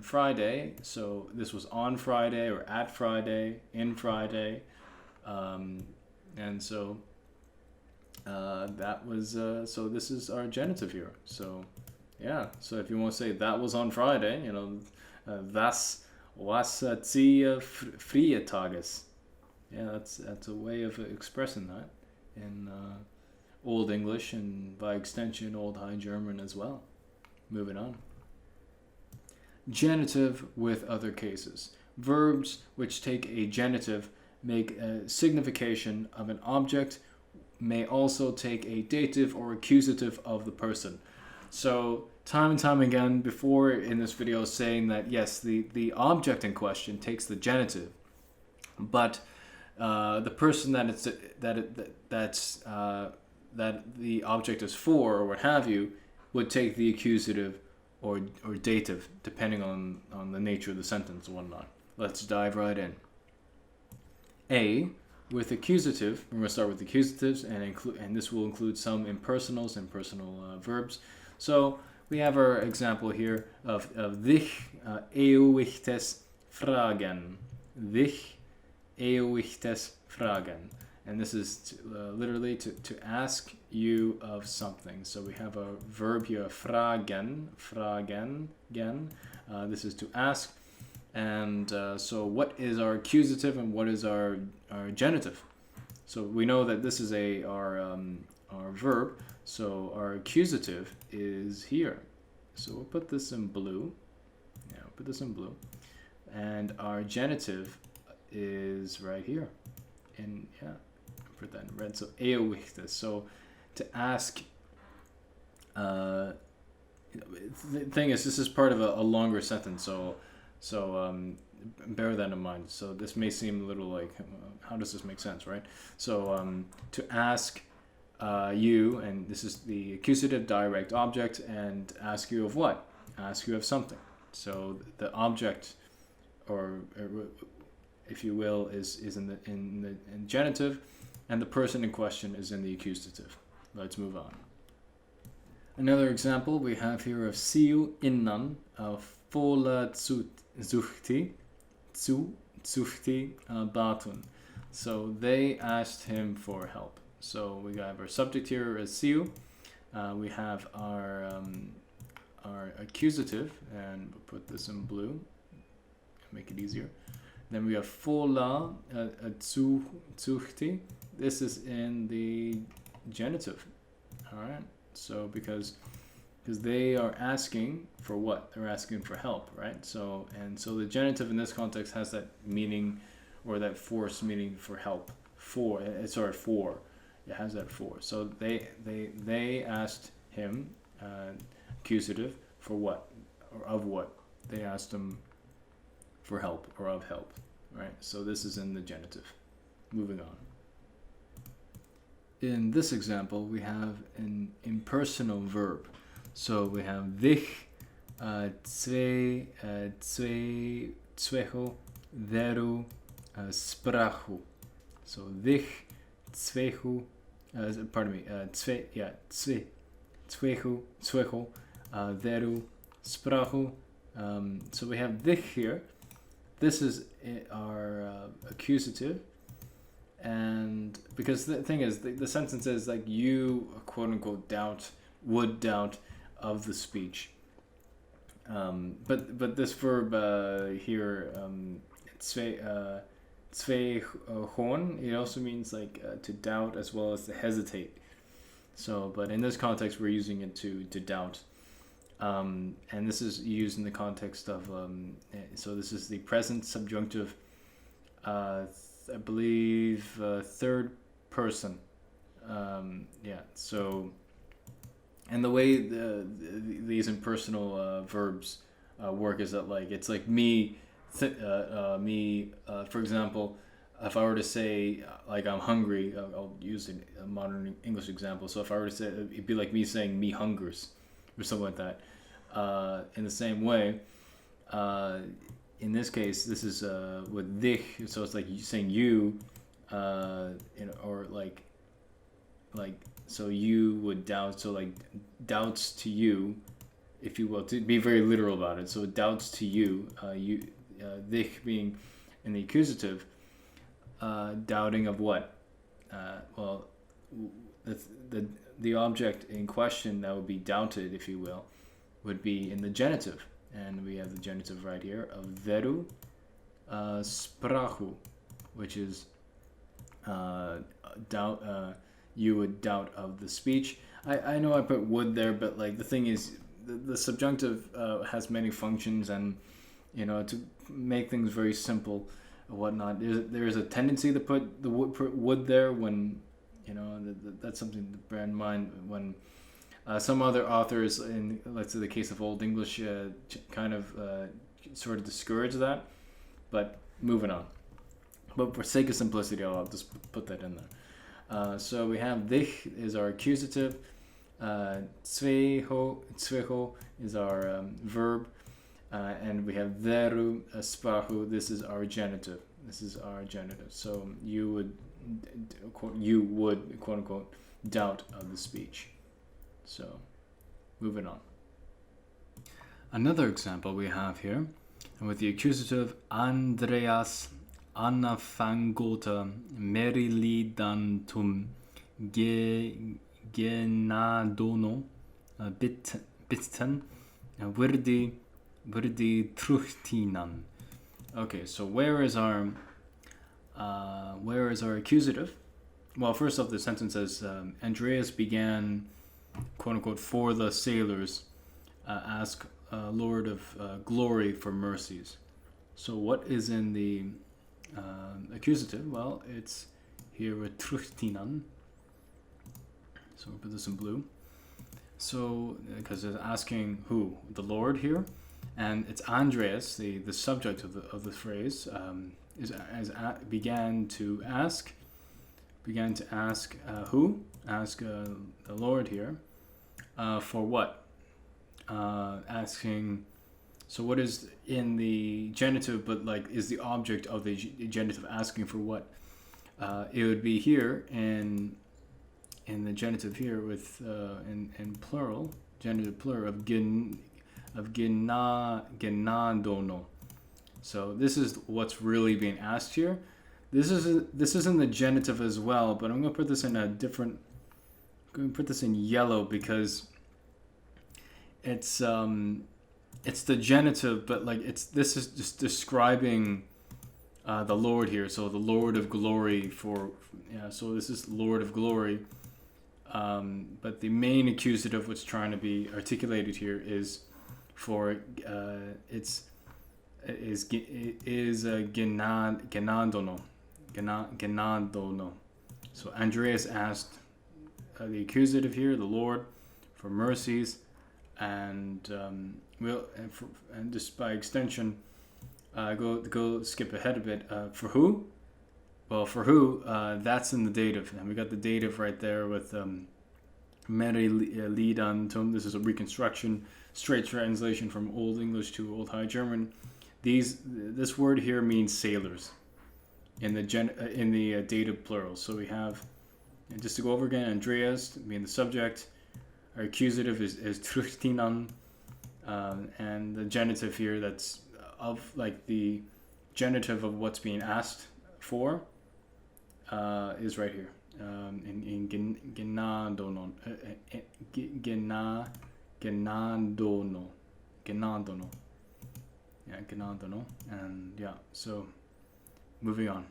Friday. So this was on Friday, or at Friday, in Friday. And so that was so this is our genitive here. So yeah, so if you want to say that was on Friday, das was sie frie Tages. Yeah, that's a way of expressing that in Old English, and by extension Old High German as well. Moving on. Genitive with other cases. Verbs which take a genitive make a signification of an object, may also take a dative or accusative of the person. So time and time again before in this video saying that yes, the object in question takes the genitive, but the person that the object is for, or what have you, would take the accusative or dative, depending on the nature of the sentence and whatnot. Let's dive right in. A, with accusative, we're going to start with accusatives, and this will include some impersonals and personal verbs. So we have our example here of dich eeuwichtes fragen. Dich eeuwichtes fragen. And this is literally to ask you of something. So we have a verb here, fragen. This is to ask. And so what is our accusative and what is our genitive? So we know that this is our verb. So our accusative is here. So we'll put this in blue. Yeah, we'll put this in blue. And our genitive is right here. And yeah, put that in red. So eeuwichtes. So to ask. The thing is, this is part of a longer sentence. So bear that in mind. So this may seem a little like, how does this make sense, right? So to ask you, and this is the accusative direct object, and ask you of what? Ask you of something. So the object, or if you will, is in genitive, and the person in question is in the accusative. Let's move on. Another example we have here of siu innan fola zuchti batun. So they asked him for help. So we have our subject here as siu. We have our accusative, and we'll put this in blue, make it easier. Then we have fola zuchti. This is in the genitive. All right. So because they are asking for what? They're asking for help, right? So the genitive in this context has that meaning, or that force meaning for help. For. It has that for. So they asked him, accusative, for what, or of what? They asked him for help or of help, right? So this is in the genitive. Moving on. In this example, we have an impersonal verb. So we have dich, zweho, veru, sprachu. So dich, zwehu, zweho, veru, sprachu. So we have dich here. This is our accusative. And because the thing is, the sentence is like you, quote unquote, would doubt of the speech. But this verb here, zweihon, it also means like to doubt as well as to hesitate. So, but in this context, we're using it to doubt. And this is used in the context of, so this is the present subjunctive, I believe third person. So, and the way these impersonal verbs work is that like it's like me. For example, if I were to say like I'm hungry, I'll use a modern English example. So if I were to say, it'd be like me saying me hungers, or something like that. In the same way. In this case, this is with dich, so it's like saying you, or like, so you would doubt, so like doubts to you, if you will, to be very literal about it. So doubts to you, dich being in the accusative, doubting of what? Well, the object in question that would be doubted, if you will, would be in the genitive. And we have the genitive right here of veru sprachu, which is doubt. You would doubt of the speech. I know I put would there, but like the thing is, the subjunctive has many functions, and to make things very simple and whatnot. There is a tendency to put the would there when that's something to bear in mind when. Some other authors, in let's say the case of Old English, kind of sort of discourage that. But moving on. But for sake of simplicity, I'll just put that in there. So we have dich is our accusative, zweho is our verb, and we have veru sprachu. This is our genitive. So you would quote unquote doubt of the speech. So, moving on. Another example we have here, with the accusative Andreas anafangota merilidantum genadono bitten virdi truchtinan. Okay, so where is our accusative? Well, first off, the sentence says Andreas began, quote unquote, for the sailors, ask Lord of glory for mercies. So what is in the accusative? Well, it's here with truchtinan. So we'll put this in blue. So because it's asking who? The Lord here, and it's Andreas, the subject of the phrase, began to ask who? Ask the Lord here for what? Asking. So what is in the genitive, but like is the object of the genitive asking for what? it would be here in the genitive here with in plural, genitive plural of genadono. So this is what's really being asked here. This is in the genitive as well, but I'm going to put this in a different. I'm going to put this in yellow because it's the genitive, but like this is just describing the Lord here. So the Lord of glory so this is Lord of glory. But the main accusative what's trying to be articulated here is for genadono. So Andreas asked the accusative here, the Lord, for mercies, and just by extension, go skip ahead a bit. For who? Well, for who? That's in the dative, and we got the dative right there with Meri lidantum. This is a reconstruction, straight translation from Old English to Old High German. This word here means sailors in the dative plural. So we have, and just to go over again, Andreas being the subject. Our accusative is Truchtinan, and the genitive here that's of like the genitive of what's being asked for is right here in genadono, genadono, yeah, genadono, and yeah. So moving on.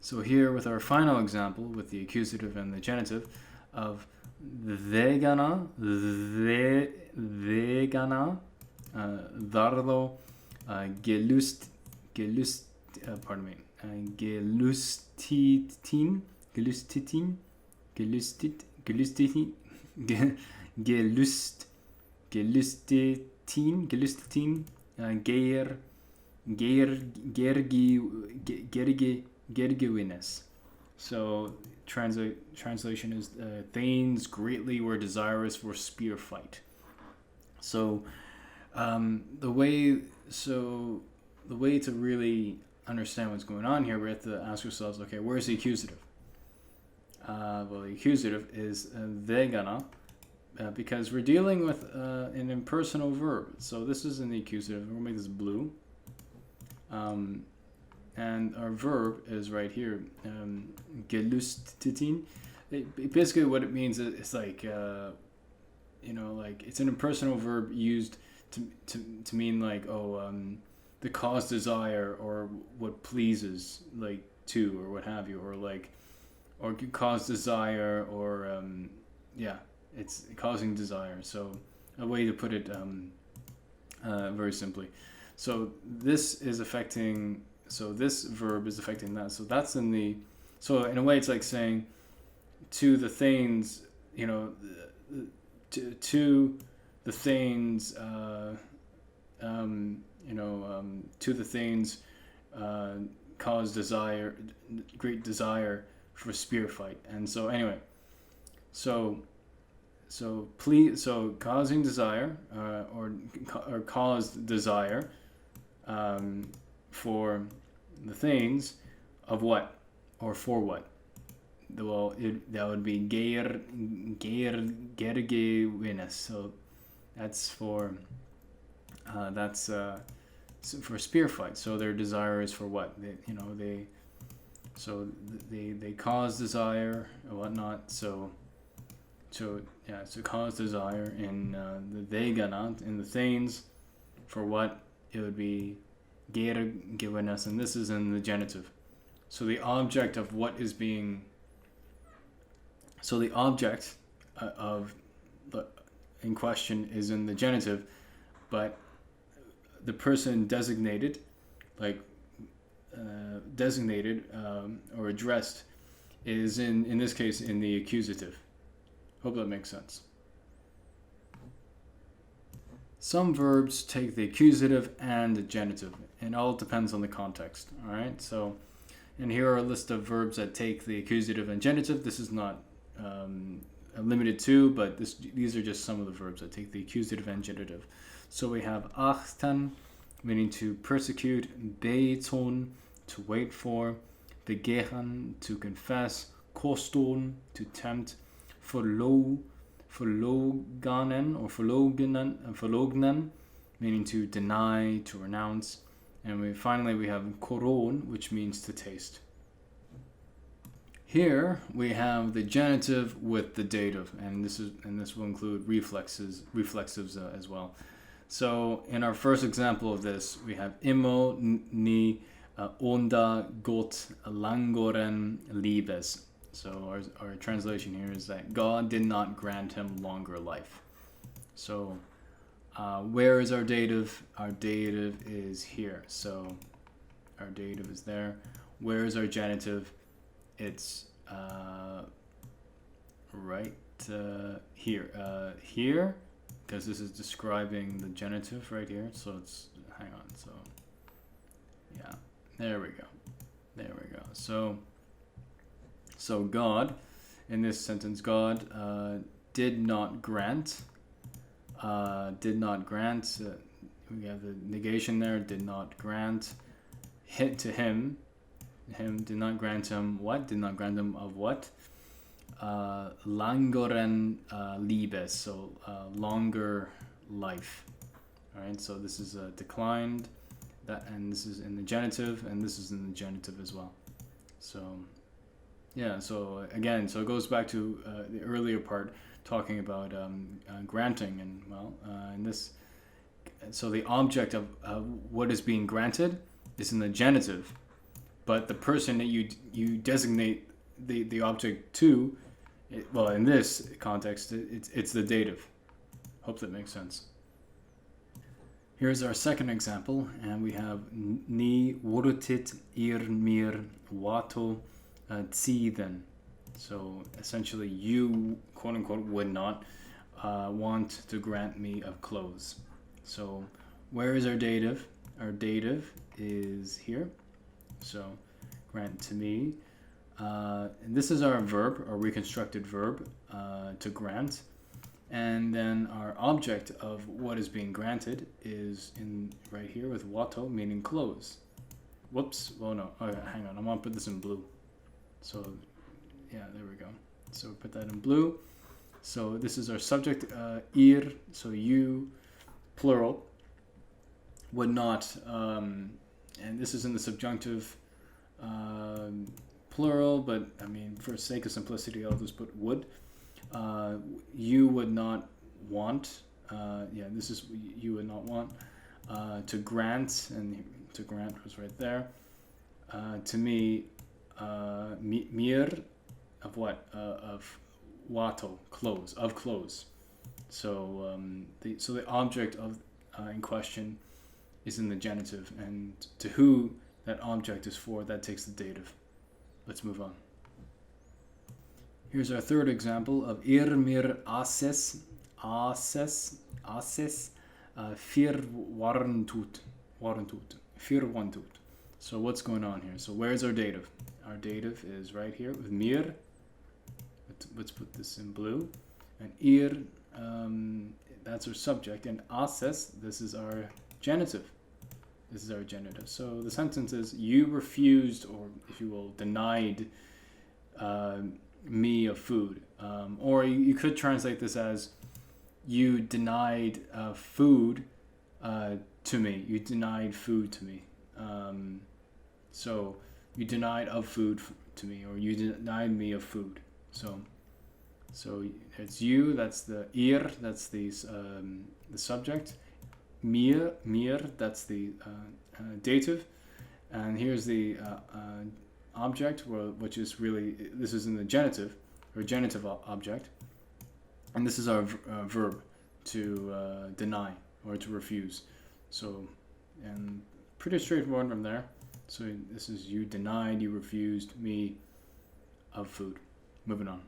So here with our final example with the accusative and the genitive of vegana, dardo, gelustitin, gergewines. So translation is Thanes greatly were desirous for spear fight. So the way to really understand what's going on here, we have to ask ourselves, okay, where's the accusative? Well, the accusative is vegana, because we're dealing with an impersonal verb. So this is in the accusative. We'll make this blue. And our verb is right here, gelustitin. Basically, what it means is it's like, like it's an impersonal verb used to mean like, the cause desire or what pleases, like to or what have you, or like, or cause desire or it's causing desire. So a way to put it very simply. So this is affecting. So this verb is affecting that. So that's in the. So in a way, it's like saying to the Thanes, to the Thanes, to the Thanes, cause desire, great desire for spear fight. And so anyway, so causing desire or caused desire for the Thanes of what or for what? Well, that would be gergewines. So that's for for spear fight. So their desire is for what? They cause desire and whatnot. So cause desire in the veganant in the Thanes for what? It would be gergewines, and this is in the genitive. So the object of what is being. So the object in question is in the genitive, but the person designated, or addressed, is in this case in the accusative. Hope that makes sense. Some verbs take the accusative and the genitive, and all depends on the context. All right. So, and here are a list of verbs that take the accusative and genitive. This is not limited to, but these are just some of the verbs that take the accusative and genitive. So we have achten, meaning to persecute, beiton, to wait for, begehren, to confess, koston, to tempt, verlognen or verlognen, meaning to deny, to renounce. And finally we have koron, which means to taste. Here we have the genitive with the dative, and this will include reflexives as well. So in our first example of this, we have imo ni onda got langoren libes. So our translation here is that God did not grant him longer life. So where is our dative? Our dative is here. So our dative is there. Where is our genitive? It's right here. Here, because this is describing the genitive right here. So it's, hang on. So yeah, there we go. There we go. So God, in this sentence, God did not grant. Did not grant. We have the negation there. Did not grant. Hit to him. Him did not grant him what? Did not grant him of what? Langoren libes, so longer life. All right, so this is declined, and this is in the genitive, and this is in the genitive as well. So yeah, so again, so it goes back to the earlier part talking about granting, and well, in this, so the object of what is being granted is in the genitive. But the person that you designate the object to, well, in this context, it's the dative. Hope that makes sense. Here's our second example, and we have ni worutit ir mir wato tiden. So essentially, you, quote unquote, would not want to grant me of clothes. So where is our dative? Our dative is here. So grant to me. And this is our verb, our reconstructed verb, to grant. And then our object of what is being granted is in right here with wato, meaning clothes. Whoops. Well, no. Okay, hang on. I want to put this in blue. So yeah, there we go. So put that in blue. So this is our subject, ir. So you, plural, would not. And this is in the subjunctive plural, but I mean, for sake of simplicity, I'll just put would. You would not want, this is, you would not want to grant, and to grant was right there. To me, mir, of what? Of wato, clothes, of clothes. So the object of in question is in the genitive, and to who that object is for, that takes the dative. Let's move on. Here's our third example of ir mir ases fir warntut. So what's going on here? So where's our dative? Our dative is right here with mir. Let's put this in blue. And ir, that's our subject, and ases, this is our genitive. This is our genitive. So the sentence is, you refused, or if you will, denied me of food. Or you could translate this as, you denied food to me. You denied food to me. So you denied of food to me, or you denied me of food. So it's you, that's the ir, that's the subject. Mir, that's the dative, and here's the object, which is really, this is in the genitive, or genitive object, and this is our verb, to deny or to refuse. So, and pretty straightforward from there. So this is, you denied, you refused me of food. Moving on.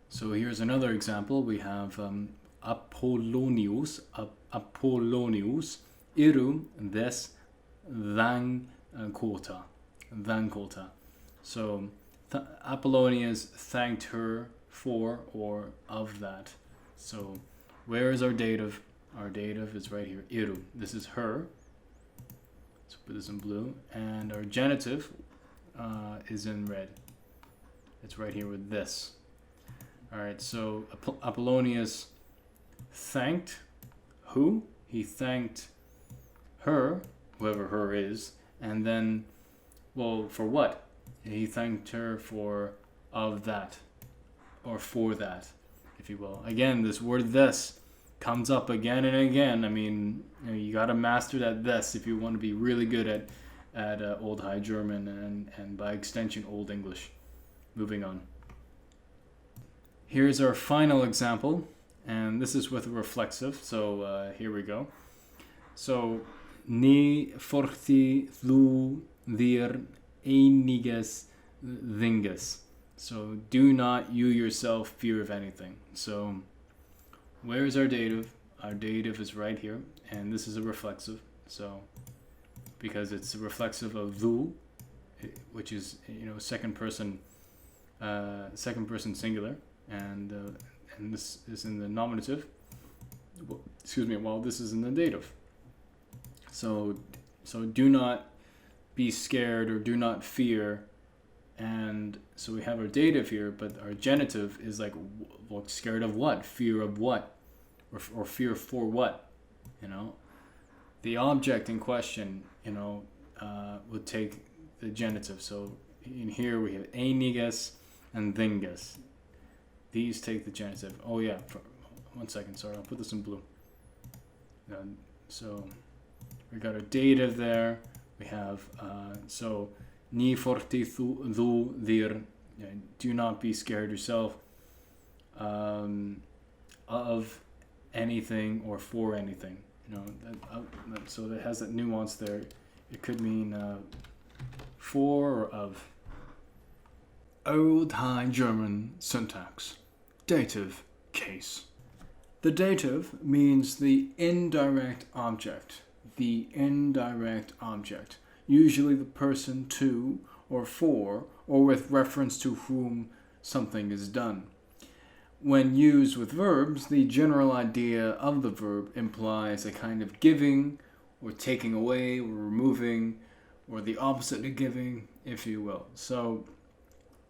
So here's another example. We have Apollonius, iru des than quota. So Apollonius thanked her for or of that. So where is our dative? Our dative is right here, iru. This is her. So put this in blue. And our genitive, is in red. It's right here with this. Alright, so Apollonius thanked who? He thanked her, whoever her is, and then, well, for what? He thanked her for of that, or for that, if you will. Again, this word this comes up again and again. I mean, you got to master that this if you want to be really good at Old High German and by extension Old English. Moving on. Here's our final example, and this is with a reflexive, so here we go. So, ni forti thu dir einiges thinges. So, do not you yourself fear of anything. So, where's our dative? Our dative is right here, and this is a reflexive. So, because it's a reflexive of thu, which is, second person singular, and this is in the nominative. Excuse me. While this is in the dative. So do not be scared or do not fear. And so we have our dative here, but our genitive is like, well, scared of what? Fear of what? Or fear for what? The object in question, would take the genitive. So in here we have einiges and thinges. These take the genitive. Oh yeah, 1 second, sorry, I'll put this in blue. So we got our dative there. We have, so, ni forti thu dir, do not be scared yourself of anything or for anything. So it has that nuance there. It could mean for or of. Old High German syntax. Dative case. The dative means the indirect object. The indirect object. Usually the person to or for or with reference to whom something is done. When used with verbs, the general idea of the verb implies a kind of giving or taking away or removing or the opposite of giving, if you will. So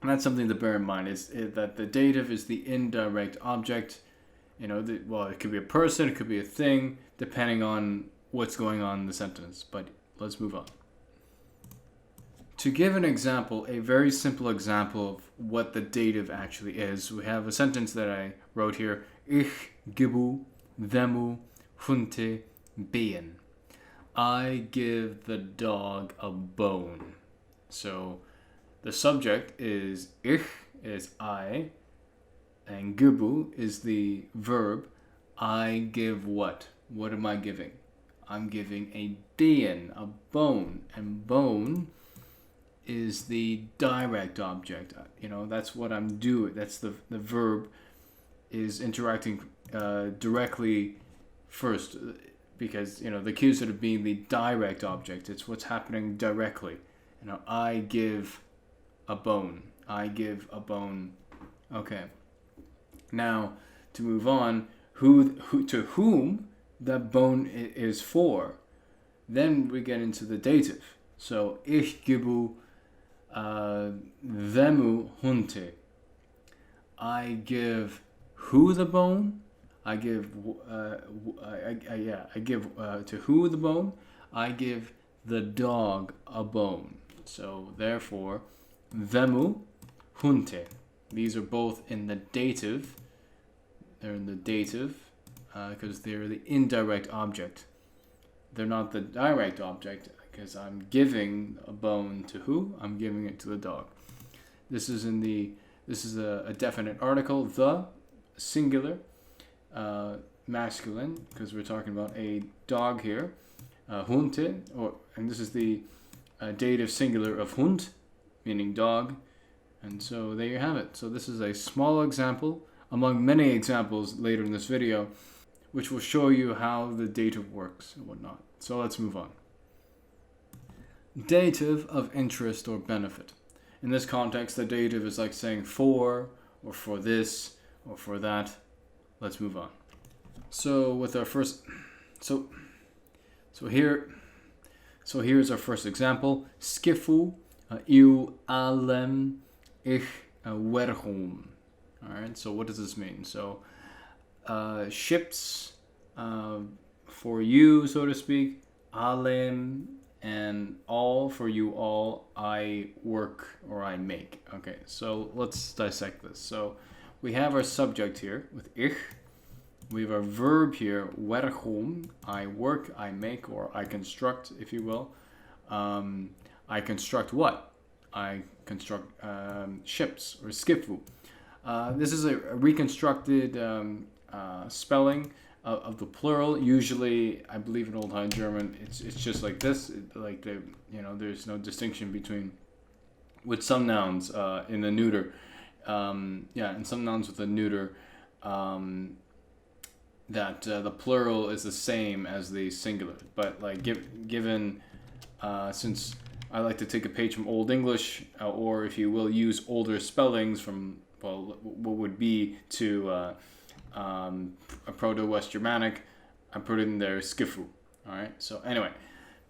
that's something to bear in mind, is that the dative is the indirect object. It could be a person, it could be a thing, depending on what's going on in the sentence. But let's move on. To give an example, a very simple example of what the dative actually is, we have a sentence that I wrote here. Ich gebe demu Hunde Bein. I give the dog a bone. So the subject is ich, is I, and gebu is the verb. I give what? What am I giving? I'm giving a Bein, a bone, and bone is the direct object. That's what I'm doing. That's the verb is interacting directly first, because the accusative being the direct object. It's what's happening directly. I give a bone. I give a bone. Okay. Now to move on, who to whom that bone is for. Then we get into the dative. So ich gebe demu Hunde. I give who the bone? I give I give to who the bone? I give the dog a bone. So therefore, demu Hunde. These are both in the dative. They're in the dative because they're the indirect object. They're not the direct object, because I'm giving a bone to who? I'm giving it to the dog. This is a definite article, the singular, masculine, because we're talking about a dog here, Hunde, and this is the dative singular of Hund, meaning dog. And so there you have it. So this is a small example among many examples later in this video, which will show you how the dative works and whatnot. So let's move on. Dative of interest or benefit. In this context, the dative is like saying for, or for this, or for that. Let's move on. So with our first, here's our first example. Skifu You allem ich werhom. Alright, so what does this mean? So ships for you, so to speak, allem, and all for you all, I work or I make. Okay, so let's dissect this. So we have our subject here with ich. We have our verb here, werhom, I work, I make, or I construct, if you will. I construct what? I construct ships, or skifu. This is a reconstructed spelling of the plural. Usually, I believe in Old High German, it's just like this. There's no distinction between with some nouns in the neuter. And some nouns with the neuter. That the plural is the same as the singular, but like given since I like to take a page from Old English, or if you will, use older spellings from what would be to a Proto-West Germanic, I put in there skifu. All right. So anyway,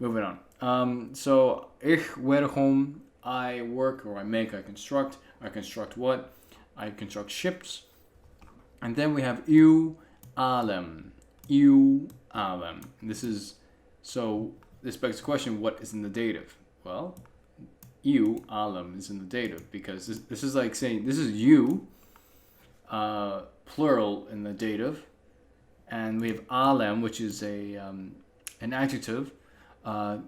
moving on. So ich werhom, I work or I make, I construct. I construct what? I construct ships, and then we have you. Allem. This begs the question, what is in the dative? Well, you, allem, is in the dative, because this is like saying, this is you, plural in the dative, and we have allem, which is an adjective.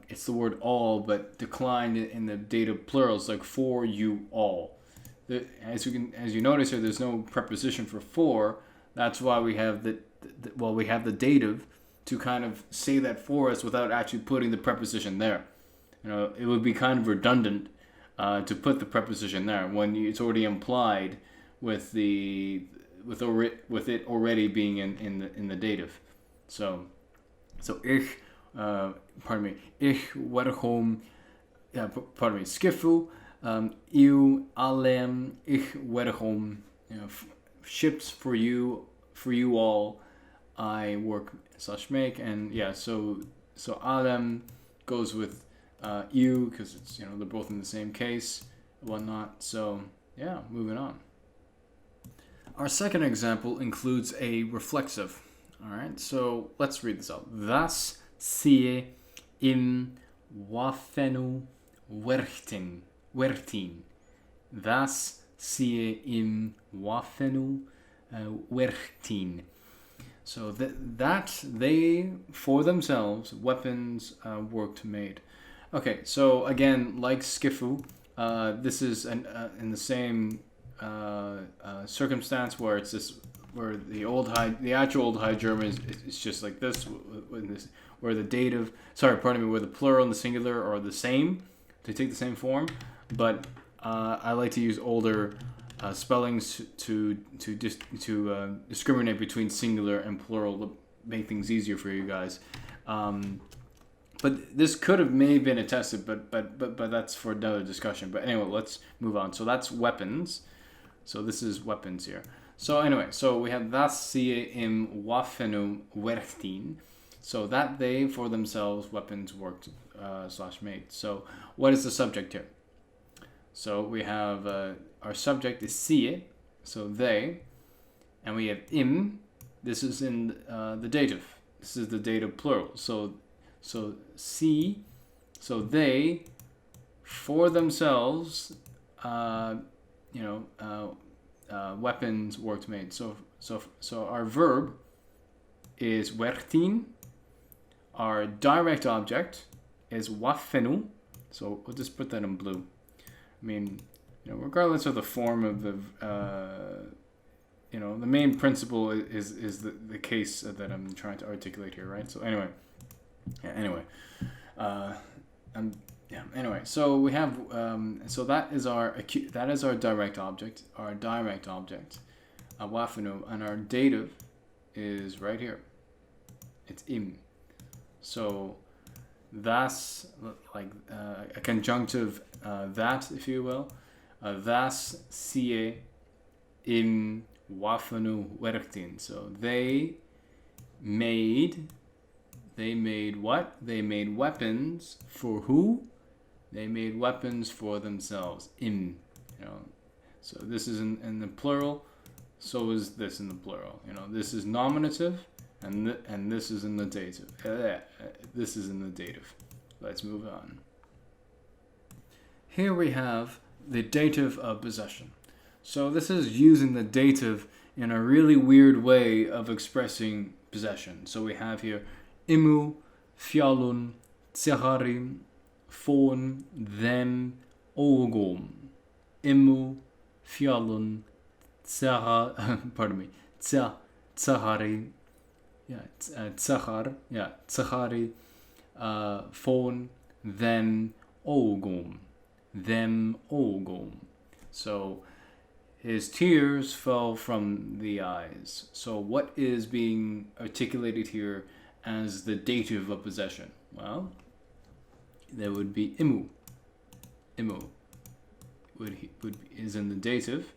It's the word all, but declined in the dative plurals, like for you all. As you notice here, there's no preposition for. That's why we have we have the dative to kind of say that for us without actually putting the preposition there. It would be kind of redundant to put the preposition there when it's already implied with it already being in the dative. So ich, ich werhom, skifu, you allem, ich werhom, ships for you all, I work / make, and so allem goes with you because it's they're both in the same case, whatnot. So moving on. Our second example includes a reflexive. All right, so let's read this out. Das sie im Waffenu wertin. Das sie im Waffenu wertin. So that they for themselves weapons worked made. Okay, so again, like skifu, this is in the same circumstance where it's this, where the actual Old High German is just like this, where the dative, where the plural and the singular are the same, they take the same form, but I like to use older spellings to discriminate between singular and plural to make things easier for you guys. But this could have maybe been attested, but that's for another discussion. But anyway, let's move on. So that's weapons. So this is weapons here. So anyway, so we have das sie im Waffenu wertin. So that they for themselves weapons worked / made. So what is the subject here? So we have our subject is sie, so they, and we have im. This is in the dative. This is the dative plural. So sie, so they for themselves, weapons worked made. So our verb is wertin. Our direct object is waffenu. So we'll just put that in blue. I mean, regardless of the form of the, the main principle is the case that I'm trying to articulate here, right? So anyway, so we have, so that is our direct object, waffenu, and our dative is right here. It's im. So that's like a conjunctive, that, if you will. Das sie im Waffenu wertin. So they made what? They made weapons for who? They made weapons for themselves. Im, So this is in the plural. So is this in the plural. This is nominative, and this is in the dative. This is in the dative. Let's move on. Here we have the dative of possession. So this is using the dative in a really weird way of expressing possession. So we have here imu, fjallun, tseharim, phon, them, ogom. Imu, fjallun, tsahari, tsahari, phon, them, ogom. Them, ogom. So his tears fell from the eyes. So what is being articulated here as the dative of possession? Well, there would be imu. Imu is in the dative,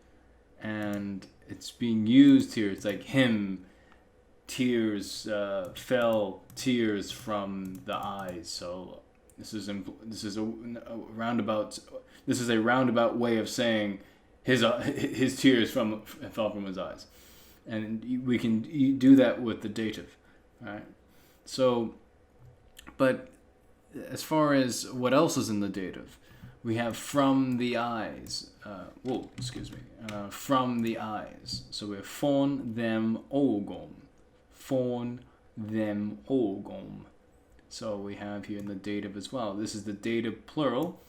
and it's being used here. It's like him, tears fell, tears from the eyes. So this is a roundabout way of saying his tears fell from his eyes, and we can do that with the dative, right? So, but as far as what else is in the dative, we have from the eyes. From the eyes. So we have från them ögon. Från them ögon. So we have here in the dative as well. This is the dative plural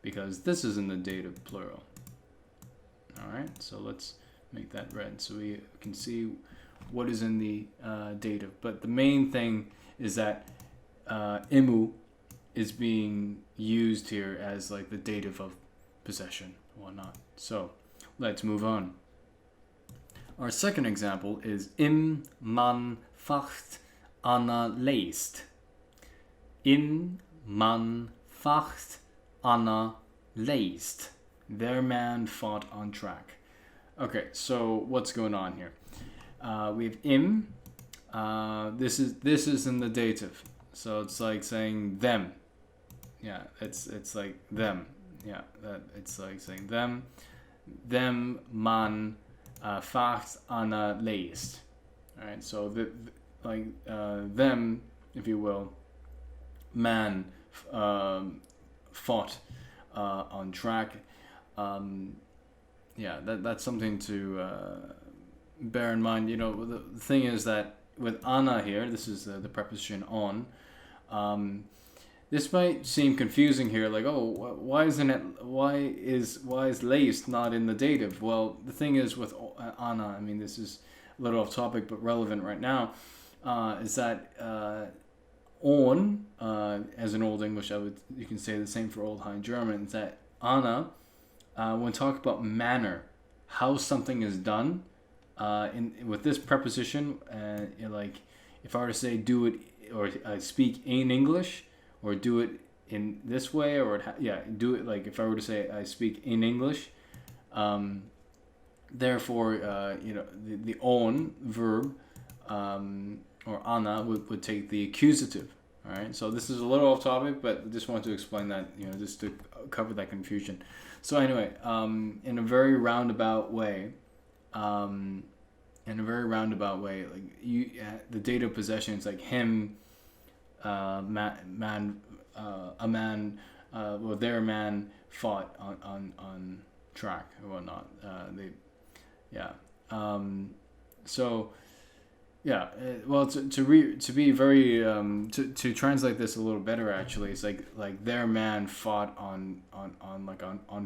because this is in the dative plural. Alright, so let's make that red so we can see what is in the dative. But the main thing is that imu is being used here as like the dative of possession and whatnot. So let's move on. Our second example is im man facht Anna leest. In man facht Anna leest. Their man fought on track. Okay, so what's going on here? We have im. This is in the dative, so it's like saying them. Yeah, it's like them. Yeah, it's like saying them. Them man facht Anna leest. All right, so them, if you will, man fought on track. That's something to bear in mind. The thing is that with Anna here, this is the preposition on. This might seem confusing here, like, why is laced not in the dative? Well, the thing is with Anna, I mean, this is a little off topic but relevant right now, is that on, as in Old English, you can say the same for Old High German, is that Anna, when talk about manner, how something is done, with this preposition, like if I were to say do it or speak in English, or do it in this way, or do it like if I were to say I speak in English, therefore the on verb or Anna would take the accusative. All right, so this is a little off topic, but I just want to explain that, just to cover that confusion. So anyway, in a very roundabout way, like the dative possession is like him, their man fought on track or whatnot. To be very to translate this a little better, actually, it's like their man fought on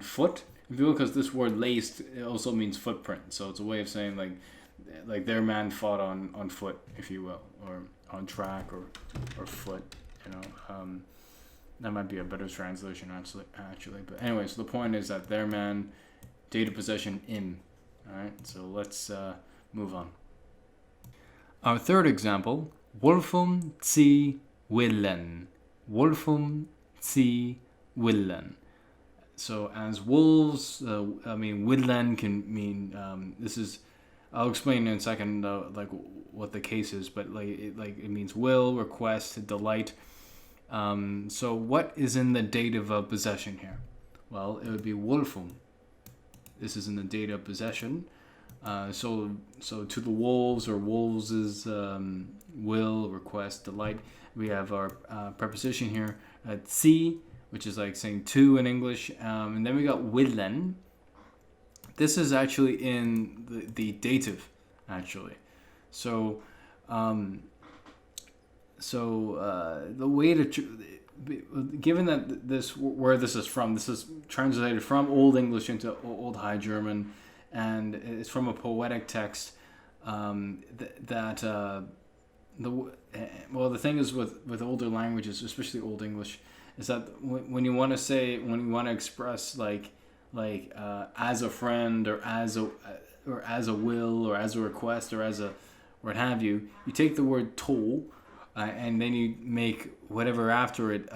foot, if you will, because this word laced also means footprint, so it's a way of saying like their man fought on foot, if you will, or on track or foot. That might be a better translation actually. But anyway, so the point is that their man, dative possession in. All right, so let's move on. Our third example, Wolfum zi willen. Wolfum zi willen. So as wolves, willen can mean, I'll explain in a second what the case is, but it means will, request, delight. So what is in the dative of possession here? Well, it would be wolfum. This is in the dative of possession. So to the wolves, or wolves' will, request, delight. We have our preposition here, zi, which is like saying to in English, and then we got willen. This is actually in the dative, actually. So, the way to, given that where this is translated from Old English into Old High German, and it's from a poetic text. The thing is with older languages, especially Old English, is that when you want to express like as a friend, or as a will, or as a request, or as a what have you, you take the word to, and then you make whatever after it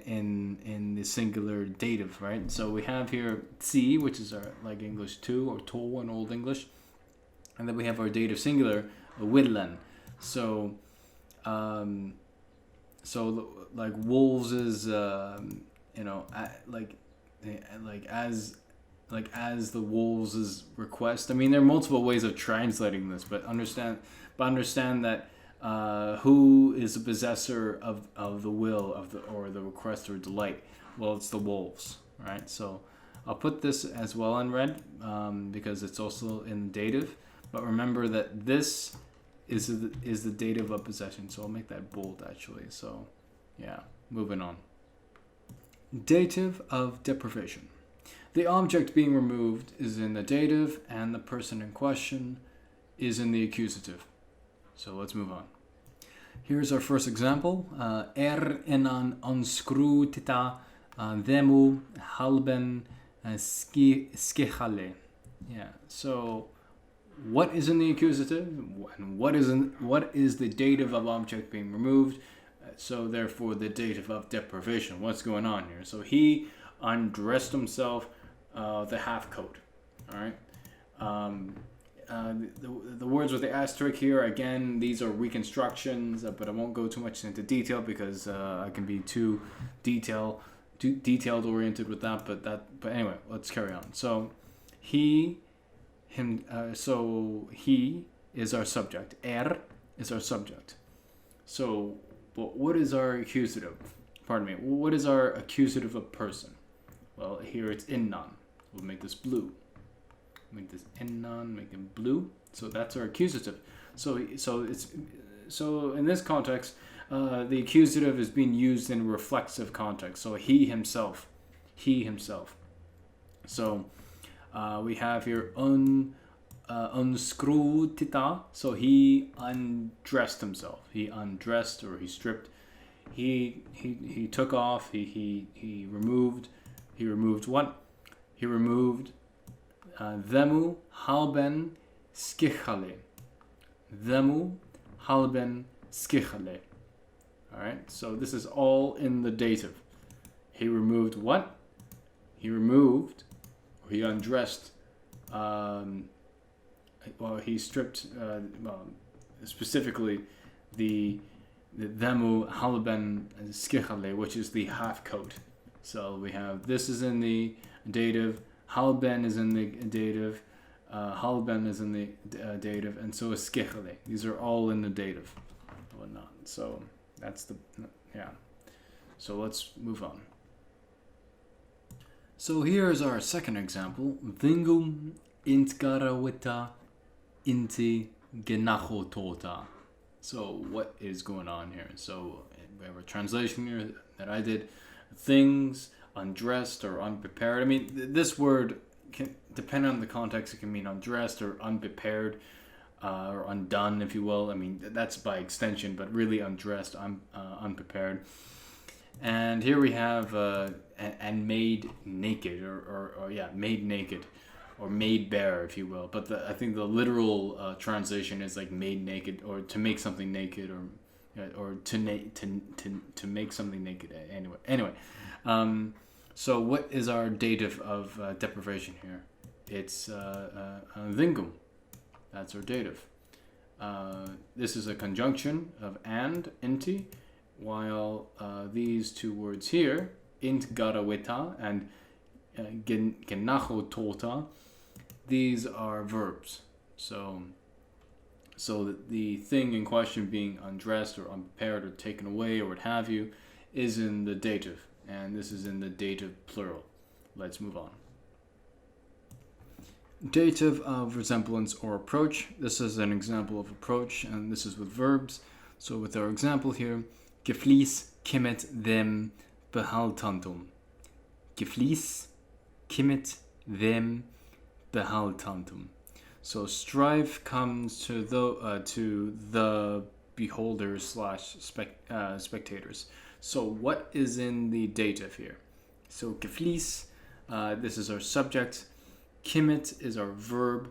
in the singular dative, right? So we have here zi, which is our like English to, or to in Old English, and then we have our dative singular, willen. So like wolves is as the wolves' request. I mean, there are multiple ways of translating this, but understand that who is the possessor of the will or the request or delight? Well, it's the wolves, right? So I'll put this as well in red because it's also in dative. But remember that this is the dative of possession. So I'll make that bold actually. So yeah, moving on. Dative of deprivation. The object being removed is in the dative, and the person in question is in the accusative. So let's move on. Here's our first example. Enan anskrutita demu halben skichale. Yeah. So what is in the accusative, and what is the dative of object being removed? So therefore the dative of deprivation. What's going on here? So he undressed himself the half coat. All right. The words with the asterisk here, again, these are reconstructions, but I won't go too much into detail because I can be too detailed oriented with that. But anyway, let's carry on. So he is our subject. Is our subject. So, but what is our accusative? Pardon me. What is our accusative of person? Well, here it's innan. We'll make this blue. Make this innan, make it blue. So that's our accusative. So in this context, the accusative is being used in reflexive context. So he himself. So we have here unskrutita. So he undressed himself. He undressed, or he stripped. He took off. He removed. He removed what? He removed themu halben skichale. Themu halben skichale. Alright, so this is all in the dative. He removed what? He removed, or he undressed, he stripped, specifically the themu halben skichale, which is the half coat. So we have, this is in the dative, halben is in the dative, halben is in the dative, and so is skichale. These are all in the dative and whatnot. So that's so let's move on. So here's our second example. Vingum intgarawita inti genachotota. So what is going on here? So we have a translation here that I did. Things undressed or unprepared. I mean, this word can depend on the context. It can mean undressed or unprepared, or undone, if you will. I mean, that's by extension, but really undressed, unprepared. And here we have and made naked, or made naked, or made bare, if you will. But I think the literal translation is like made naked, or to make something naked, or to make something naked. Anyway. So what is our dative of deprivation here? It's vingum. That's our dative. This is a conjunction of and, inti, while these two words here, int garaweta and genacho tota, these are verbs. So the thing in question being undressed or unprepared or taken away or what have you is in the dative, and this is in the dative plural. Let's move on. Dative of resemblance or approach. This is an example of approach, and this is with verbs. So with our example here, geflies kimmet them behaltantum. Geflies kimmet them behaltantum. So strife comes to the beholders slash spectators. So what is in the dative here? So geflies, this is our subject. Kimmet is our verb.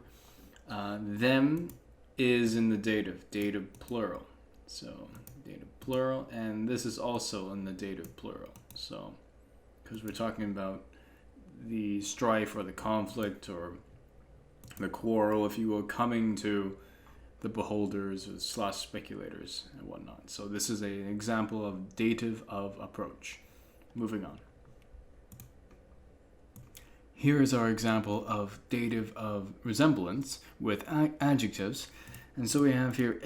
Them is in the dative plural. So dative plural, and this is also in the dative plural. So because we're talking about the strife or the conflict or the quarrel, if you will, coming to the beholders or slash speculators and whatnot. So this is an example of dative of approach. Moving on. Here is our example of dative of resemblance with adjectives. And so we have here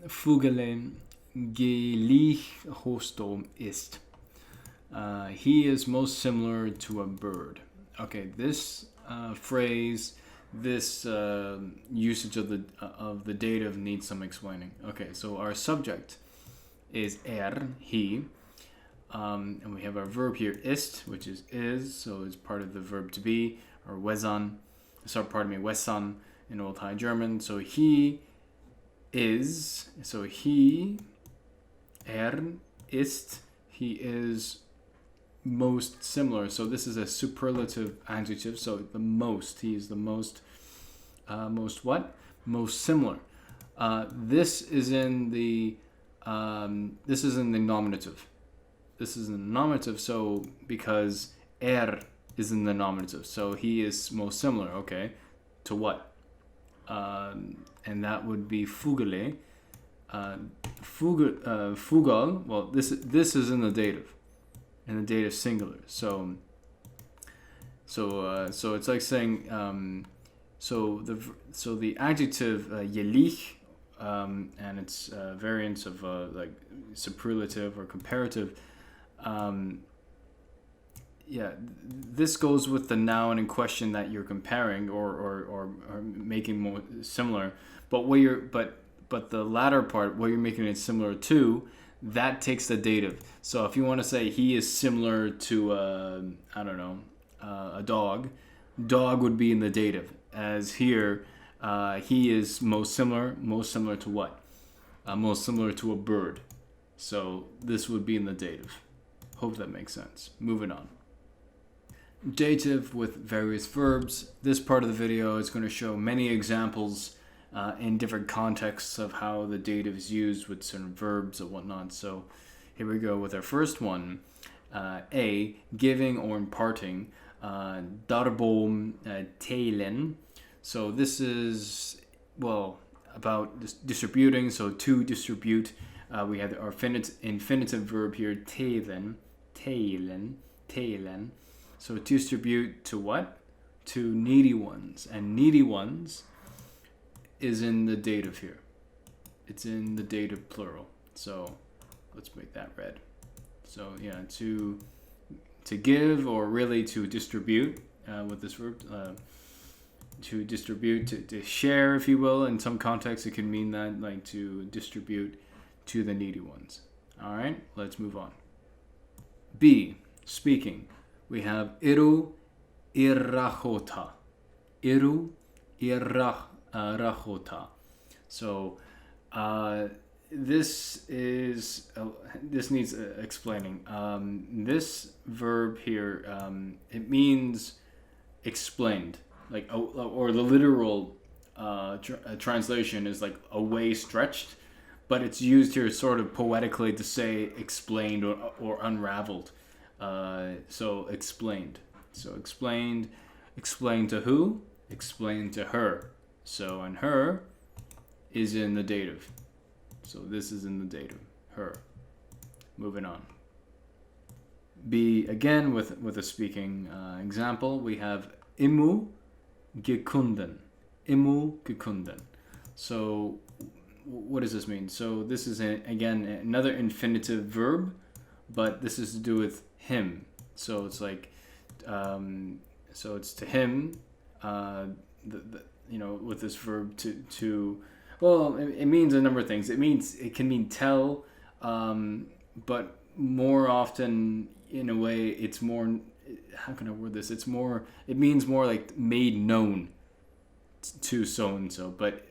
Vogel gleich hosto ist. He is most similar to a bird. Okay, this phrase, this usage of the dative needs some explaining. Okay, so our subject is he, and we have our verb here ist, which is, so it's part of the verb to be, or wesan, wesan in Old High German. So he is, so he, ist, he is most similar. So this is a superlative adjective. So the most, he is the most, most what? Most similar. This is in the nominative. This is in the nominative. So because is in the nominative, so he is most similar. Okay, to what? And that would be Vogel. Vogel. Well, this is in the dative. In the dative singular. So it's like saying so the adjective yelich and its variants of like superlative or comparative. This goes with the noun in question that you're comparing or making more similar. But the latter part, what you're making it similar to, that takes the dative. So if you want to say he is similar to a dog would be in the dative. As here, he is most similar to what? Most similar to a bird. So this would be in the dative. Hope that makes sense. Moving on. Dative with various verbs. This part of the video is going to show many examples in different contexts of how the dative is used with certain verbs and whatnot. So here we go with our first one. A, giving or imparting. Darbom teilen. So this is, about distributing. So to distribute. We have our infinitive verb here, teilen. So to distribute to what? To needy ones. And needy ones is in the dative here. It's in the dative plural. So let's make that red. So yeah, to give, or really to distribute with this verb. To distribute, to share, if you will. In some contexts it can mean that, like to distribute to the needy ones. All right, let's move on. B, speaking. We have iru irrachota. Iru irrachota. So this needs explaining. This verb here, it means explained, like, or the literal translation is like away stretched, but it's used here sort of poetically to say explained or unraveled. So explained. So explained to who? Explained to her. So, and her is in the dative. So this is in the dative, her. moving on. B, again, with a speaking example, we have Imu gekunden. Imu gekunden. So, what does this mean? So, this is, again, another infinitive verb, but this is to do with him. So, it's like, so it's to him, with this verb to well, it means a number of things. It can mean tell, but more often, in a way, it's more, how can I word this? It means more like made known to so and so, but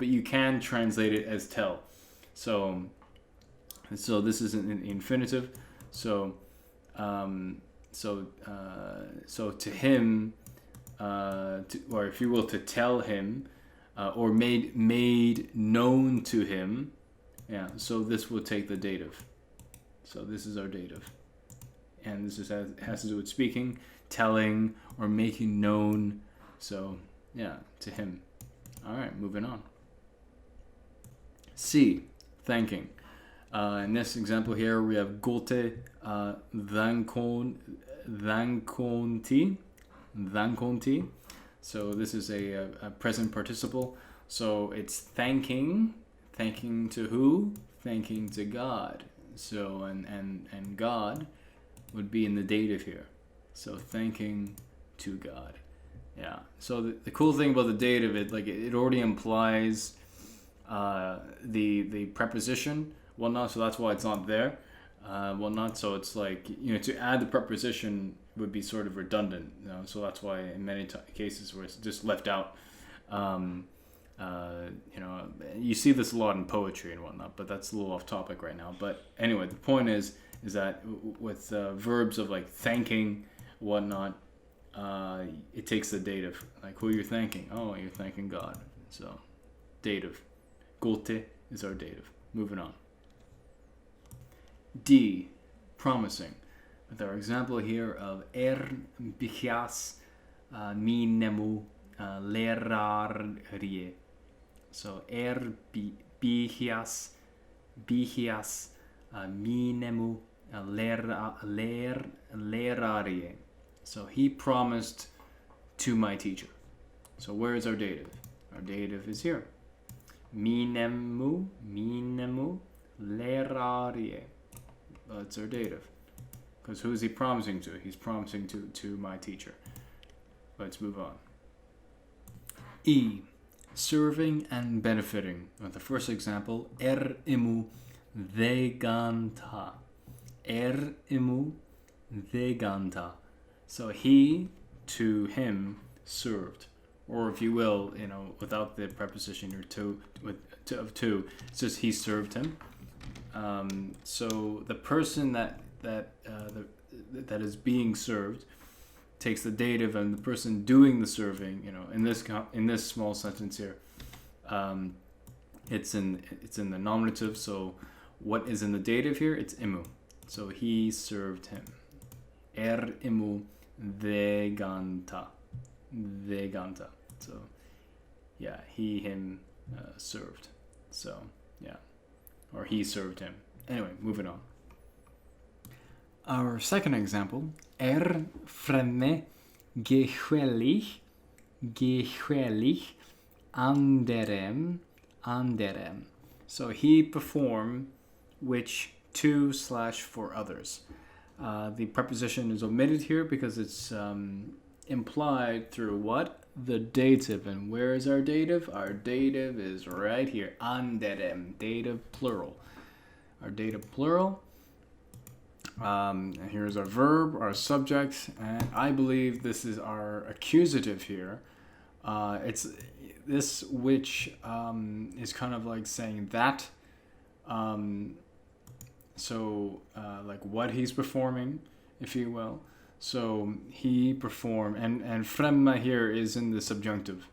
you can translate it as tell. So this is an infinitive. So to him, or if you will, to tell him, or made known to him. Yeah. So this will take the dative. So this is our dative. And this has to do with speaking, telling, or making known. So, yeah, to him. All right, moving on. C, thanking. In this example here, we have gote thankonti. So this is a present participle. So it's thanking to who? Thanking to God. So, and God would be in the dative here. So thanking to God. Yeah. So the cool thing about the dative, it already implies the preposition. Well, not, so that's why it's not there. So it's like, to add the preposition would be sort of redundant. So that's why in many cases where it's just left out. You see this a lot in poetry and whatnot, but that's a little off topic right now. But anyway, the point is that with verbs of like thanking, whatnot, it takes the dative, like who you're thanking. Oh, you're thanking God. So, dative. Gote is our dative. Moving on. D, promising. With our example here of bihias minemu lerarie. So bihias minemu lerarie. So he promised to my teacher. So where is our dative? Our dative is here. Minemu lerarie. That's our dative. Because who is he promising to? He's promising to my teacher. Let's move on. E, serving and benefiting. The first example, imu veganta. Imu veganta. So he to him served. Or if you will, without the preposition or to, it's just he served him. So the person that is being served takes the dative, and the person doing the serving, in this small sentence here, it's in the nominative. So what is in the dative here? It's imu. So he served him. Imu veganta. So yeah, him served. So yeah, or he served him. Anyway, moving on. Our second example, fremme geschwellig anderem. So he performed which to/for others. The preposition is omitted here because it's implied through what? The dative. And where is our dative? Our dative is right here. Anderem. Dative plural. Our dative plural. And here's our verb, our subject, and I believe this is our accusative here. It's this which is kind of like saying that. Like what he's performing, if you will. So he performed, and fremme here is in the subjunctive.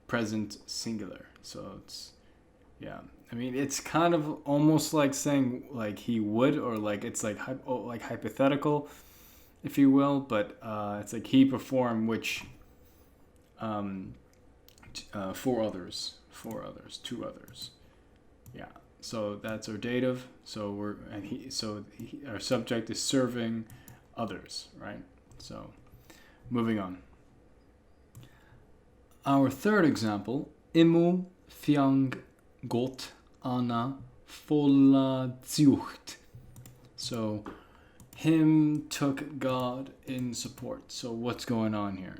Present singular. So it's, yeah. I mean, it's kind of almost like saying like he would, or like it's like hypothetical, if you will. But it's like he performed which for others, to others. Yeah. So that's our dative. So our subject is serving others, right? So moving on. Our third example, Immu fjang got ana folla zucht. So him took God in support. So what's going on here?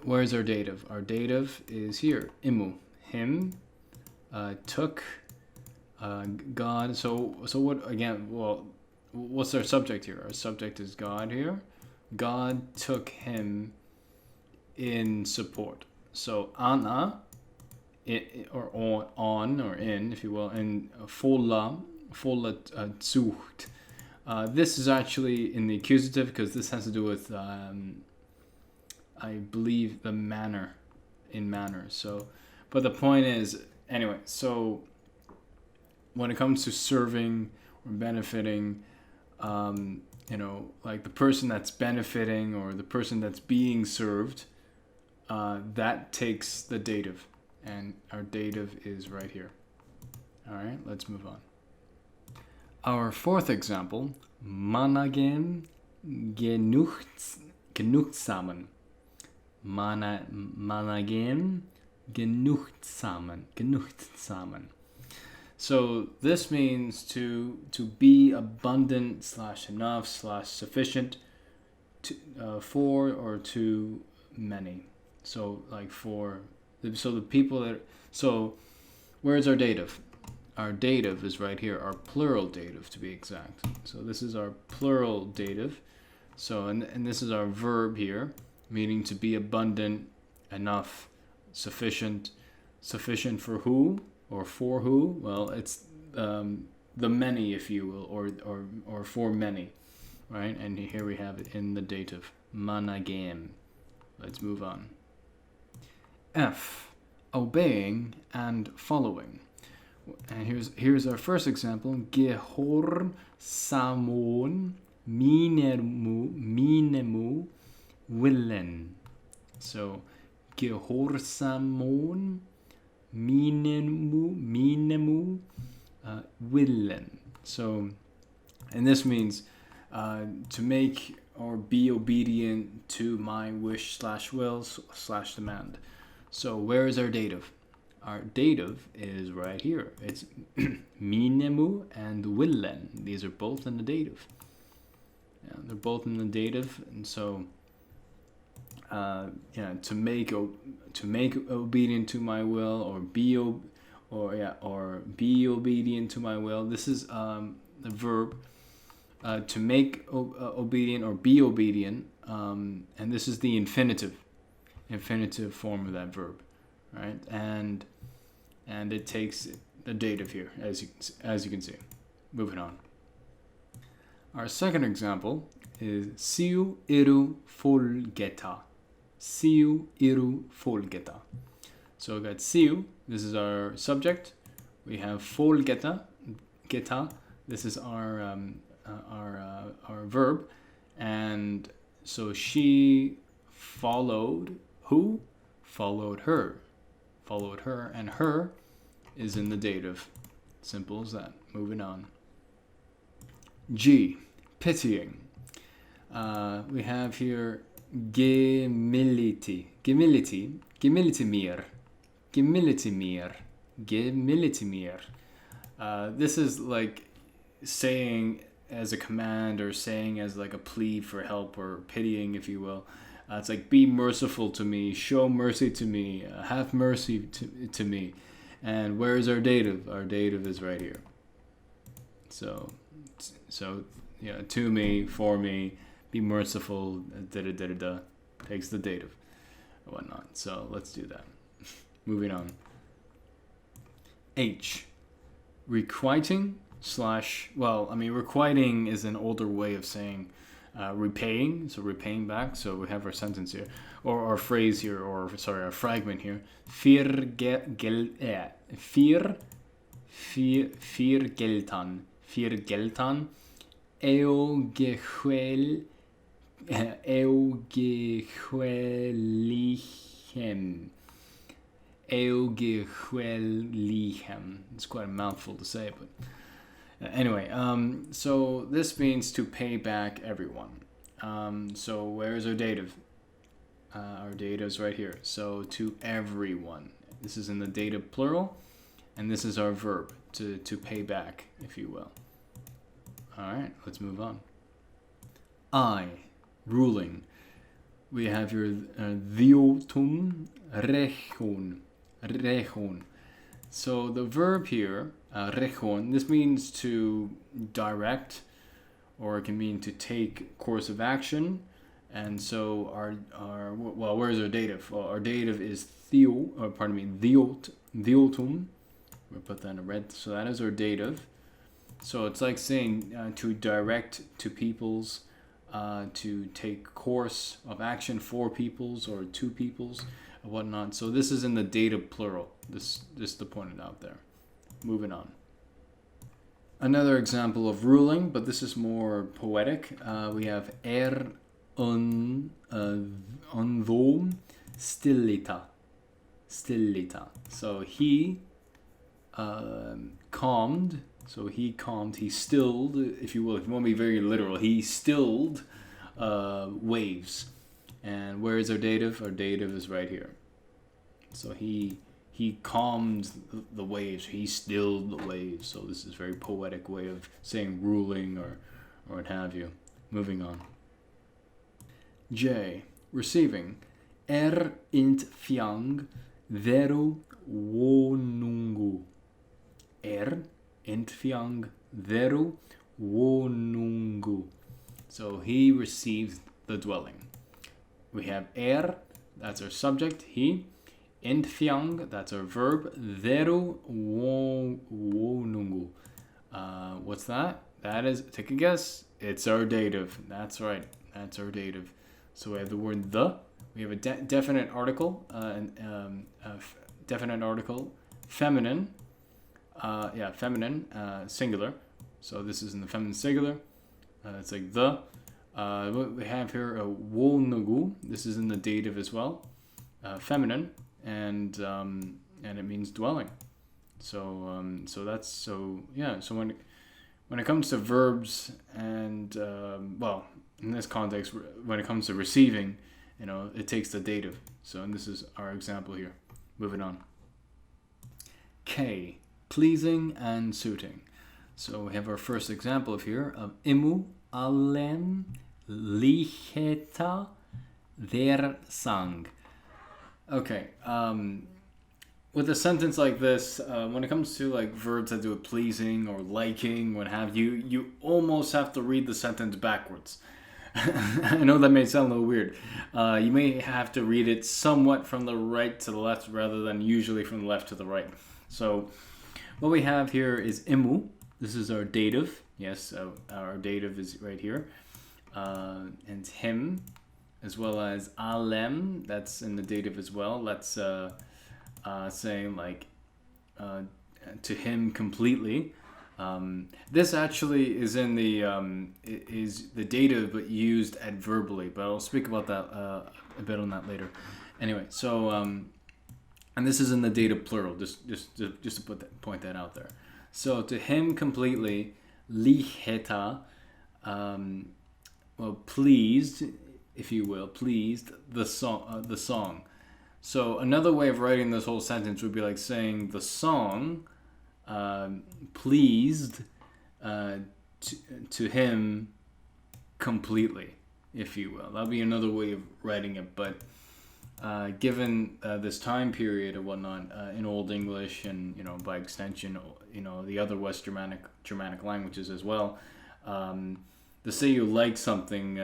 Where's our dative? Our dative is here. Immu, him, took God. So what again? Well, what's our subject here? Our subject is God here. God took him in support. So Anna, or on or in, if you will, and folla zucht. This is actually in the accusative because this has to do with, I believe, the manner, in manner. So, but the point is, anyway, so when it comes to serving or benefiting, like the person that's benefiting or the person that's being served, that takes the dative. And our dative is right here. All right, let's move on. Our fourth example, managen genuchtsamen. Managen genuchtsamen. So this means to be abundant / enough / sufficient for or to many. So like the people that, so where's our dative? Our dative is right here, our plural dative to be exact. So this is our plural dative. So and this is our verb here, meaning to be abundant, enough, sufficient. Sufficient for who or for who? Well, it's the many, if you will, or for many, right? And here we have it in the dative, managem. Let's move on. F, obeying and following. And here's our first example. Gehorsamon minemu willen. So gehorsamon minemu willen. So, and this means to make or be obedient to my wish / will / demand. So where is our dative? Our dative is right here. It's minemu and willen. These are both in the dative. Yeah, they're both in the dative, and so to make obedient to my will or be obedient to my will. This is the verb to make obedient or be obedient, and this is the infinitive form of that verb, right? And it takes the dative here, as you can see. Moving on. Our second example is siu iru folgeta. Siu iru folgeta. So we got siu. This is our subject. We have folgeta. Geta. This is our verb, and so she followed who? Followed her. Followed her, and her is in the dative. Simple as that. Moving on. G, pitying. We have here gemility mir. This is like saying as a command or saying as like a plea for help or pitying, if you will. It's like, be merciful to me, show mercy to me, have mercy to me. And where is our dative? Our dative is right here. So yeah, to me, for me, be merciful, takes the dative and whatnot. So let's do that. Moving on. H, requiting / requiting is an older way of saying repaying, so repaying back. So we have our sentence here, or our phrase here, our fragment here. Vier geltan, eugehuelichem. Eugewellichem. It's quite a mouthful to say, but anyway. So this means to pay back everyone. So where is our dative? Our dative is right here. So to everyone. This is in the dative plural, and this is our verb to pay back, if you will. All right, let's move on. I, ruling. We have your diotum rechon. So the verb here, rechon, this means to direct, or it can mean to take course of action. And so well, where's our dative? Well, our dative is diotum. We'll put that in red. So that is our dative. So it's like saying to direct to peoples, to take course of action for peoples or to peoples and whatnot. So this is in the dative plural. Just to point it out there. Moving on. Another example of ruling, but this is more poetic. We have undom stillita. So he calmed. So he calmed, he stilled, if you will, if you want to be very literal, he stilled waves. And where is our dative? Our dative is right here. So he calmed the waves, he stilled the waves. So this is a very poetic way of saying ruling or what have you. Moving on. J, receiving. Entfjang veru wonungu. Entfjang veru wonungu. So he received the dwelling. We have that's our subject, he. Entfjang, that's our verb. Veru wonungu. What's that? That is, take a guess, it's our dative. That's right, that's our dative. So we have the word the. We have a definite article, definite article, feminine. Feminine, singular. So this is in the feminine singular. It's like the. What we have here, wonugu. This is in the dative as well. Feminine, and it means dwelling. So that's so yeah. So when it comes to verbs and well, in this context, when it comes to receiving, it takes the dative. So and this is our example here. Moving on. K. Pleasing and suiting. So we have our first example of here of imu allen licheta der sang. Okay, with a sentence like this, when it comes to like verbs that do with pleasing or liking, what have you, you almost have to read the sentence backwards. I know that may sound a little weird. You may have to read it somewhat from the right to the left rather than usually from the left to the right. So what we have here is imu. This is our dative. Yes, our dative is right here. And him, as well as alem. That's in the dative as well. That's saying like to him completely. This actually is in the is the dative, but used adverbally. But I'll speak about that a bit on that later. Anyway, so. And this is in the dative plural, just to point that out there. So to him completely, licheta, well, pleased, if you will, pleased the song. So another way of writing this whole sentence would be like saying the song pleased to him completely, if you will. That'll be another way of writing it, but. Given this time period or whatnot in Old English and by extension the other West Germanic languages as well, to say you like something,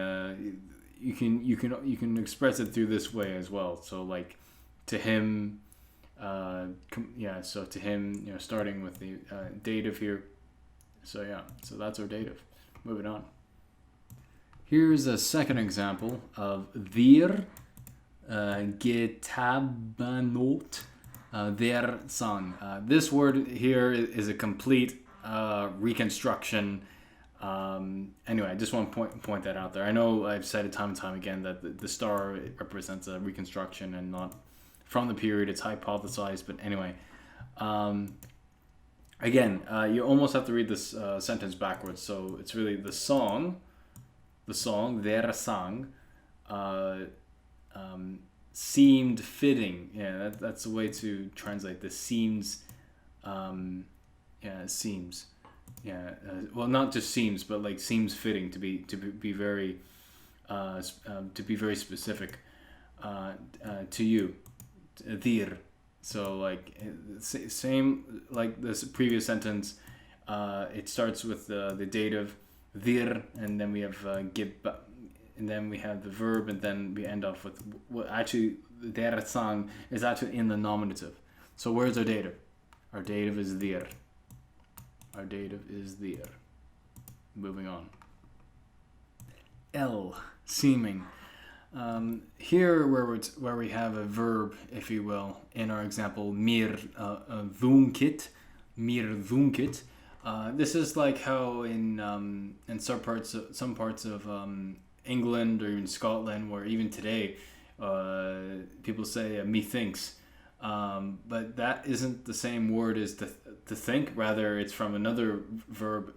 you can express it through this way as well. So like to him, so to him, starting with the dative here. So yeah, so that's our dative. Moving on. Here's a second example of wir. Getabanot der Sang. This word here is a complete reconstruction. Anyway, I just want to point that out there. I know I've said it time and time again that the star represents a reconstruction and not from the period. It's hypothesized, but anyway. Again, you almost have to read this sentence backwards. So it's really the song, der Sang, seemed fitting. Yeah, that's the way to translate this. Seems, seems. Yeah, well, not just seems, but like seems fitting to be very specific to you, dir. So like same like this previous sentence, it starts with the dative dir, and then we have gib, and then we have the verb, and then we end off with actually der Sang is actually in the nominative. So where's our dative? Our dative is dir. Our dative is dir. Moving on. L, seeming. Here where we have a verb, if you will, in our example, mir dhunkit. This is like how in some parts of England or even Scotland, where even today people say methinks, but that isn't the same word as to think. Rather, it's from another verb,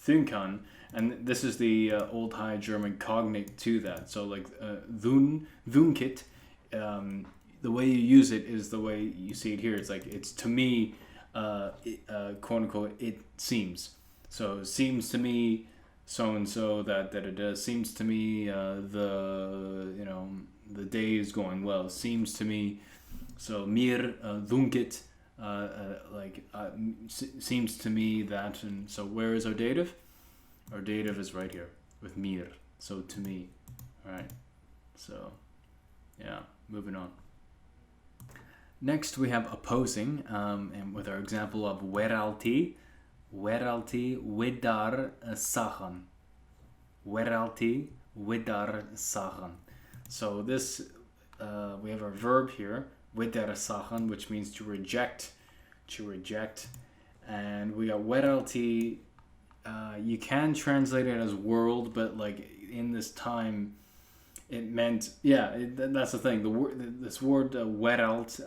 thunkan, and this is the Old High German cognate to that. So like dhunkit, the way you use it is the way you see it here. It's like, it's to me, quote unquote, it seems. So seems to me so and so that it does. Seems to me the day is going well. Seems to me. So mir dhunkit, seems to me that. And so where is our dative? Our dative is right here with mir. So to me, all right. So yeah, moving on. Next we have opposing, and with our example of weralti widar sachen. Weralti widar sachen. So this we have our verb here, widar sachen, which means to reject, and we got weralti. You can translate it as world, but like in this time, it meant that's the thing. This word wereld,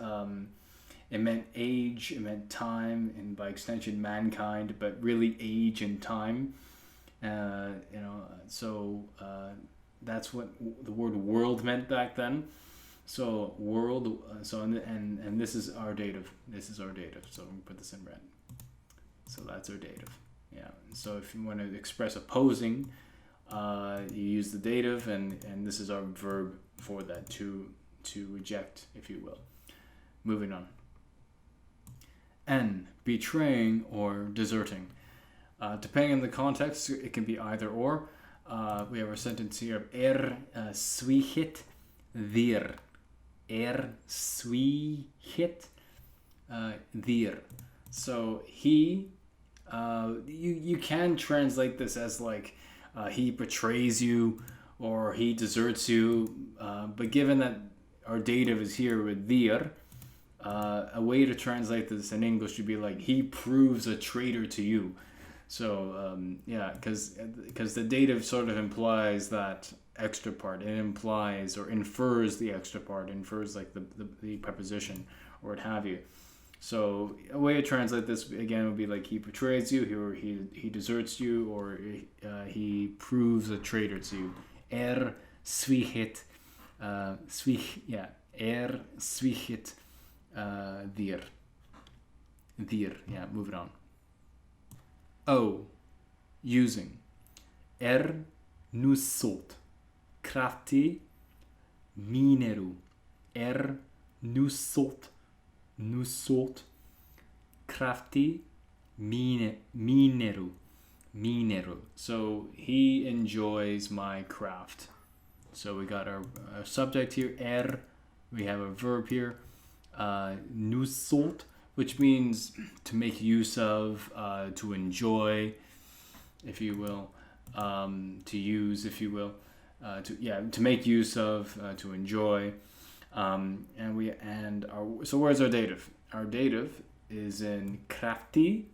it meant age, it meant time, and by extension mankind, but really age and time. So that's what the word world meant back then. So world. And this is our dative. So we put this in red. So that's our dative. Yeah. So if you want to express opposing, you use the dative, and this is our verb for that, to reject, if you will. Moving on. N, betraying or deserting. Depending on the context, it can be either or. We have a sentence here of swichit dir. Swichit dir. So he, you can translate this as like he betrays you or he deserts you, but given that our dative is here with dir, a way to translate this in English would be like he proves a traitor to you. So because the dative sort of implies that extra part. It implies or infers the extra part, infers like the preposition or what have you. So a way to translate this again would be like he betrays you, or he deserts you, or he proves a traitor to you. Swichit, swichit dir. Yeah, moving on. O, using. Nusot. Krafti mineru. Nusot. Krafti mineru. So he enjoys my craft. So we got our subject here, we have a verb here, nusot, which means to make use of, to enjoy, if you will, to use, if you will, to make use of, to enjoy. So where's our dative? Our dative is in krafti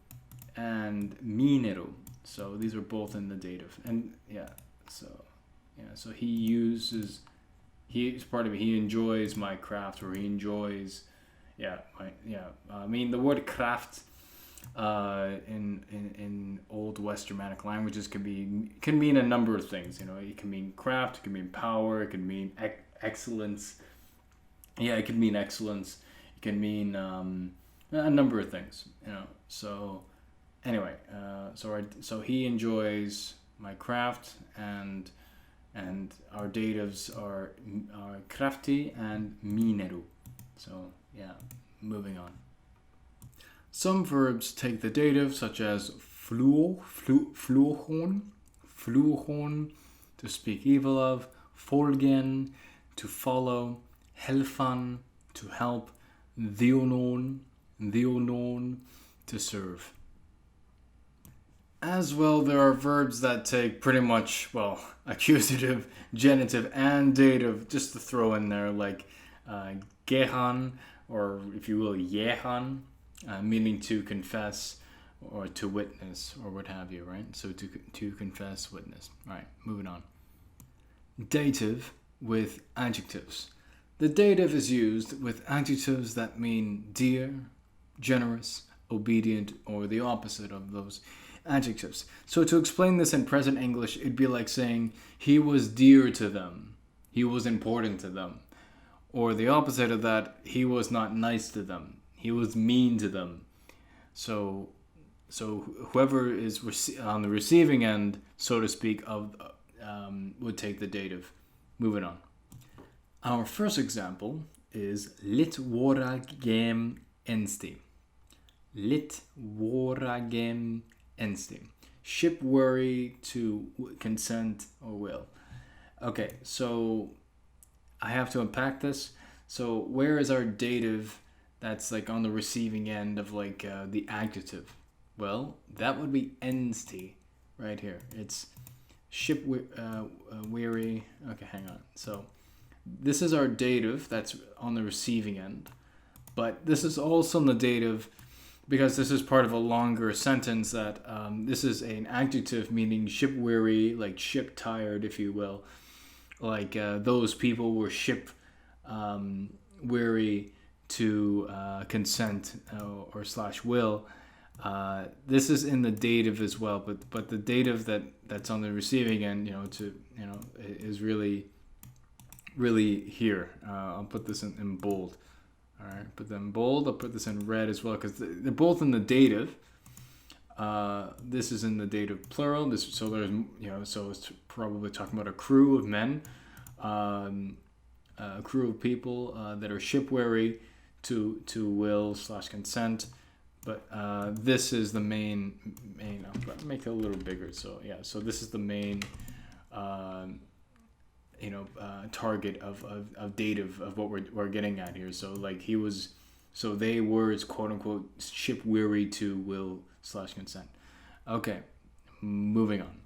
and mineru. So these are both in the dative. And so he he's part of it. He enjoys my craft, or he enjoys, I mean, the word craft in old West Germanic languages can mean a number of things. You know, it can mean craft, it can mean power, it can mean excellence. Yeah, it can mean excellence. It can mean a number of things. You know, so anyway, so he enjoys my craft, and our datives are kraftig and mineru. So yeah, moving on. Some verbs take the dative, such as fluchen, to speak evil of, folgen, to follow, helfan, to help, dionon, to serve. As well, there are verbs that take pretty much, accusative, genitive, and dative, just to throw in there, like gehan, or if you will, yehan, meaning to confess or to witness or what have you, right? So to confess, witness. All right, moving on. Dative with adjectives. The dative is used with adjectives that mean dear, generous, obedient, or the opposite of those adjectives. So to explain this in present English, it'd be like saying he was dear to them, he was important to them. Or the opposite of that, he was not nice to them, he was mean to them. So whoever is on the receiving end, so to speak, of would take the dative. Moving on. Our first example is lit voragem ensti. Lit voragem ensti. Ship worry to consent or will. Okay, so I have to unpack this. So where is our dative that's like on the receiving end of like the adjective? Well, that would be ensti right here. It's ship weary. Okay, hang on. So this is our dative that's on the receiving end. But this is also the dative because this is part of a longer sentence that this is an adjective meaning ship weary, like ship tired, if you will. Like those people were ship weary to consent or slash will. This is in the dative as well, but the dative that's on the receiving end, is really here. I'll put this in bold. All right, put them in bold. I'll put this in red as well because they're both in the dative. This is in the dative plural. So it's probably talking about a crew of men, a crew of people that are shipweary to will slash consent. But this is the main. I'll make it a little bigger. So yeah. So this is the main. Target of dative of what we're getting at here. So like he was. So they were, quote unquote, ship weary to will slash consent. Okay, moving on.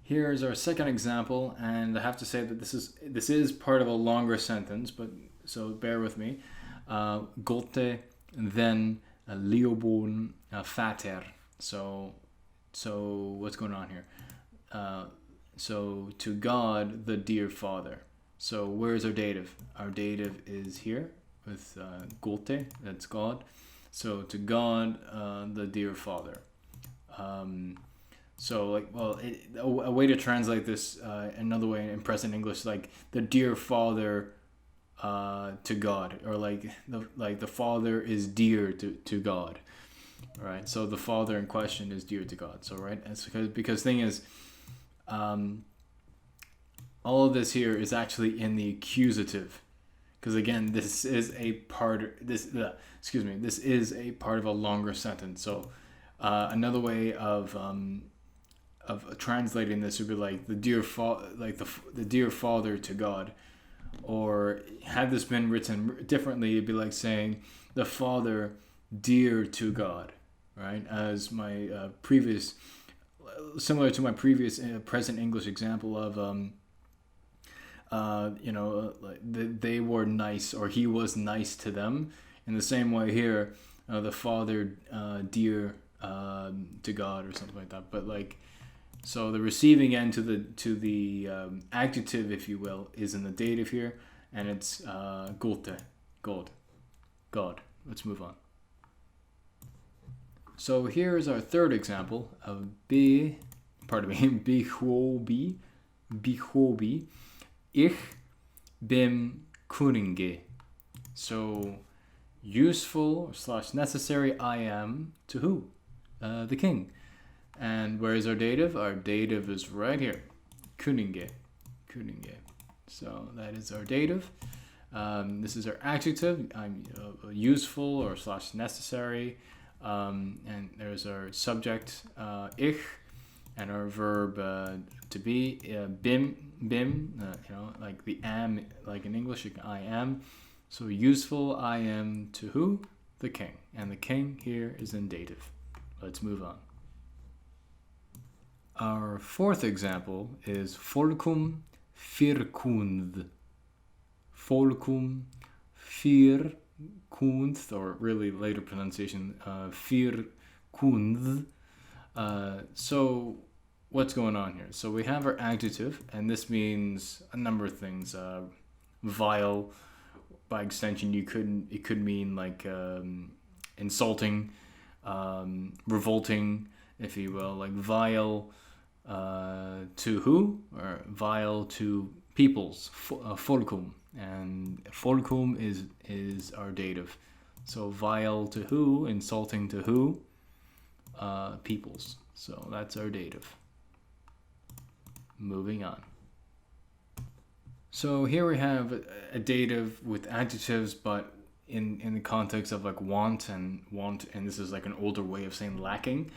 Here's our second example, and I have to say that this is part of a longer sentence, but so bear with me. Gotte, then Leobon Vater. So what's going on here? So to God, the dear Father. So where's our dative? Our dative is here with Gotte, that's God. So to God, the dear Father. A way to translate this another way in present English, like the dear Father to God, or like the Father is dear to God. All right, so the Father in question is dear to God. So right, it's because thing is, all of this here is actually in the accusative, because again, this is a part. This is a part of a longer sentence. So another way of translating this would be like the dear the dear Father to God, or had this been written differently, it'd be like saying the Father dear to God, right? As my similar to my previous present English example of they were nice, or he was nice to them. In the same way here, the Father dear to God, or something like that. But like So the receiving end to the adjective, if you will, is in the dative here, and it's Gute, God. Let's move on. So here's our third example of bichobi. Ich bin Könige. So useful / necessary I am to who? The king. And where is our dative? Our dative is right here. Könige. So that is our dative. This is our adjective. I'm useful or / necessary. And there's our subject, ich, and our verb to be, bim, like the am, like in English, I am. So useful I am to who? The king. And the king here is in dative. Let's move on. Our fourth example is Volkum Vierkund. Volkum Vierkund, or really later pronunciation, Vierkund. So what's going on here? So we have our adjective, and this means a number of things. Vile, by extension, it could mean like insulting, revolting, if you will, like vile to who? Or vile to peoples, Volkum. And Volkum is our dative. So vile to who? Insulting to who? Peoples. So that's our dative. Moving on. So here we have a dative with adjectives, but in the context of like want, and this is like an older way of saying lacking,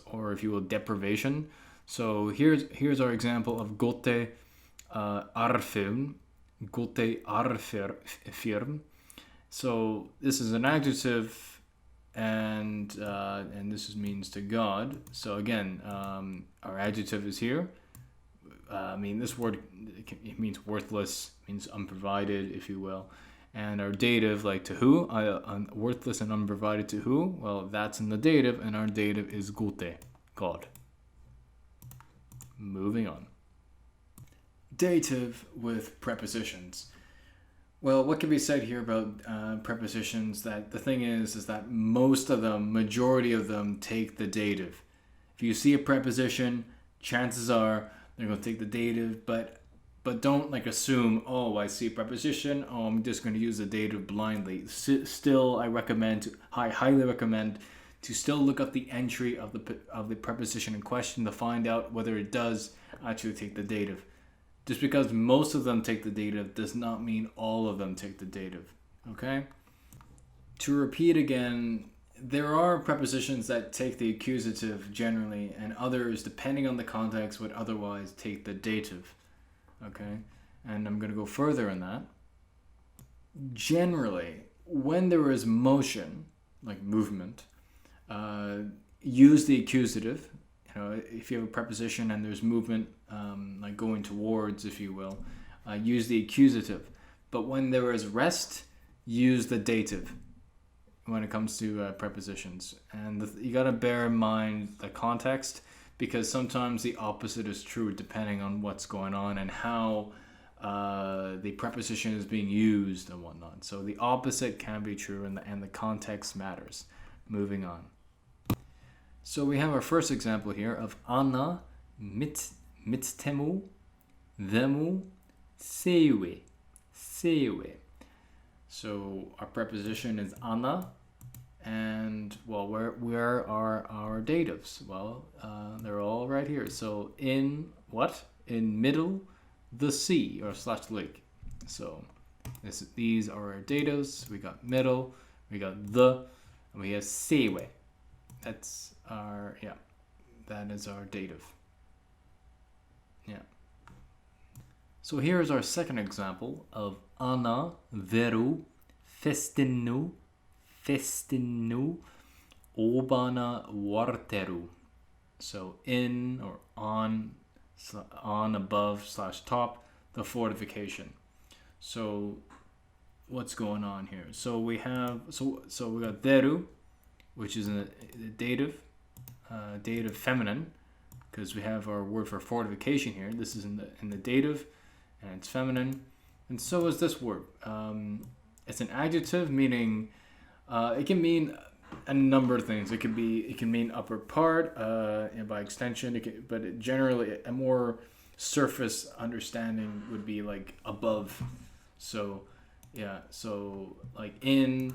or if you will, deprivation. So here's our example of Gotte arfirm. Gotte arfirm. So this is an adjective, and this means to God. So again, our adjective is here. This word, it means worthless, means unprovided, if you will. And our dative, like to who? Worthless and unprovided to who? Well, that's in the dative, and our dative is Gute, God. Moving on. Dative with prepositions. Well, what can be said here about prepositions? That the thing is that majority of them take the dative. If you see a preposition, chances are they're going to take the dative, but don't like assume, oh, I see a preposition, oh, I'm just going to use the dative blindly. Still, I highly recommend to still look up the entry of the preposition in question to find out whether it does actually take the dative. Just because most of them take the dative does not mean all of them take the dative. Okay? To repeat again, there are prepositions that take the accusative generally, and others, depending on the context, would otherwise take the dative. Okay? And I'm going to go further in that. Generally, when there is motion, like movement, use the accusative. If you have a preposition and there's movement, like going towards, if you will, use the accusative. But when there is rest, use the dative when it comes to prepositions. And you got to bear in mind the context, because sometimes the opposite is true depending on what's going on and how the preposition is being used and whatnot. So the opposite can be true, and the context matters. Moving on. So we have our first example here of Anna mittemu themu sewe. So our preposition is Anna, and well, where are our datives? Well, they're all right here. So in what? In middle, the sea or / lake. So these are our datives. We got middle, we got the, and we have sewe. That's our, that is our dative. Yeah. So here's our second example of Anna veru festinu obana warteru. So in or on above / top, the fortification. So what's going on here? So we have we got veru, which is a dative feminine, because we have our word for fortification here. This is in the dative, and it's feminine, and so is this word. It's an adjective, meaning it can mean a number of things. It can mean upper part, and by extension, but generally a more surface understanding would be like above. So yeah, so like on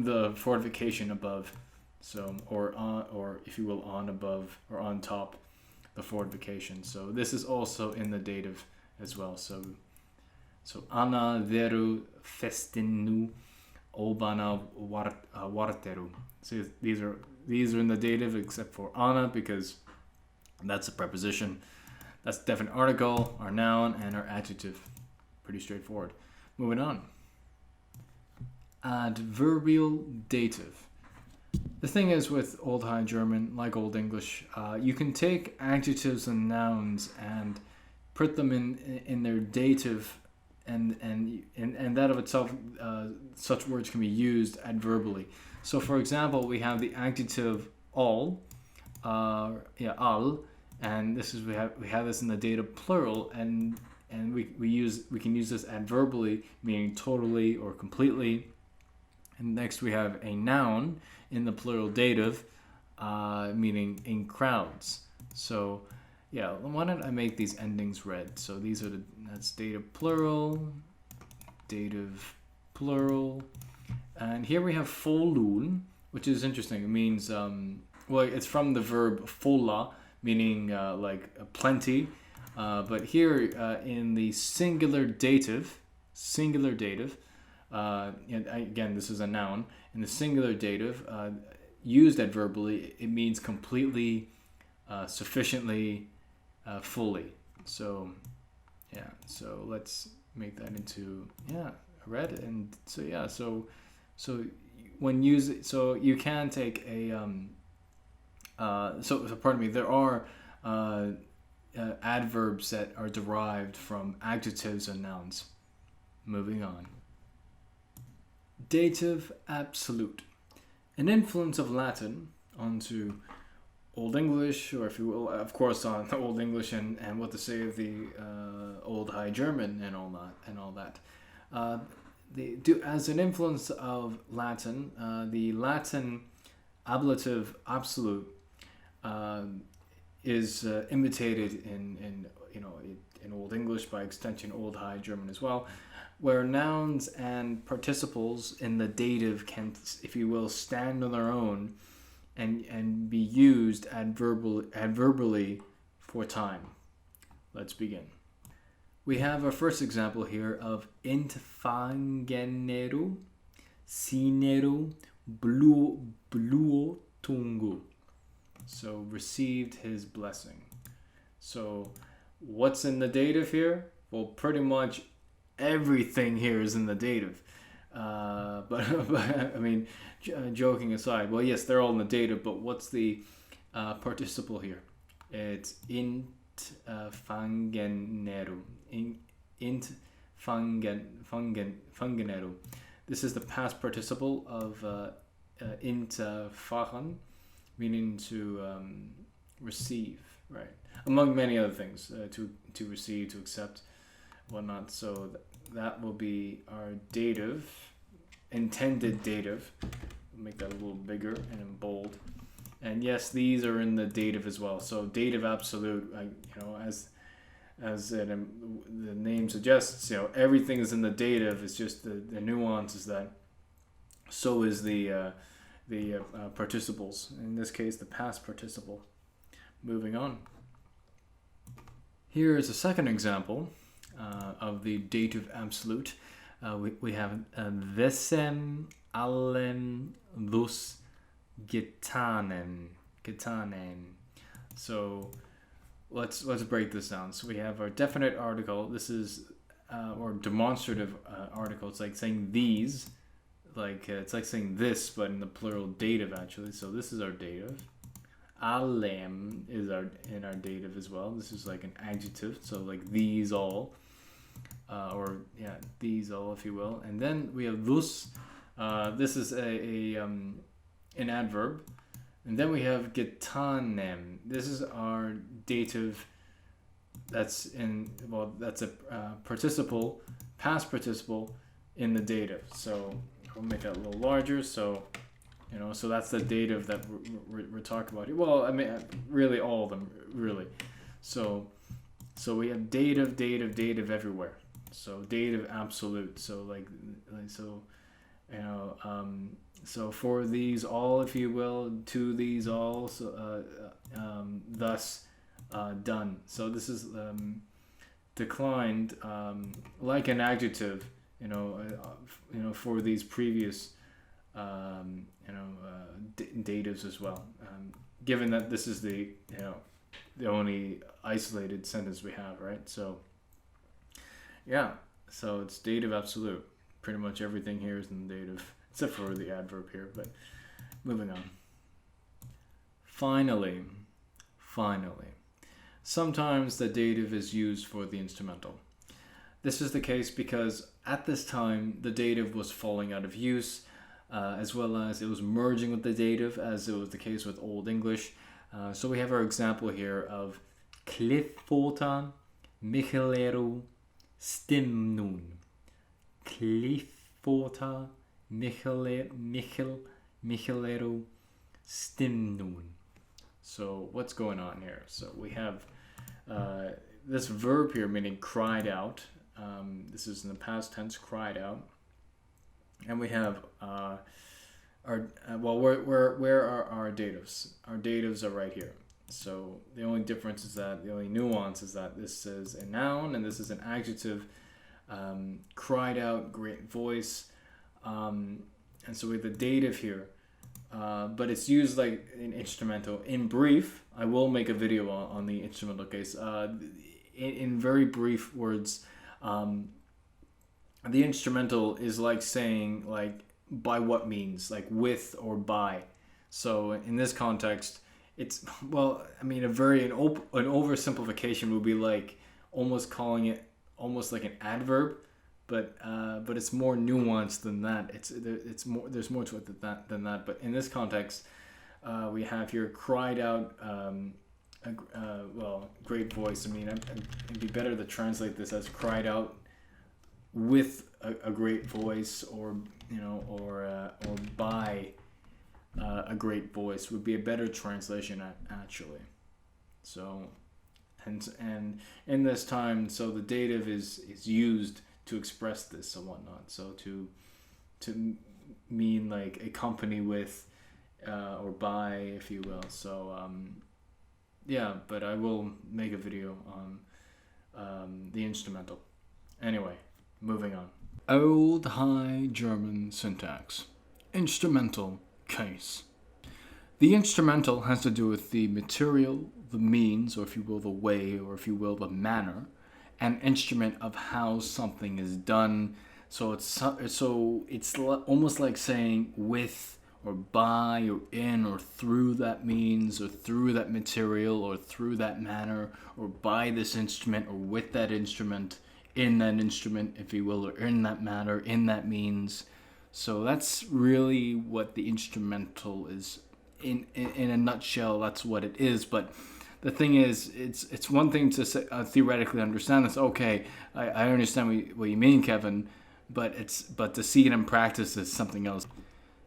the fortification above. So or if you will, on above or on top the fortification. So this is also in the dative as well. So ana veru festinu obana warteru. So these are in the dative except for ana, because that's a preposition. That's a definite article, our noun, and our adjective. Pretty straightforward. Moving on. Adverbial dative. The thing is with Old High German, like Old English, you can take adjectives and nouns and put them in their dative, and that of itself, such words can be used adverbially. So, for example, we have the adjective all, al, and this is we have this in the dative plural, and we can use this adverbially, meaning totally or completely. And next we have a noun in the plural dative, meaning in crowds. So yeah, why don't I make these endings red? So these are that's dative plural, and here we have folun, which is interesting. It means it's from the verb folla, meaning like plenty, but here in the singular dative, and again, this is a noun. In the singular dative, used adverbially, it means completely, sufficiently, fully. So, yeah. So let's make that into red. And so yeah. So when so you can take a so pardon me. There are adverbs that are derived from adjectives and nouns. Moving on. Dative absolute. An influence of Latin onto Old English, or if you will, of course, on Old English and what to say of the Old High German and all that. As an influence of Latin, the Latin ablative absolute is imitated in Old English, by extension Old High German as well, where nouns and participles in the dative can, if you will, stand on their own and be used adverbially for time. Let's begin. We have our first example here of intfangeneru, sineru, bluotungu. So received his blessing. So what's in the dative here? Well, pretty much everything here is in the dative. But I mean, joking aside, well, yes, they're all in the dative, but what's the participle here? It's intfangeneru. Intfangeneru. This is the past participle of intfachen, meaning to receive, right? Among many other things, to receive, to accept, whatnot. So that will be our dative, intended dative. Make that a little bigger and in bold. And yes, these are in the dative as well. So dative absolute, as the name suggests, everything is in the dative. It's just the nuance is that so is the participles. In this case, the past participle. Moving on. Here is a second example of the dative absolute. We have vesem allem thus getanen. So let's break this down. So we have our definite article. This is or demonstrative article. It's like saying these, it's like saying this, but in the plural dative actually. So this is our dative. Allem is in our dative as well. This is like an adjective. So like these all. these all, if you will. And then we have thus. This is an adverb. And then we have getanem. This is our dative. That's a participle, past participle in the dative. So we'll make that a little larger. So, so that's the dative that we're talking about here. Well, I mean, really all of them, really. So we have dative everywhere. So dative absolute. So so for these all, if you will, to these all, so thus done. So this is declined like an adjective, for these previous datives as well. Given that this is the only isolated sentence we have, right? So yeah, so it's dative absolute. Pretty much everything here is in the dative, except for the adverb here, but moving on. Finally, sometimes the dative is used for the instrumental. This is the case because at this time, the dative was falling out of use, as well as it was merging with the dative, as it was the case with Old English. So we have our example here of Cliffota Micheleru Stimnun. Cliffota Micheleru Stimnun. So what's going on here? So we have this verb here meaning cried out. This is in the past tense, cried out. And we have where are our datives? Our datives are right here. So the only difference is that, the only nuance is that this is a noun and this is an adjective. Cried out, great voice. And so we have the dative here. But it's used like an instrumental. In brief, I will make a video on the instrumental case. In very brief words, the instrumental is like saying like by what means, like with or by. So in this context, it's an oversimplification would be like almost calling it almost like an adverb, but it's more nuanced than that. There's more to it than that. But in this context, we have here cried out, great voice. I mean, it'd be better to translate this as cried out with a great voice, or by a great voice would be a better translation actually. So. And in this time, so the dative is used to express this and whatnot. So to mean like accompany with or by, if you will. So but I will make a video on the instrumental. Anyway, moving on. Old High German syntax. Instrumental case. The instrumental has to do with the material, the means, or if you will, the way, or if you will, the manner, and instrument of how something is done. So it's almost like saying with or by or in or through that means or through that material or through that manner or by this instrument or with that instrument, in that instrument, if you will, or in that matter, in that means. So that's really what the instrumental is. In a nutshell, that's what it is. But the thing is, it's one thing to say, theoretically understand this. Okay, I understand what you mean, Kevin, but to see it in practice is something else.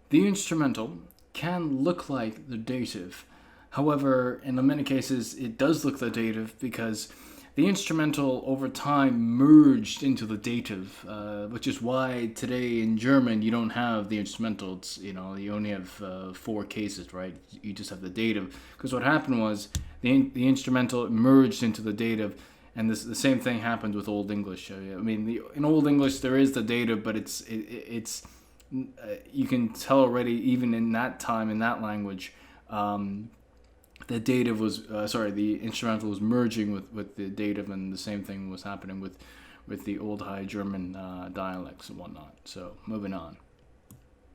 The instrumental can look like the dative. However, in many cases, it does look the dative because the instrumental over time merged into the dative, which is why today in German you don't have the instrumental. It's, you only have 4 cases, right? You just have the dative. Because what happened was the instrumental merged into the dative, and the same thing happened with Old English. I mean, in Old English there is the dative, but it's you can tell already, even in that time, in that language, the dative was the instrumental was merging with the dative, and the same thing was happening with the Old High German dialects and whatnot. So moving on.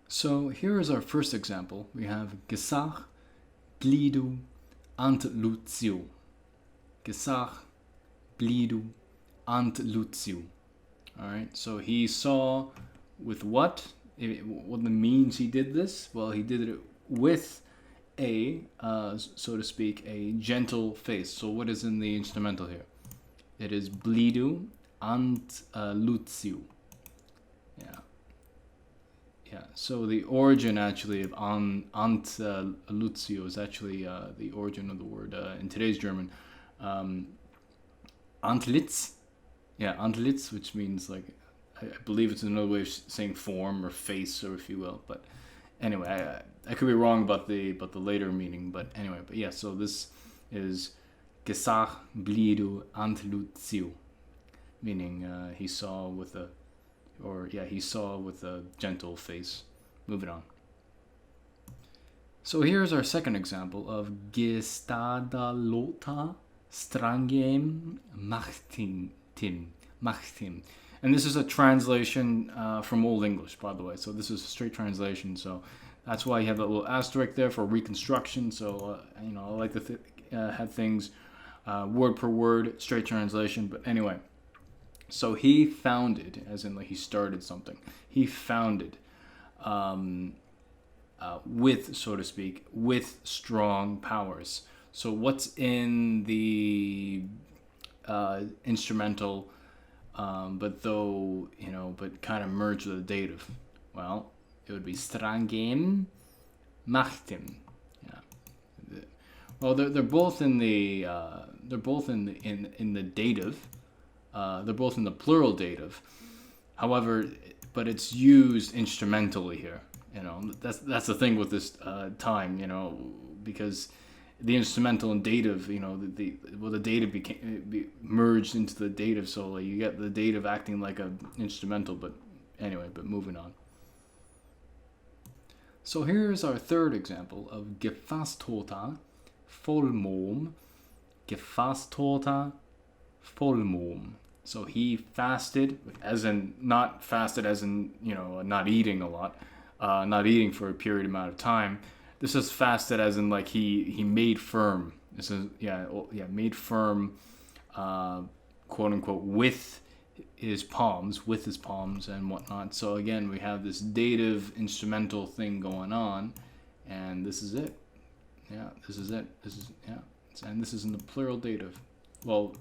So here is our first example. We have Gesach, Glidu, Antlutio. Gesach, Glidu, Antlutio. All right, so he saw with what? What means he did this? Well, he did it with a, so to speak, a gentle face. So what is in the instrumental here? It is blidu ant lutiu. Yeah. Yeah, so the origin actually of ant lucio is actually the origin of the word in today's German. Antlitz. Yeah, Antlitz, which means like, I believe it's another way of saying form or face, or if you will. But anyway, I could be wrong about the later meaning. But anyway, but yeah, so this is Gesach blidu ant lucio, meaning he saw with a gentle face. Moving on. So here's our second example of gestadalota strangem machtim. And this is a translation from Old English, by the way. So this is a straight translation. So that's why you have that little asterisk there for reconstruction. So, I like to have things word per word, straight translation. But anyway. So he founded, as in like he started something. He founded, with, so to speak, with strong powers. So what's in the instrumental, but kind of merged with the dative? Well, it would be strangem machtim. Yeah. Well, they're both in the dative. They're both in the plural dative. However, but it's used instrumentally here. That's the thing with this time. Because the instrumental and dative, the dative merged into the dative, so you get the dative acting like a instrumental. But anyway, moving on. So here's our third example of gefasthota vollmond, gefasthota vollmond. So he fasted, as in not fasted as in, not eating a lot, not eating for a period amount of time. This is fasted as in like he made firm. This is made firm, quote unquote, with his palms and whatnot. So again, we have this dative instrumental thing going on, and this is it. Yeah, this is it. And this is in the plural dative. Well,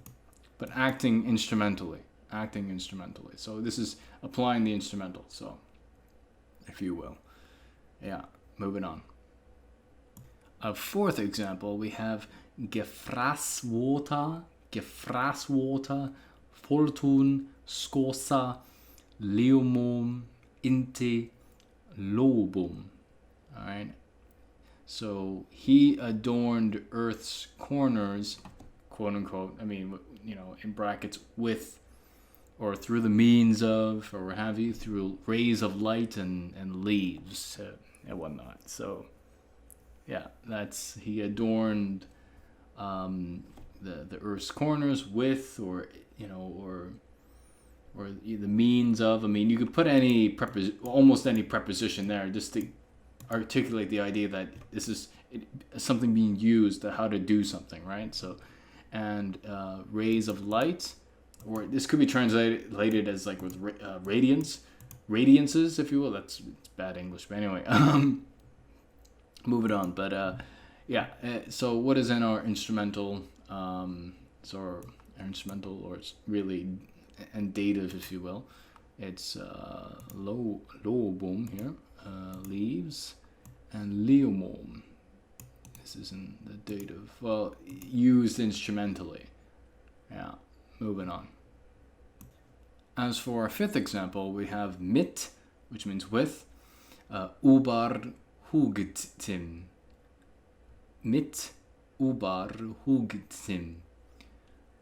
but acting instrumentally. So this is applying the instrumental, so, if you will. Yeah, moving on. A fourth example, we have gefraswater, fortun, scosa, leomum, inte, lobum. Alright? So he adorned Earth's corners, quote unquote, in brackets, with or through the means of, or what have you, through rays of light and leaves and whatnot. So, yeah, he adorned the Earth's corners with, or the means of. You could put almost any preposition there, just to articulate the idea that this is something being used, how to do something, right? So, and rays of light, or this could be translated as like with radiances, if you will. It's bad English, but anyway, moving on. But so what is in our instrumental? So our instrumental, or it's really and dative, if you will. It's lobum here, leaves, and leomum. This is in the dative. Well, used instrumentally. Yeah, moving on. As for our fifth example, we have mit, which means with, überhugtim. Mit überhugtim.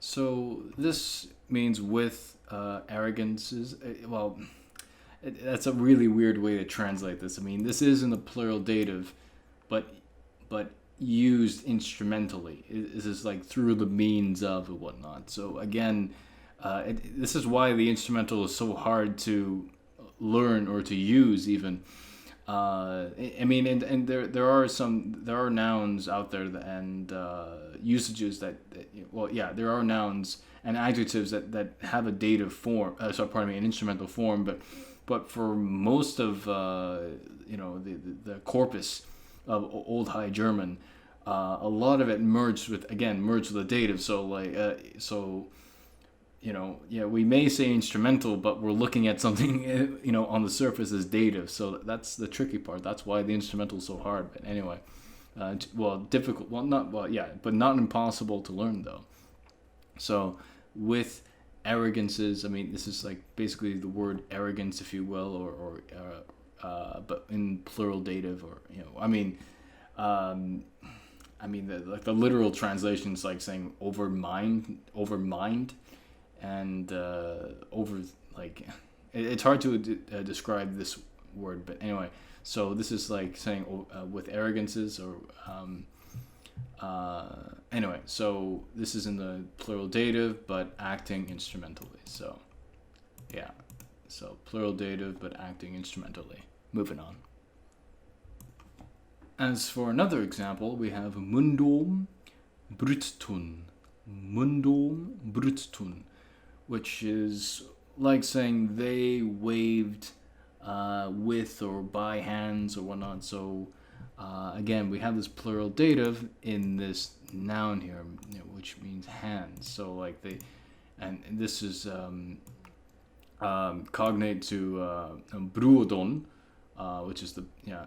So this means with arrogances. That's a really weird way to translate this. This is in the plural dative, but used instrumentally. This is like through the means of and whatnot. So again, this is why the instrumental is so hard to learn or to use even, I mean, and there are nouns out there and usages there are nouns and adjectives that have a dative form. An instrumental form, but for most of the corpus of Old High German, a lot of it merged with the dative. So we may say instrumental, but we're looking at something, on the surface as dative. So that's the tricky part. That's why the instrumental is so hard. But anyway, difficult. But not impossible to learn though. So with arrogances, I mean, this is like basically the word arrogance, if you will, but in plural dative, the literal translation is like saying over mind. And it's hard to describe this word, but anyway, so this is like saying with arrogances anyway, so this is in the plural dative but acting instrumentally. So yeah, so plural dative but acting instrumentally. Moving on. As for another example, we have mundum bruttun, which is like saying they waved with or by hands or whatnot. So again, we have this plural dative in this noun here, which means hands. So and this is cognate to bruodon, which is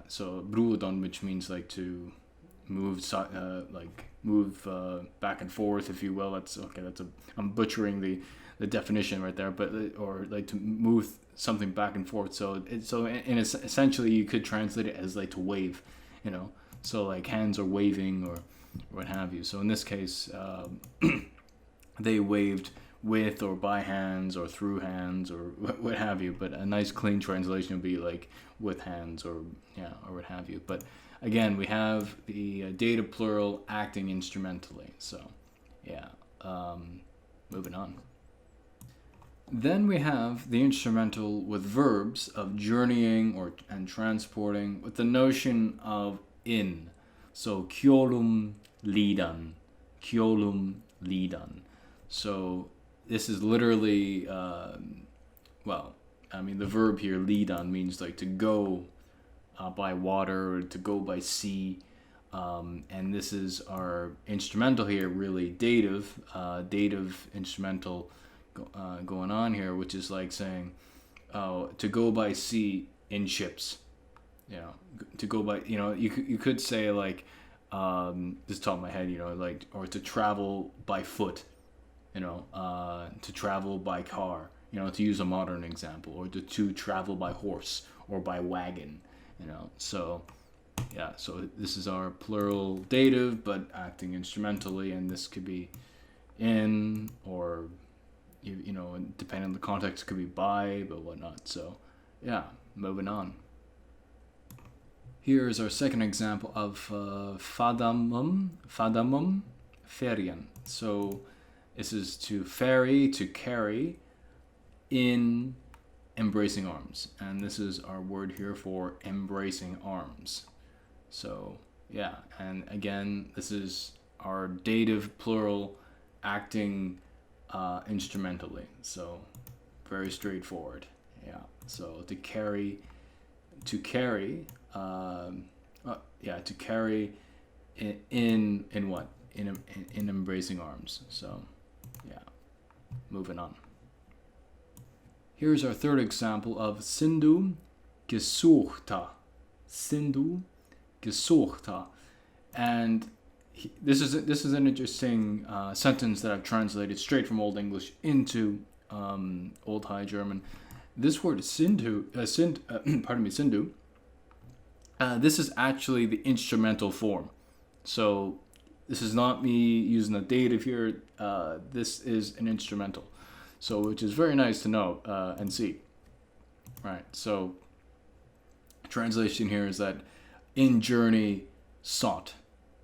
so bruodon, which means like to move back and forth, if you will. I'm butchering the definition right there, but or like to move something back and forth. So essentially you could translate it as like to wave, so like hands are waving or what have you. So in this case, they waved with or by hands or through hands or what have you. But a nice clean translation would be like with hands or what have you. But again, we have the dative plural acting instrumentally. So moving on. Then we have the instrumental with verbs of journeying and transporting with the notion of in. So kyolum lidan. So this is literally, the verb here, lidan, means like to go by water or to go by sea. And this is our instrumental here, really dative instrumental going on here, which is like saying to go by sea in ships. To go by, you could say like just top of my head, or to travel by foot, to travel by car, to use a modern example, or to travel by horse or by wagon, so this is our plural dative but acting instrumentally, and this could be in or depending on the context, it could be by, but whatnot. So moving on. Here is our second example of fadamum ferien. So this is to ferry, to carry in embracing arms. And this is our word here for embracing arms. So and again, this is our dative plural acting instrumentally. So very straightforward. So to carry in what? In embracing arms. So moving on. Here's our third example of sindu gesuchta. And this is an interesting sentence that I've translated straight from Old English into Old High German. This word sindu, this is actually the instrumental form. So this is not me using a dative here. This is an instrumental. So which is very nice to know and see. Right. So translation here is that in journey sought.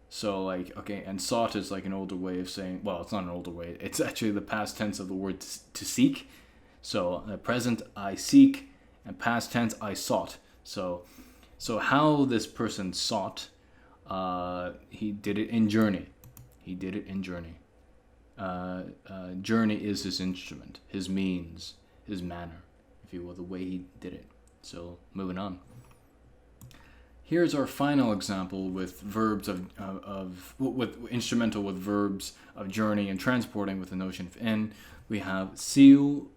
So and sought is like an older way of saying, well, it's not an older way. It's actually the past tense of the word to seek. So present I seek, and past tense I sought. So So how this person sought, he did it in journey. He did it in journey. Journey is his instrument, his means, his manner, if you will, the way he did it. So moving on. Here's our final example with verbs with instrumental with verbs of journey and transporting with the notion of in. We have siu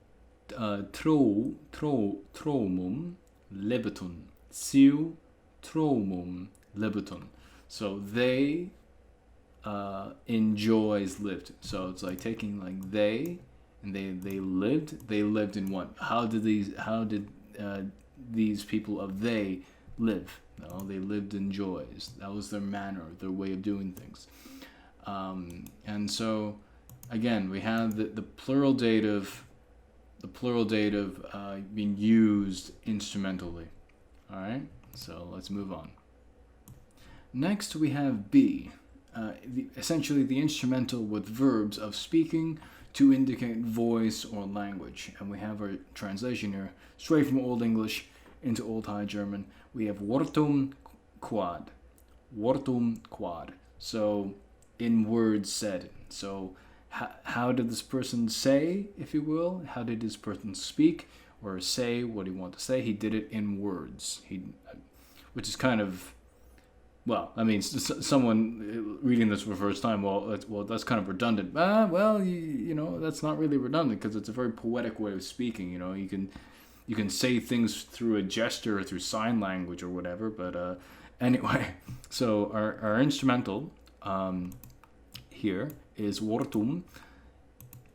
tromum lebetun. Siu tromum lebetun. So they enjoys lived. So it's like taking like they and they lived in what? How did these people of they live? No, they lived in joys. That was their manner, their way of doing things. And so again, we have the plural dative being used instrumentally. All right, so let's move on. Next we have be, essentially the instrumental with verbs of speaking to indicate voice or language. And we have our translation here, straight from Old English into Old High German. We have Wortum quad. Wortum quad. So, in words said. So, how did this person say, if you will? How did this person speak or say what he wanted to say? He did it in words. Which is kind of, well, I mean, someone reading this for the first time, that's kind of redundant. You know, that's not really redundant because it's a very poetic way of speaking. You know, you can say things through a gesture or through sign language or whatever. But anyway, so our instrumental here is Wortum,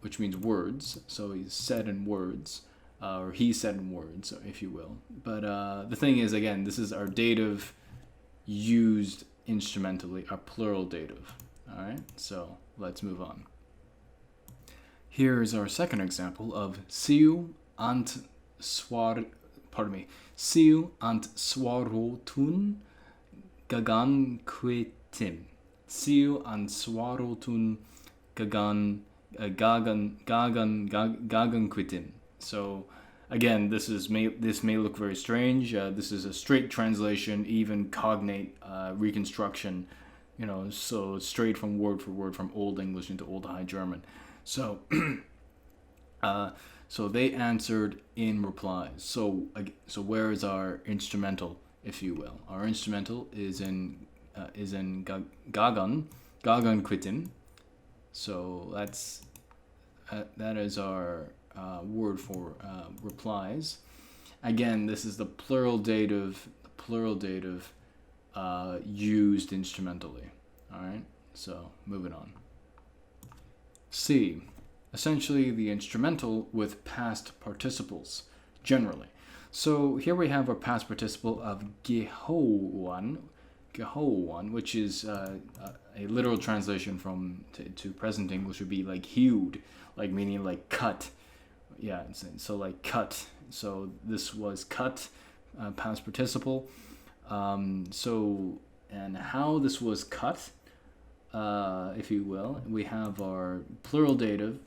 which means words. So he's said in words, or he said in words, if you will. But the thing is, again, this is our dative used instrumentally, our plural dative. All right, so let's move on. Here is our second example of siu ant swarotun gaganquitim. Siu ant swarotun gaganquitim. So again, this may look very strange. This is a straight translation, even cognate reconstruction. You know, so straight from word for word from Old English into Old High German. So, so they answered in replies. So where is our instrumental, if you will? Our instrumental is in gagan quitim. So that is our word for replies. Again, this is the plural dative used instrumentally. All right, so moving on. C, essentially the instrumental with past participles, generally. So here we have our past participle of gehowan, which is a literal translation to present English would be like hewed, like meaning like cut. Yeah, so like cut. So this was cut, past participle. So, and how this was cut, if you will, we have our plural dative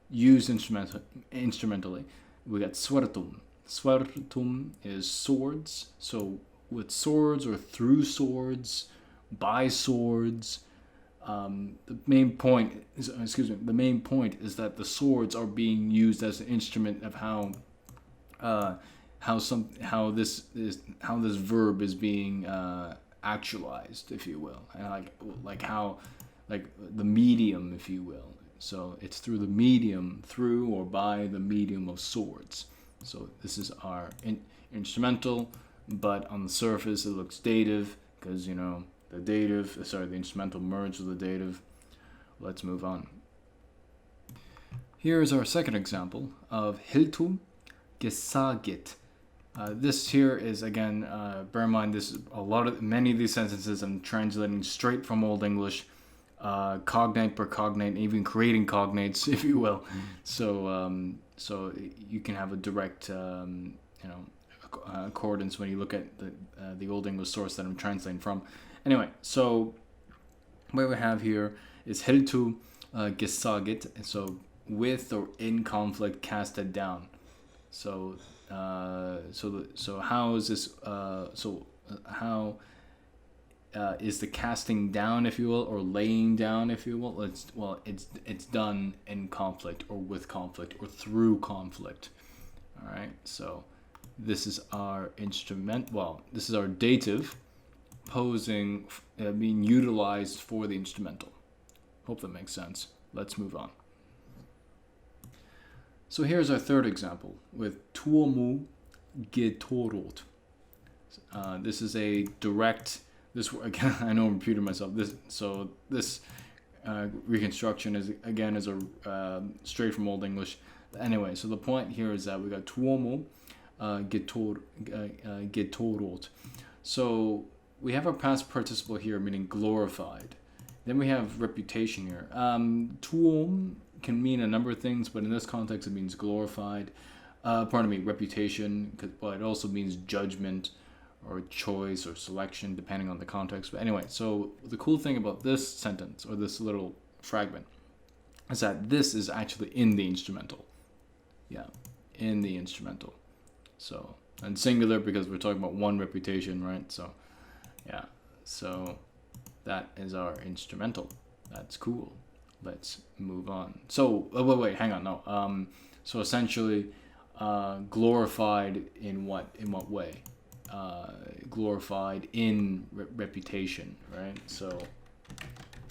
used instrumentally. We got swertum. Swertum is swords. So with swords or through swords, by swords. The main point is that the swords are being used as an instrument of how this verb is being actualized, if you will, and like how the medium, if you will. So it's through the medium, through or by the medium of swords. So this is our instrumental, but on the surface it looks dative because, you know, the instrumental merged with the dative. Let's move on. Here is our second example of hiltum gesagit. This here is, again, bear in mind, many of these sentences I'm translating straight from Old English, cognate per cognate, even creating cognates, if you will. So you can have a direct, accordance when you look at the Old English source that I'm translating from. Anyway, so what we have here is hiltu gesagit, so with or in conflict, casted down. So how is this? So how is the casting down, if you will, or laying down, if you will. It's done in conflict, or with conflict, or through conflict. All right. So this is our instrument. Well, this is our dative, being utilized for the instrumental. Hope that makes sense. Let's move on. So here's our third example with tuomu getorot. This is a direct. This again, I know I'm repeating myself. This reconstruction is a straight from Old English. Anyway, so the point here is that we got tuomo getorot. So we have our past participle here, meaning glorified. Then we have reputation here. Tuom can mean a number of things, but in this context, it means glorified. Reputation, but it also means judgment, or choice, or selection, depending on the context. But anyway, so the cool thing about this sentence, or this little fragment, is that this is actually in the instrumental. Yeah, in the instrumental. So, and singular because we're talking about one reputation, right? So, yeah, so that is our instrumental. That's cool. Let's move on. So, wait, hang on, no. So essentially, glorified in what way? Glorified in reputation, right? So,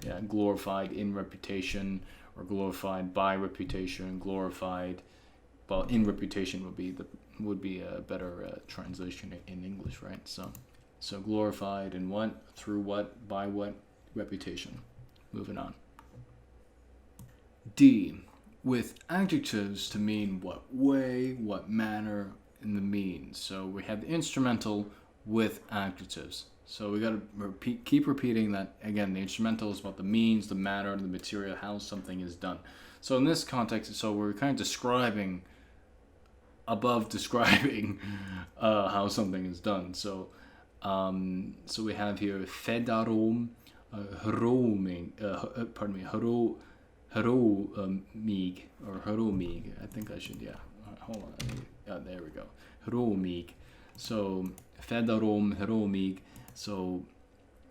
yeah, glorified in reputation, or glorified by reputation, glorified, well, in reputation would be a better translation in English, right? So glorified in what, through what, by what, reputation. Moving on. D, with adjectives to mean what way, what manner, and the means. So we have the instrumental with adjectives. So we got to keep repeating that. Again, the instrumental is about the means, the matter, the material, how something is done. So in this context, so we're kind of describing how something is done. So we have here fedarom heroming, heromig, or heromig. I think I should, yeah. Hold on. Yeah, there we go. Heromig. So fedarom heromig. So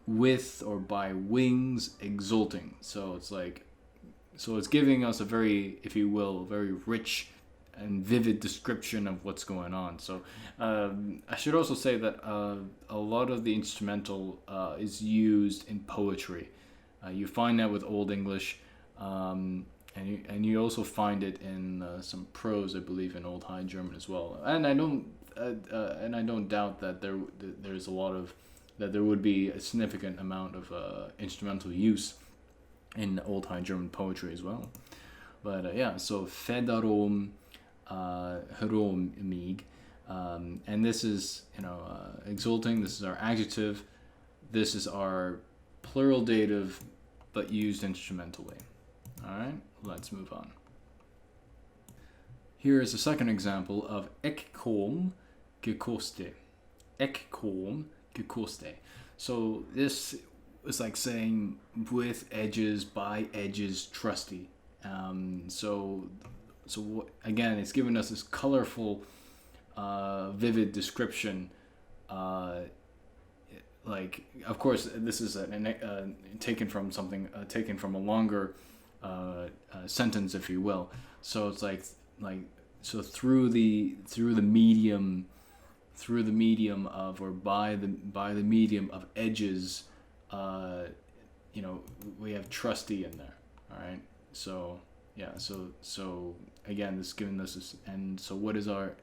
with or by wings exulting. So it's giving us a very, if you will, very rich and vivid description of what's going on. So I should also say that a lot of the instrumental is used in poetry. You find that with Old English, and you also find it in some prose, I believe, in Old High German as well. And I don't doubt that there's a lot of, that there would be a significant amount of instrumental use in Old High German poetry as well. But yeah, so fedarom heromig, and this is, exulting. This is our adjective. This is our plural dative, but used instrumentally. All right, let's move on. Here is a second example of ekkom gekoste. Ekkom gekoste. So this is like saying with edges, by edges, trusty. So again, it's given us this colorful, vivid description. Like, of course, this is taken from a longer sentence, if you will. So it's like so through the medium of, or by the medium of edges, we have trusty in there. All right. So yeah. So again, this is giving us this, and so what is our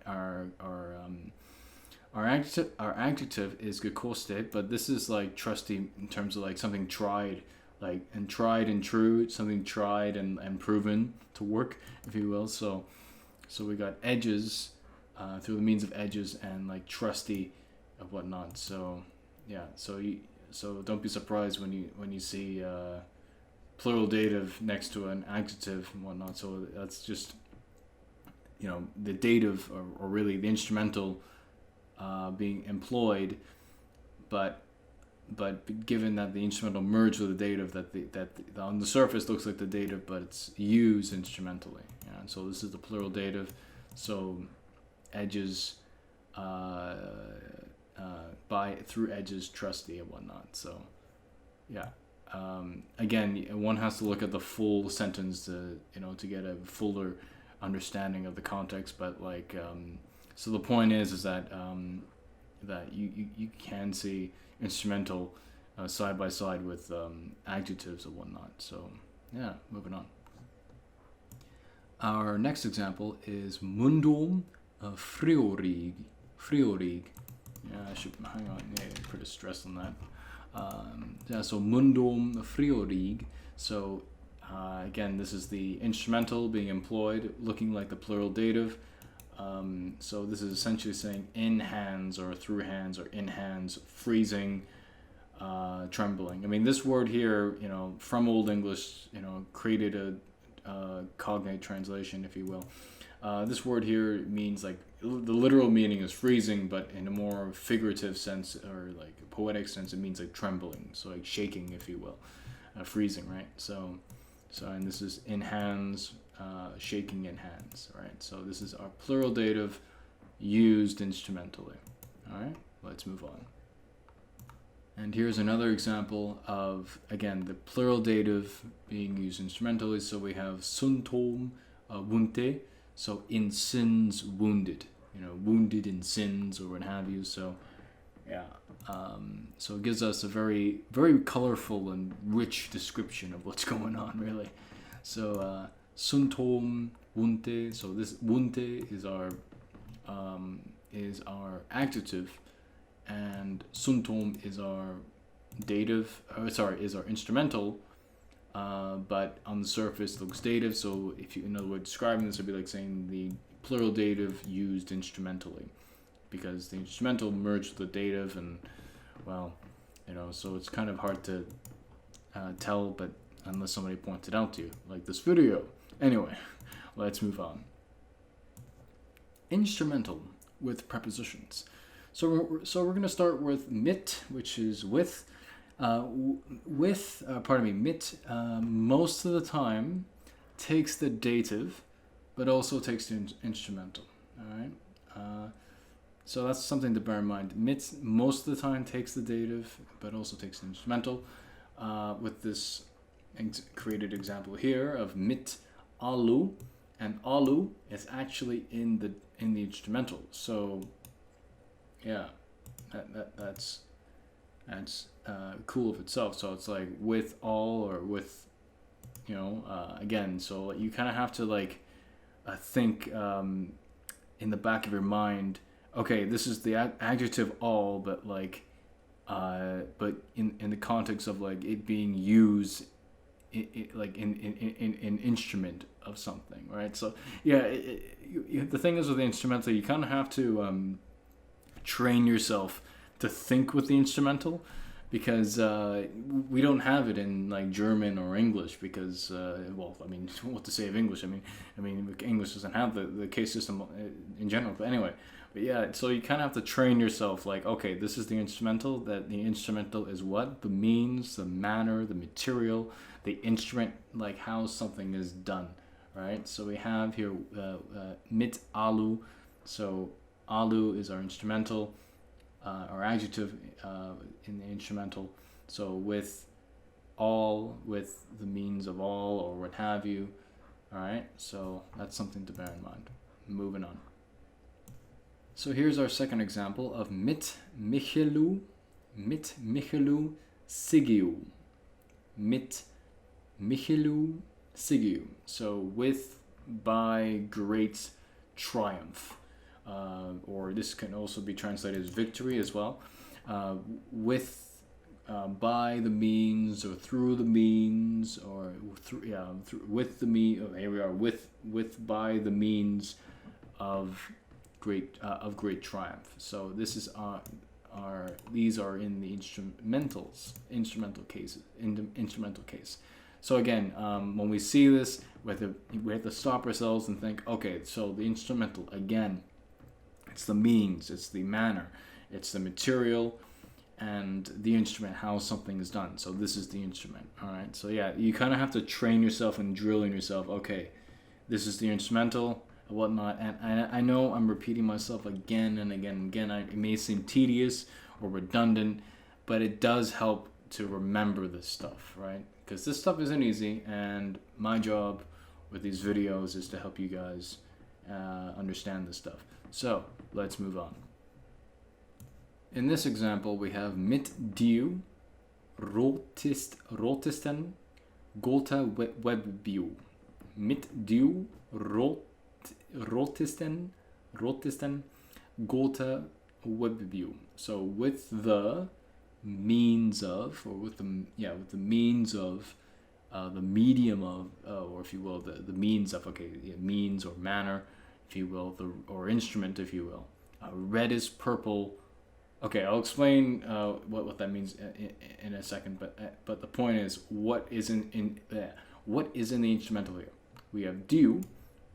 adjective? Our adjective is gekoste, but this is like trusty in terms of like something tried, and tried and true, something tried and proven to work, if you will. So we got edges, through the means of edges, and like trusty of whatnot. So yeah, so don't be surprised when you see plural dative next to an adjective and whatnot. So that's just, the dative, or really the instrumental being employed, but given that the instrumental merged with the dative, that on the surface looks like the dative, but it's used instrumentally. Yeah? So this is the plural dative. So edges, through edges, trusty and whatnot. So, yeah. Again, one has to look at the full sentence to get a fuller understanding of the context. But like, so the point is that that you can see instrumental side by side with adjectives and whatnot. So yeah, moving on. Our next example is mundum friorig. Friorig. Yeah, I should hang on. Yeah, put a stress on that. So mundum friorig. So again, this is the instrumental being employed, looking like the plural dative. So this is essentially saying in hands or through hands or in hands, freezing, trembling. I mean, this word here, from Old English, created a cognate translation, if you will. This word here means like the literal meaning is freezing, but in a more figurative sense or like a poetic sense, it means like trembling, so like shaking, if you will, freezing, right? So and this is in hands, shaking in hands, right? So this is our plural dative used instrumentally. All right, let's move on. And here's another example of, again, the plural dative being used instrumentally. So we have suntom wunte, so in sins wounded, wounded in sins or what have you. So yeah, so it gives us a very, very colorful and rich description of what's going on, really. So suntom wunte, so this wunte is our adjective, and suntom is our dative, is our instrumental, but on the surface looks dative. So if you, in other words, describing this would be like saying the plural dative used instrumentally, because the instrumental merged with the dative, and well, so it's kind of hard to tell, but unless somebody points it out to you, like this video. Anyway, let's move on. Instrumental with prepositions. So we're going to start with mit, which is with. Mit most of the time takes the dative, but also takes the instrumental. All right. So that's something to bear in mind. Mit most of the time takes the dative, but also takes the instrumental. With this created example here of mit alu, and alu is actually in the instrumental. So yeah, that's cool of itself. So it's like with all, or with, again, so you kind of have to like think in the back of your mind, okay, this is the adjective all, but like but in the context of like it being used like in instrument of something, right? So yeah, the thing is with the instrumental, you kind of have to train yourself to think with the instrumental, because we don't have it in like German or English, because well, I mean, what to say of English? I mean English doesn't have the case system in general, but anyway. But yeah, so you kind of have to train yourself, like, okay, this is the instrumental, that the instrumental is what? The means, the manner, the material, the instrument, like how something is done, right? So we have here mit alu, so alu is our instrumental, our adjective in the instrumental. So with all, with the means of all, or what have you, all right? So that's something to bear in mind. Moving on. So here's our second example of mit Michelu sigiu. Mit Michelu sigiu. So with, by great triumph. Or this can also be translated as victory as well. With, by the means, or through the means, or with the means. Here we are. With by the means of great triumph. So this is these are in the instrumental case. So again, when we see this, we have to stop ourselves and think, okay, so the instrumental, again, it's the means, it's the manner, it's the material, and the instrument, how something is done. So this is the instrument. All right. So yeah, you kind of have to train yourself and drill in yourself. Okay, this is the instrumental. whatnot. And I know I'm repeating myself again and again and again. It may seem tedious or redundant, but it does help to remember this stuff, right? Because this stuff isn't easy, and my job with these videos is to help you guys understand this stuff. So let's move on. In this example, we have mit du rotesten gota webview. Mit du rotesten gota webview. So with the means of, or with the means of, the medium of, or if you will, the means of, means or manner, if you will, or instrument, if you will. Reddish purple. Okay, I'll explain what that means in a second. But the point is, what is in the instrumental here? We have du,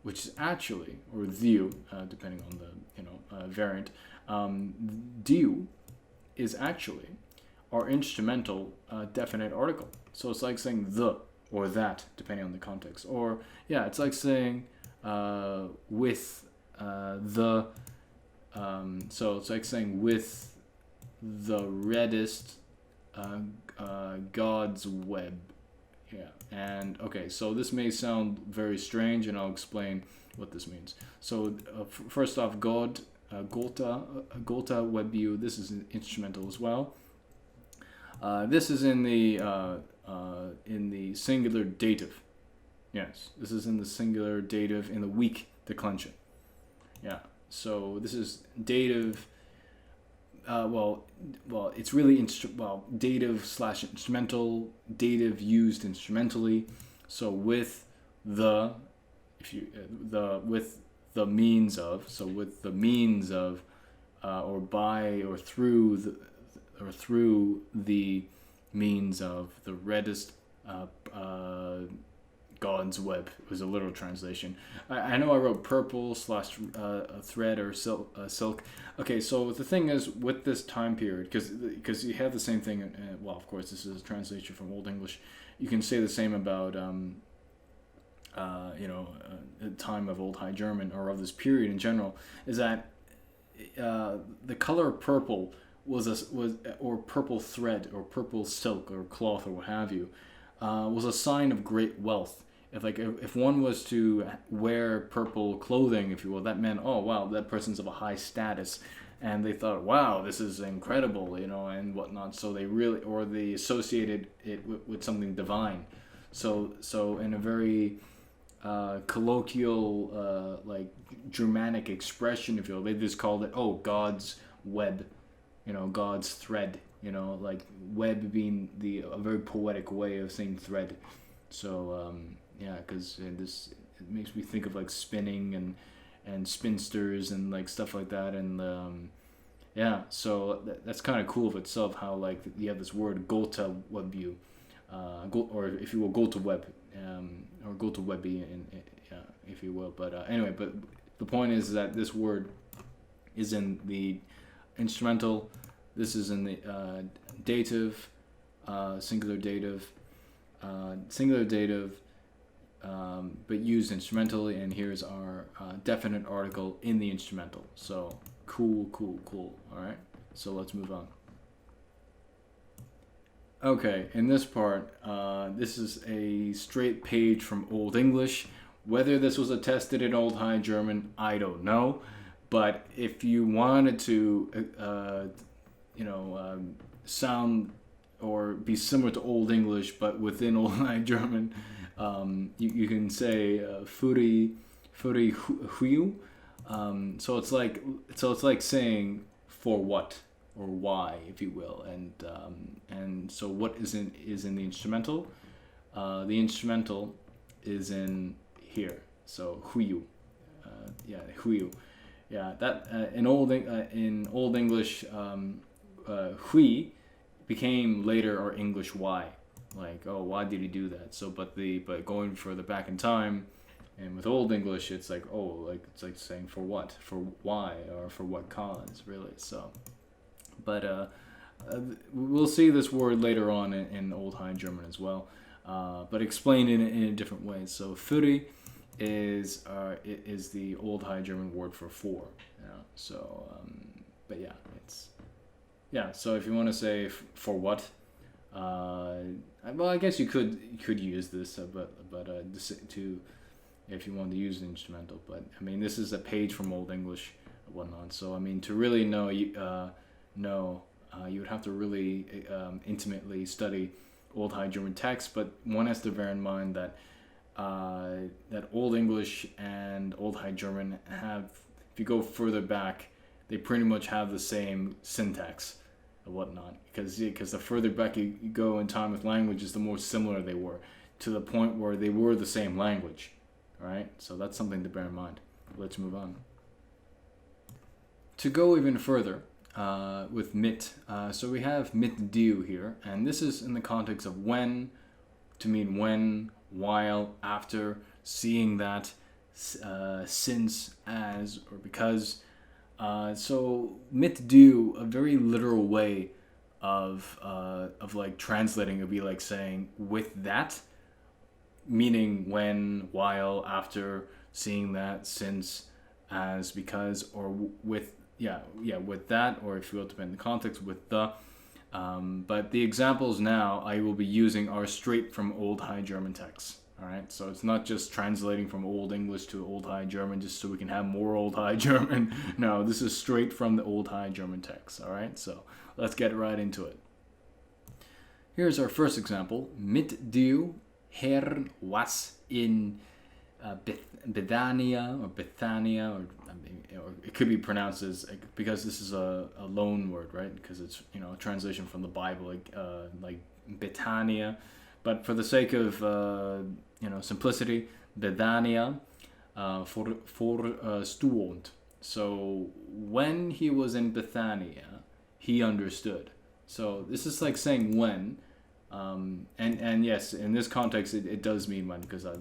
which is actually, or du, depending on the variant. Du is actually our instrumental definite article. So it's like saying the or that, depending on the context. Or it's like saying with the. So it's like saying with the reddest God's web. And okay, so this may sound very strange, and I'll explain what this means. So first off, gota webview. This is an instrumental as well. This is in the singular dative. Yes, this is in the singular dative in the weak declension. Yeah. So this is dative. It's really dative / instrumental. Dative used instrumentally. So with the, with the means of. So with the means of, or by or through the means of the reddest God's web was a literal translation. I know I wrote purple / thread or silk. Okay, so the thing is with this time period, because you have the same thing. Of course, this is a translation from Old English. You can say the same about the time of Old High German, or of this period in general. Is that the color purple or purple thread or purple silk or cloth or what have you, was a sign of great wealth. If one was to wear purple clothing, if you will, that meant, oh wow, that person's of a high status, and they thought, wow, this is incredible, and whatnot. So they associated it with something divine. So in a very colloquial, Germanic expression, if you will, they just called it, oh, God's web, God's thread, like web being a very poetic way of saying thread. So because it makes me think of like spinning and spinsters and like stuff like that, and so that's kind of cool of itself, how like you have this word gota webview, or if you will, gota web, or gota webby, if you will. But anyway, but the point is that this word is in the instrumental. This is in the dative, singular dative, but used instrumentally. And here's our definite article in the instrumental. So cool. All right, so let's move on. Okay, in this part, this is a straight page from Old English. Whether this was attested in Old High German, I don't know. But if you wanted to, sound or be similar to Old English, but within Old High German, you can say "furi huyu." So it's like saying "for what" or "why," if you will, and so what is in the instrumental. The instrumental is in here. So huyu, huyu. Yeah, that in Old English, hui became later our English why. Like, oh, why did he do that? So, but going further back in time, and with Old English, it's like, oh, like it's like saying for what, for why, or for what cause, really. So, but we'll see this word later on in Old High German as well, but explained in a different way. So, furi is the Old High German word for for. You know? So, but yeah, So if you want to say for what, well, I guess you could use this, to if you want to use the instrumental. But I mean, this is a page from Old English and whatnot. So I mean, to really know, you would have to really intimately study Old High German text. But one has to bear in mind that that Old English and Old High German have, if you go further back, they pretty much have the same syntax and whatnot. Because the further back you go in time with languages, the more similar they were, to the point where they were the same language. All right, so that's something to bear in mind. Let's move on. To go even further with mit, so we have mit du here, and this is in the context of when, to mean when, while, after, seeing that, since, as, or because. So mit du, a very literal way of like translating, it would be like saying with that, meaning when, while, after, seeing that, since, as, because, or with that, or if you will depend on the context, with the. But the examples now I will be using are straight from Old High German texts. All right, so it's not just translating from Old English to Old High German just so we can have more Old High German. No, this is straight from the Old High German text. All right, so let's get right into it. Here's our first example. Mit du Herr was in Bethania, or it could be pronounced as, because this is a loan word, right? Because it's, a translation from the Bible, like Bethania. But for the sake of simplicity, Bethania forstånd. So when he was in Bethania, he understood. So this is like saying when, and yes, in this context, it does mean when, because I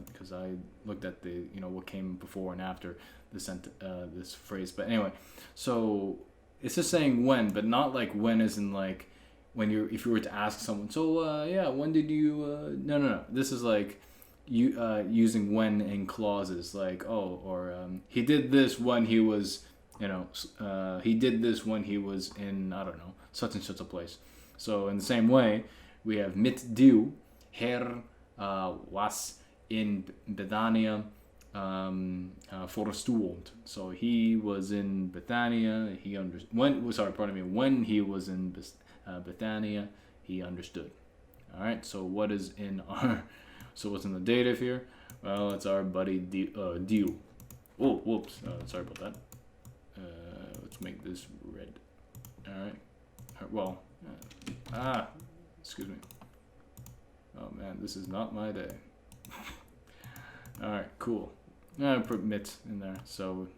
looked at the what came before and after this phrase. But anyway, so it's just saying when, but not like when as in like. If you were to ask someone, so when did you? No. This is like using when in clauses, like he did this when he was, he did this when he was in, I don't know, such and such a place. So in the same way, we have mit du, Herr was in Bethania forstånd. So he was in Bethania. When he was in Bethania, he understood. All right. So what's in the dative here? Well, it's our buddy du. Oh, whoops. Sorry about that. Let's make this red. All right. Well. Excuse me. Oh man, this is not my day. All right. Cool. I put mit in there. So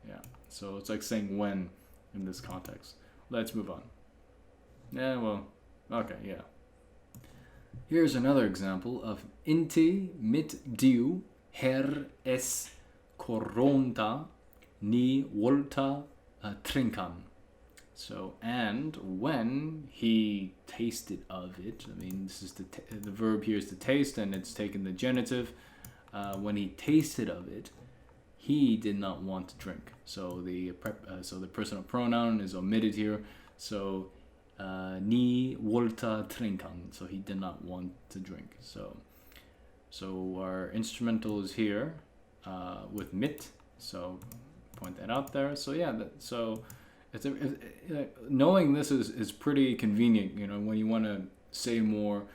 yeah. So it's like saying when in this context. Let's move on. Yeah, well, okay, yeah. Here's another example of inti mit du Herr es koronta ni volta trinkan. So, and when he tasted of it, I mean, this is the verb here is to taste, and it's taken the genitive. When he tasted of it, he did not want to drink. So the personal pronoun is omitted here. So ni volta trinkan, so he did not want to drink. So our instrumental is here with mit. So point that out there. So yeah, knowing this is pretty convenient. When you want to say more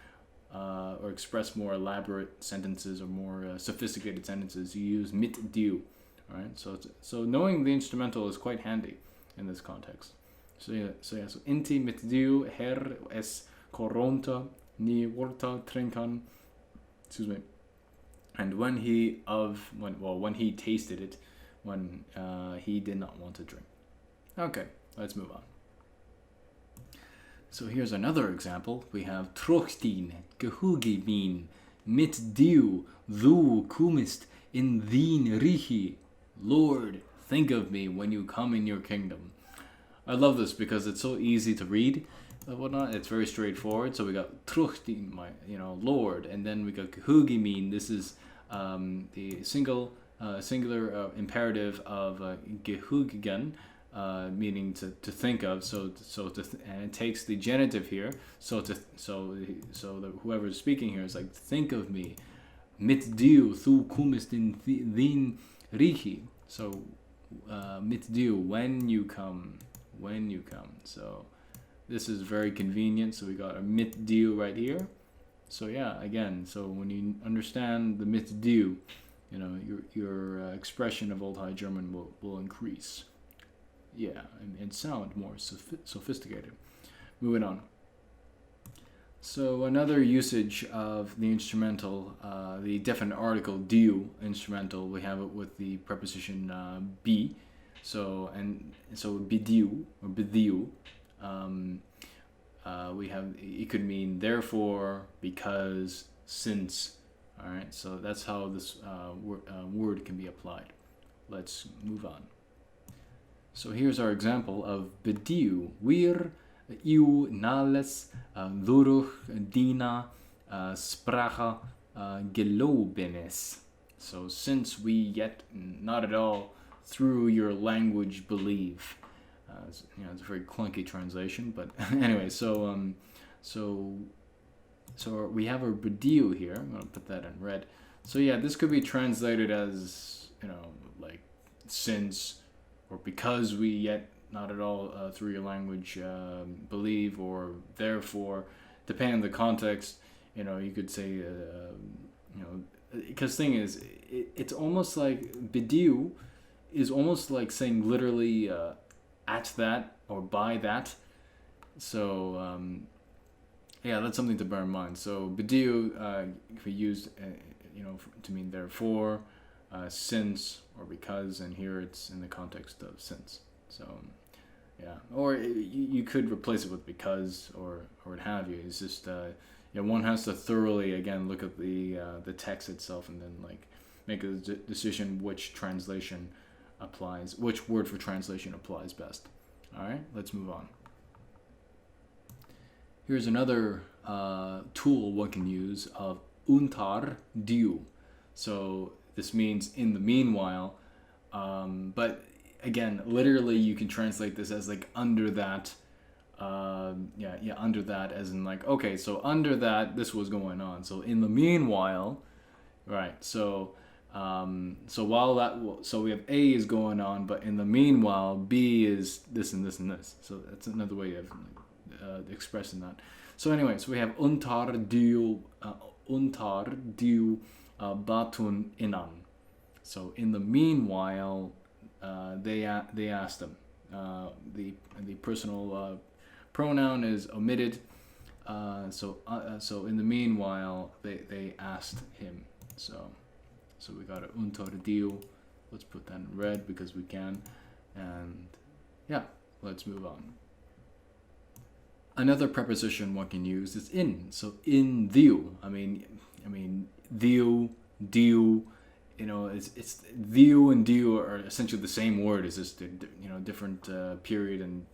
or express more elaborate sentences or more sophisticated sentences, you use mit du. All right. So knowing the instrumental is quite handy in this context. So inti mit du Herr es koronta ni volta trinkan. Excuse me. And when he tasted it, when he did not want to drink. Okay, let's move on. So here's another example. We have Trochtin gehugi mit du kumist in thine richi. Lord, think of me when you come in your kingdom. I love this because it's so easy to read and whatnot. It's very straightforward. So we got Trochtin, Lord, and then we got gehugi. This is the single singular imperative of gehugen, meaning to think of. And it takes the genitive here. So whoever is speaking here is like, think of me. Mit dir, thu kommst in din richi. So mit dir, when you come. So this is very convenient. So we got a mit dir right here. So yeah, again, so when you understand the mit dir, your expression of Old High German will increase. Yeah, and sound more sophisticated. Moving on. So another usage of the instrumental, the definite article du instrumental, we have it with the preposition be. So bidiu or bidiu. We have, it could mean therefore, because, since. All right, so that's how this word can be applied. Let's move on. So here's our example of bidiu. Wir, iu, nales, durch, dina, sprache, gelobenes. So since we yet not at all through your language believe. It's a very clunky translation, but anyway, so we have a bidiu here. I'm going to put that in red. So yeah, this could be translated as, like since, or because we yet not at all through your language believe, or therefore, depending on the context, you could say, because thing is, it's almost like bidiu is almost like saying literally at that or by that. So yeah, that's something to bear in mind. So bidiu can be used to mean therefore, since, or because, and here it's in the context of since. So yeah, or you could replace it with because or what have you. It's just one has to thoroughly again look at the text itself and then like make a decision which translation applies, which word for translation applies best. All right, let's move on. Here's another tool one can use of unter du. So this means in the meanwhile, but again, literally you can translate this as like under that. Under that, as in like, okay, so under that this was going on. So in the meanwhile, right? So while so we have A is going on, but in the meanwhile B is this and this and this. So that's another way of expressing that. So anyway, so we have unter du batun inan. So in the meanwhile, they asked him. The personal pronoun is omitted. So in the meanwhile, they asked him. So we got a unter du. Let's put that in red because we can. And yeah, let's move on. Another preposition one can use is in. So in du. I mean du. It's du and du are essentially the same word. It's just different period and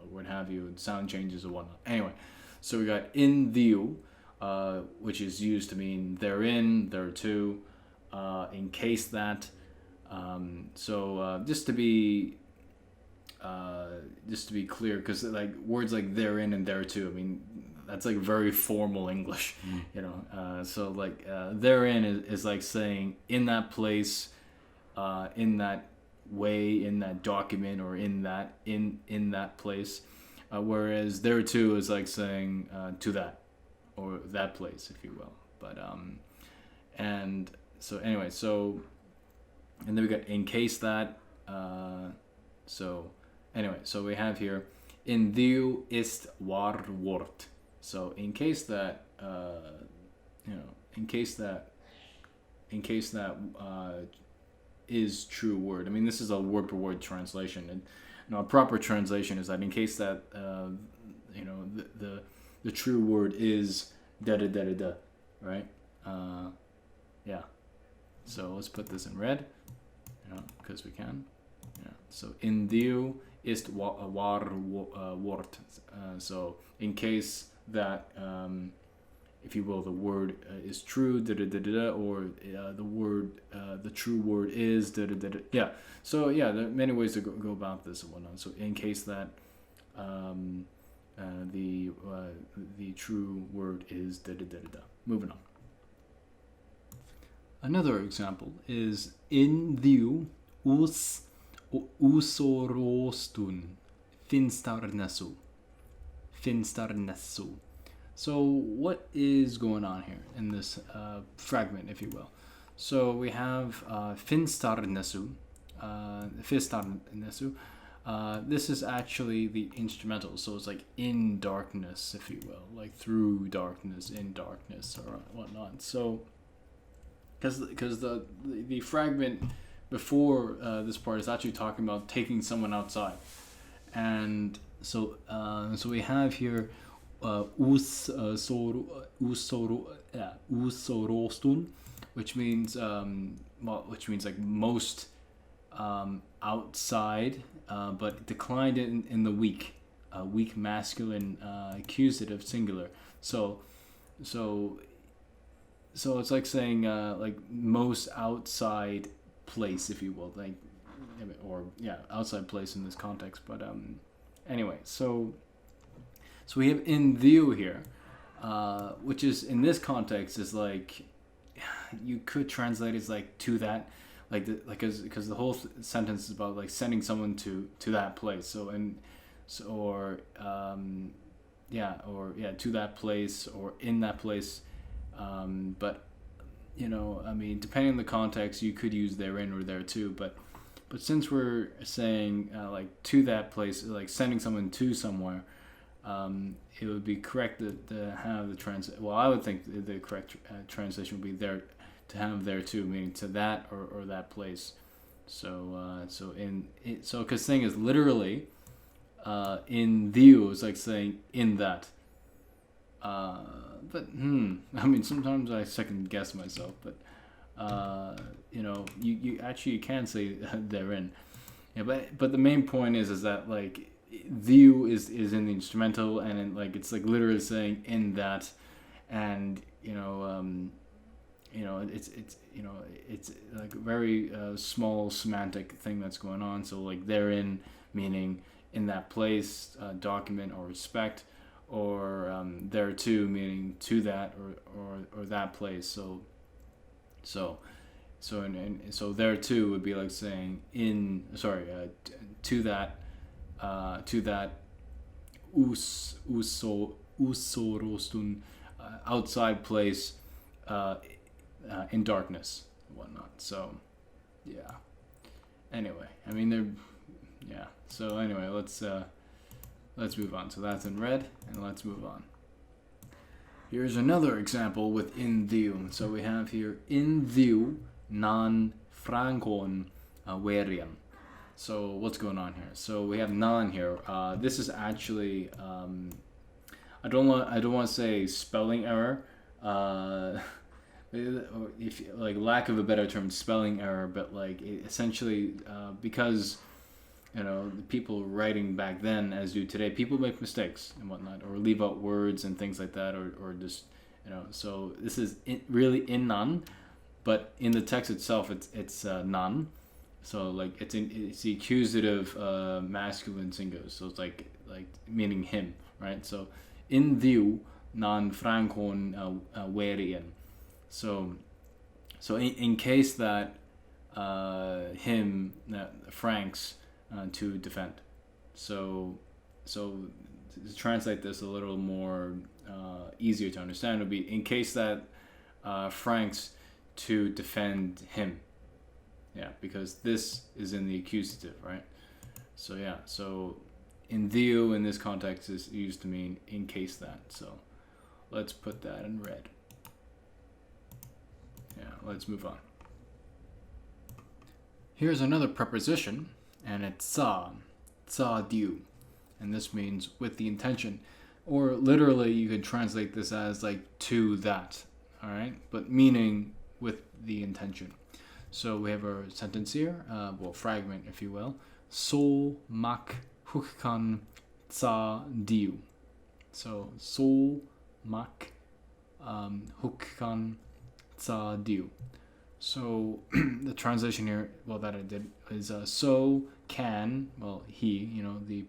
what have you, and sound changes and whatnot. Anyway, so we got in du, which is used to mean therein, thereto, in case that. Just to be clear, because like words like therein and thereto, I mean that's like very formal English, so like therein is like saying in that place, in that way, in that document, or in that place, whereas thereto is like saying to that or that place, if you will. But and so anyway, so and then we got in case that. So anyway, so we have here in du ist wahr Wort. So in case that is true word. I mean, this is a word per word translation, and a proper translation is that in case that the true word is da da da da da, right? Yeah. So let's put this in red, because we can. Yeah. So in du ist wahr Wort. So in case that, if you will, the word is true, da da da da, or the word the true word is da da da da. Yeah. So yeah, there are many ways to go about this and whatnot. So in case that the true word is da da da da da. Moving on. Another example is in diu us usorostun finstarnesu. Finstarnesu. So what is going on here in this fragment, if you will? So we have finstarnesu. Finstarnesu. This is actually the instrumental, so it's like in darkness, if you will, like through darkness, in darkness, or whatnot. So, because the fragment before this part is actually talking about taking someone outside, and so we have here usorostun, which means like most outside, but declined in the weak, weak masculine accusative singular. So it's like saying like most outside place, if you will, like, or yeah, outside place in this context. But anyway, so we have in view here, which is in this context is like, you could translate it as like to that, like because the whole sentence is about like sending someone to that place. So or to that place or in that place. But you know, I mean, depending on the context, you could use therein or there too. But since we're saying like to that place, like sending someone to somewhere, it would be correct to have the well, I would think the correct translation would be there, to have there too, meaning to that or that place. So because thing is literally in view is like saying in that. But I mean, sometimes I second guess myself, but you know, you actually can say therein. Yeah, but the main point is that like view is in the instrumental, and in, like it's like literally saying in that, and you know it's like a very small semantic thing that's going on. So like therein meaning in that place, document or respect, or there too meaning to that or that place. So there too would be like saying to that usorostun, outside place, in darkness and whatnot. So yeah, anyway, I mean so anyway, let's move on. So that's in red, and let's move on. Here's another example with in view. So we have here in view non frankon veriam. So what's going on here? So we have non here. This is actually I don't want to say spelling error. If like lack of a better term, spelling error, but like essentially because you know the people writing back then as do today, people make mistakes and whatnot, or leave out words and things like that, or just so this is really in none, but in the text itself it's none. So like it's the accusative masculine singular, so it's like meaning him, right? So in view non frankon verian. So in case that him Franks to defend. So to translate this a little more easier to understand would be in case that Franks to defend him. Yeah, because this is in the accusative, right? So yeah, so in view in this context is used to mean in case that. So let's put that in red. Yeah, let's move on. Here's another preposition, and it's sa diu, and this means with the intention, or literally you could translate this as like to that, all right, but meaning with the intention. So we have our sentence here, fragment, if you will. So mak hukkan sa diu. So so mak hukkan sa diu. So the translation here, well, that I did is so can, well, he, the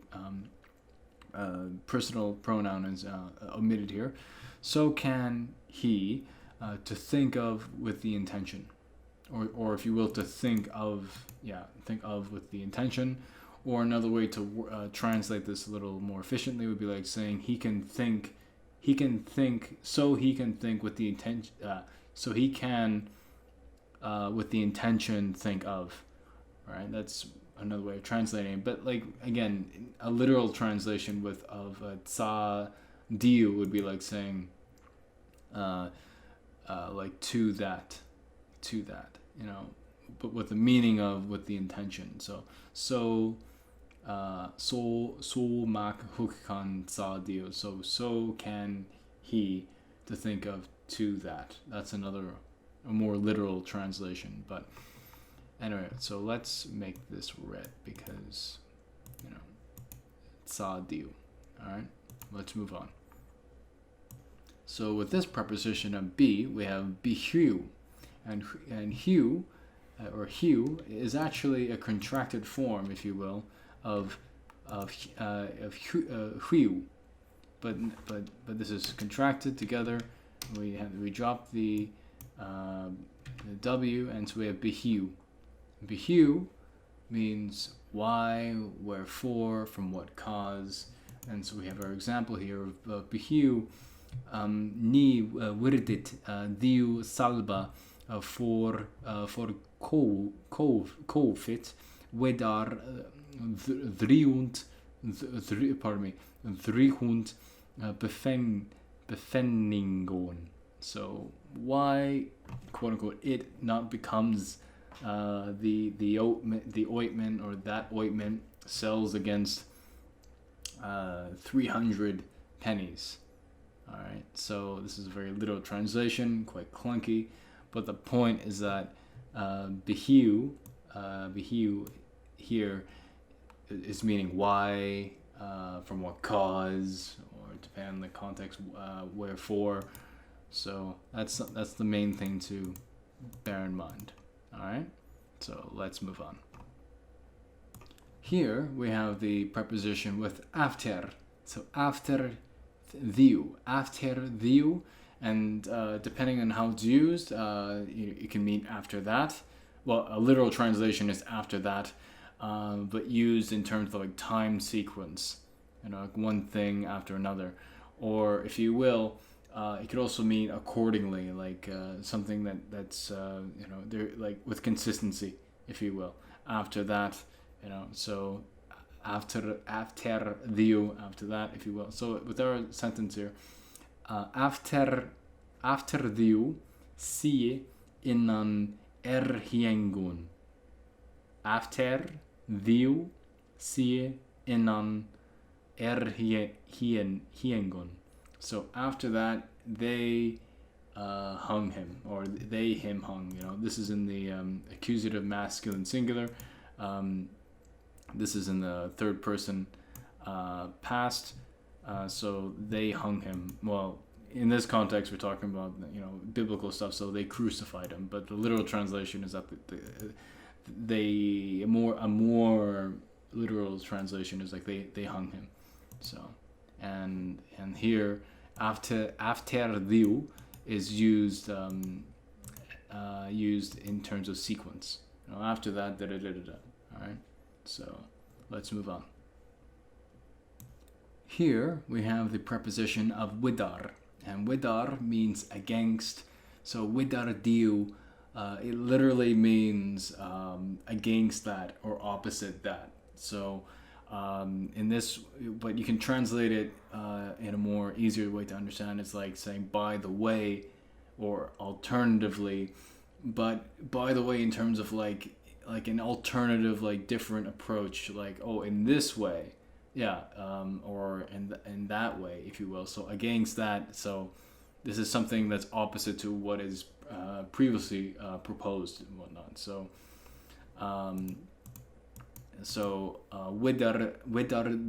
personal pronoun is omitted here. So can he, to think of with the intention, or if you will, to think of with the intention. Or another way to translate this a little more efficiently would be like saying he can think with the intention, so he can with the intention think of, right? That's another way of translating it. But like, again, a literal translation of tsa diu would be like saying like to that, but with the meaning of with the intention. So mak huk kan tsa diu. So can he, to think of to that. That's a more literal translation. But anyway, so let's make this red because tsa diu. All right, let's move on. So with this preposition of be, we have behu, and hu, or hu, is actually a contracted form, if you will, of hu, but this is contracted together. We drop the w, and so we have behu. Behu means why, wherefore, from what cause, and so we have our example here of behu. Ni virdit diu salba for covid wedar drihund befenningon. So why, quote unquote, it not becomes the ointment, or that ointment sells against 300 pennies. All right, so this is a very literal translation, quite clunky, but the point is that behu here is meaning why, from what cause, or depending on the context, wherefore. So that's the main thing to bear in mind. All right, so let's move on. Here we have the preposition with after. So after diu, and depending on how it's used, it can mean after that. Well, a literal translation is after that, but used in terms of like time sequence, like one thing after another. Or if you will, it could also mean accordingly, like something that's there, like with consistency, if you will. After that, so after diu, after that, if you will. So with our sentence here, after diu sie innan erhiengun. After diu sie innan erhiengun. So after that, they hung him, or they him hung. This is in the accusative masculine singular. This is in the third person past. So they hung him. Well, in this context, we're talking about biblical stuff. So they crucified him. But the literal translation is that a more literal translation is like they hung him. So and here after diu is used in terms of sequence. After that, da da da da da. All right. So let's move on. Here we have the preposition of widar, and widar means against. So widar diu, it literally means against that or opposite that. So in this, but you can translate it in a more easier way to understand. It's like saying by the way, or alternatively, but by the way in terms of like an alternative, like different approach, like in this way, or in that way, if you will. So against that, so this is something that's opposite to what is previously proposed and whatnot. So widar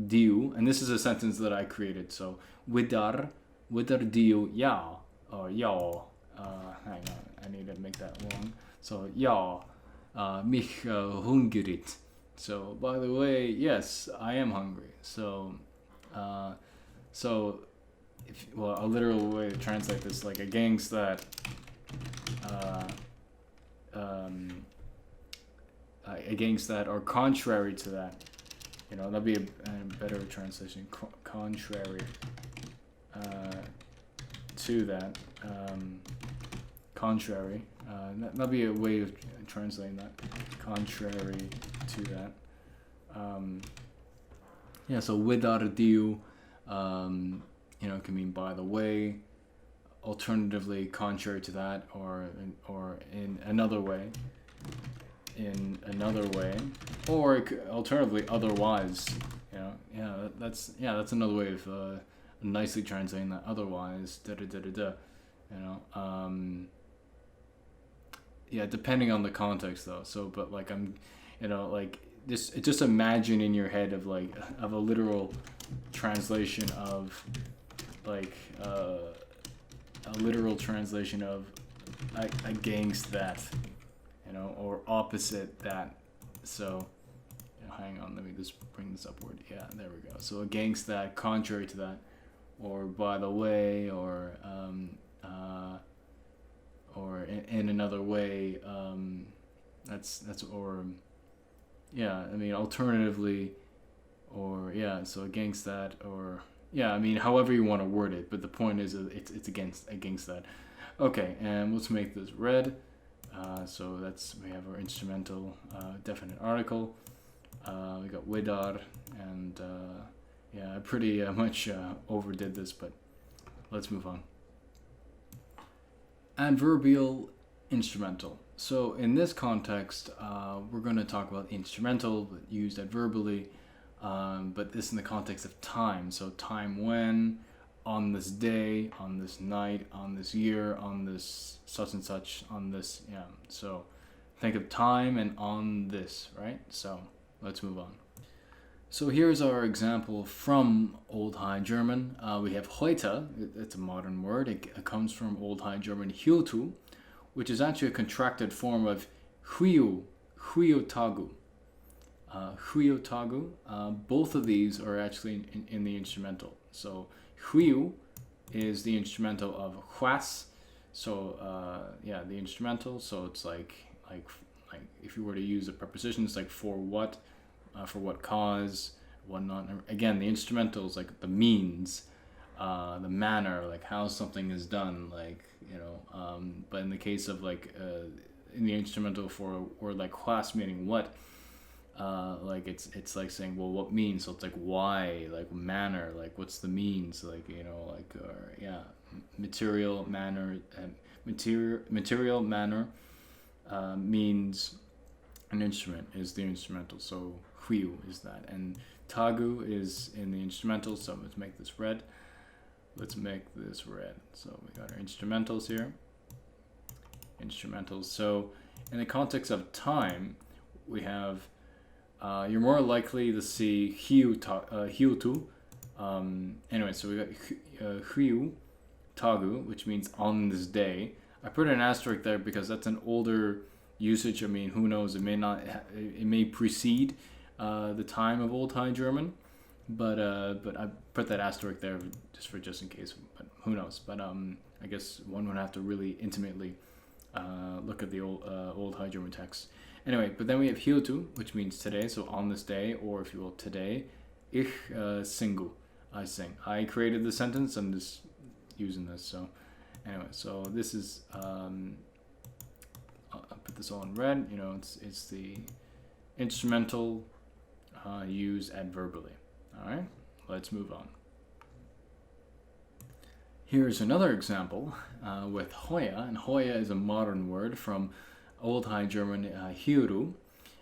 diu, and this is a sentence that I created. So widar diu ya, or ya. Hang on, I need to make that long. So, ja, mich hungrig. So, by the way, yes, I am hungry. So, so a literal way to translate this, like against that, or contrary to that, that'd be a better translation. Contrary to that, contrary. That'd be a way of translating that. Contrary to that. So without ado, can mean by the way. Alternatively, contrary to that, or in another way. Or alternatively, otherwise. That's another way of nicely translating that. Otherwise, depending on the context though. So, but like just imagine in your head of a literal translation of a literal translation of against that, or opposite that. So, hang on, let me just bring this upward. Yeah, there we go. So against that, contrary to that, or by the way, or in another way. Alternatively, or so against that, or however you want to word it, but the point is it's against that. Okay, and let's make this red. So we have our instrumental definite article. We got widar, and I pretty much overdid this, but let's move on. Adverbial instrumental. So in this context, we're going to talk about instrumental, but used adverbially, but this in the context of time. So time when, on this day, on this night, on this year, on this such and such, on this, So think of time and on this, right? So let's move on. So here's our example from Old High German. We have heute, it's a modern word. It comes from Old High German heute, which is actually a contracted form of huiotagu. Both of these are actually in the instrumental. So huio is the instrumental of huas. So the instrumental. So it's like if you were to use a preposition, it's like for what cause, whatnot. Again, the instrumental is like the means, the manner, like how something is done, but in the case of in the instrumental for a word like huas, meaning what, it's like saying, well, what means? So it's like why, like manner, like what's the means, material manner, material manner means an instrument is the instrumental. So huiu is that, and tagu is in the instrumental. So let's make this red. So we got our instrumentals here. So in the context of time, we have you're more likely to see hiutu. So we got hiu tagu, which means on this day. I put an asterisk there because that's an older usage. Who knows? It may precede the time of Old High German, but I put that asterisk there just in case. But who knows? But I guess one would have to really intimately look at the Old High German text. Anyway, but then we have heute, which means today, so on this day, or if you will, today. Ich singu, I sing. I created the sentence. I'm just using this. So anyway, so this is I'll put this all in red. It's the instrumental used adverbially. All right, let's move on. Here's another example with Hoya, and Hoya is a modern word from Old High German hiuru,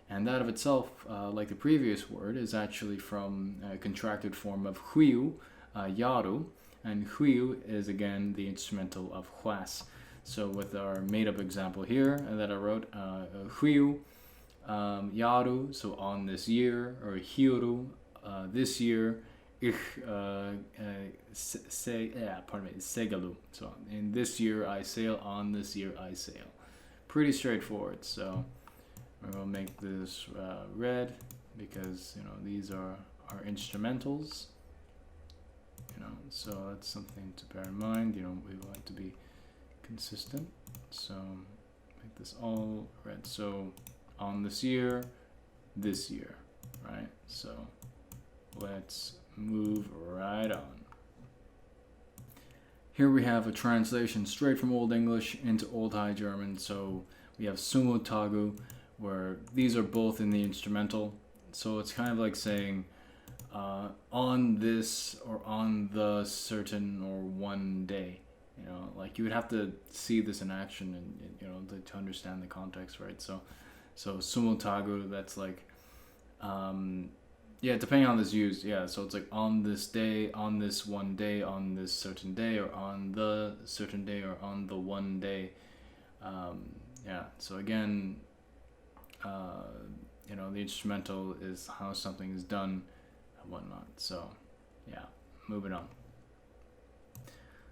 and that of itself, like the previous word, is actually from a contracted form of huiu, yaru, and huiu is again the instrumental of huas. So with our made-up example here that I wrote, huiu, yaru, so on this year, or hiuru, this year, ich segalu. So in this year I sail, on this year I sail. Pretty straightforward. So we're going to make this red because, you know, these are our instrumentals. You know, so that's something to bear in mind. You know, we want to be consistent. So make this all red. So on this year, right? So let's move right on. Here we have a translation straight from Old English into Old High German. So we have sumo tagu, where these are both in the instrumental. So it's kind of like saying on this or on the certain or one day. You know, like you would have to see this in action and you know to understand the context, right? So sumo tagu, that's like yeah, depending on this used, yeah, so it's like on this day, on this one day, on this certain day, or on the certain day, or on the one day. Yeah, so again, you know, the instrumental is how something is done and whatnot. So yeah, moving on.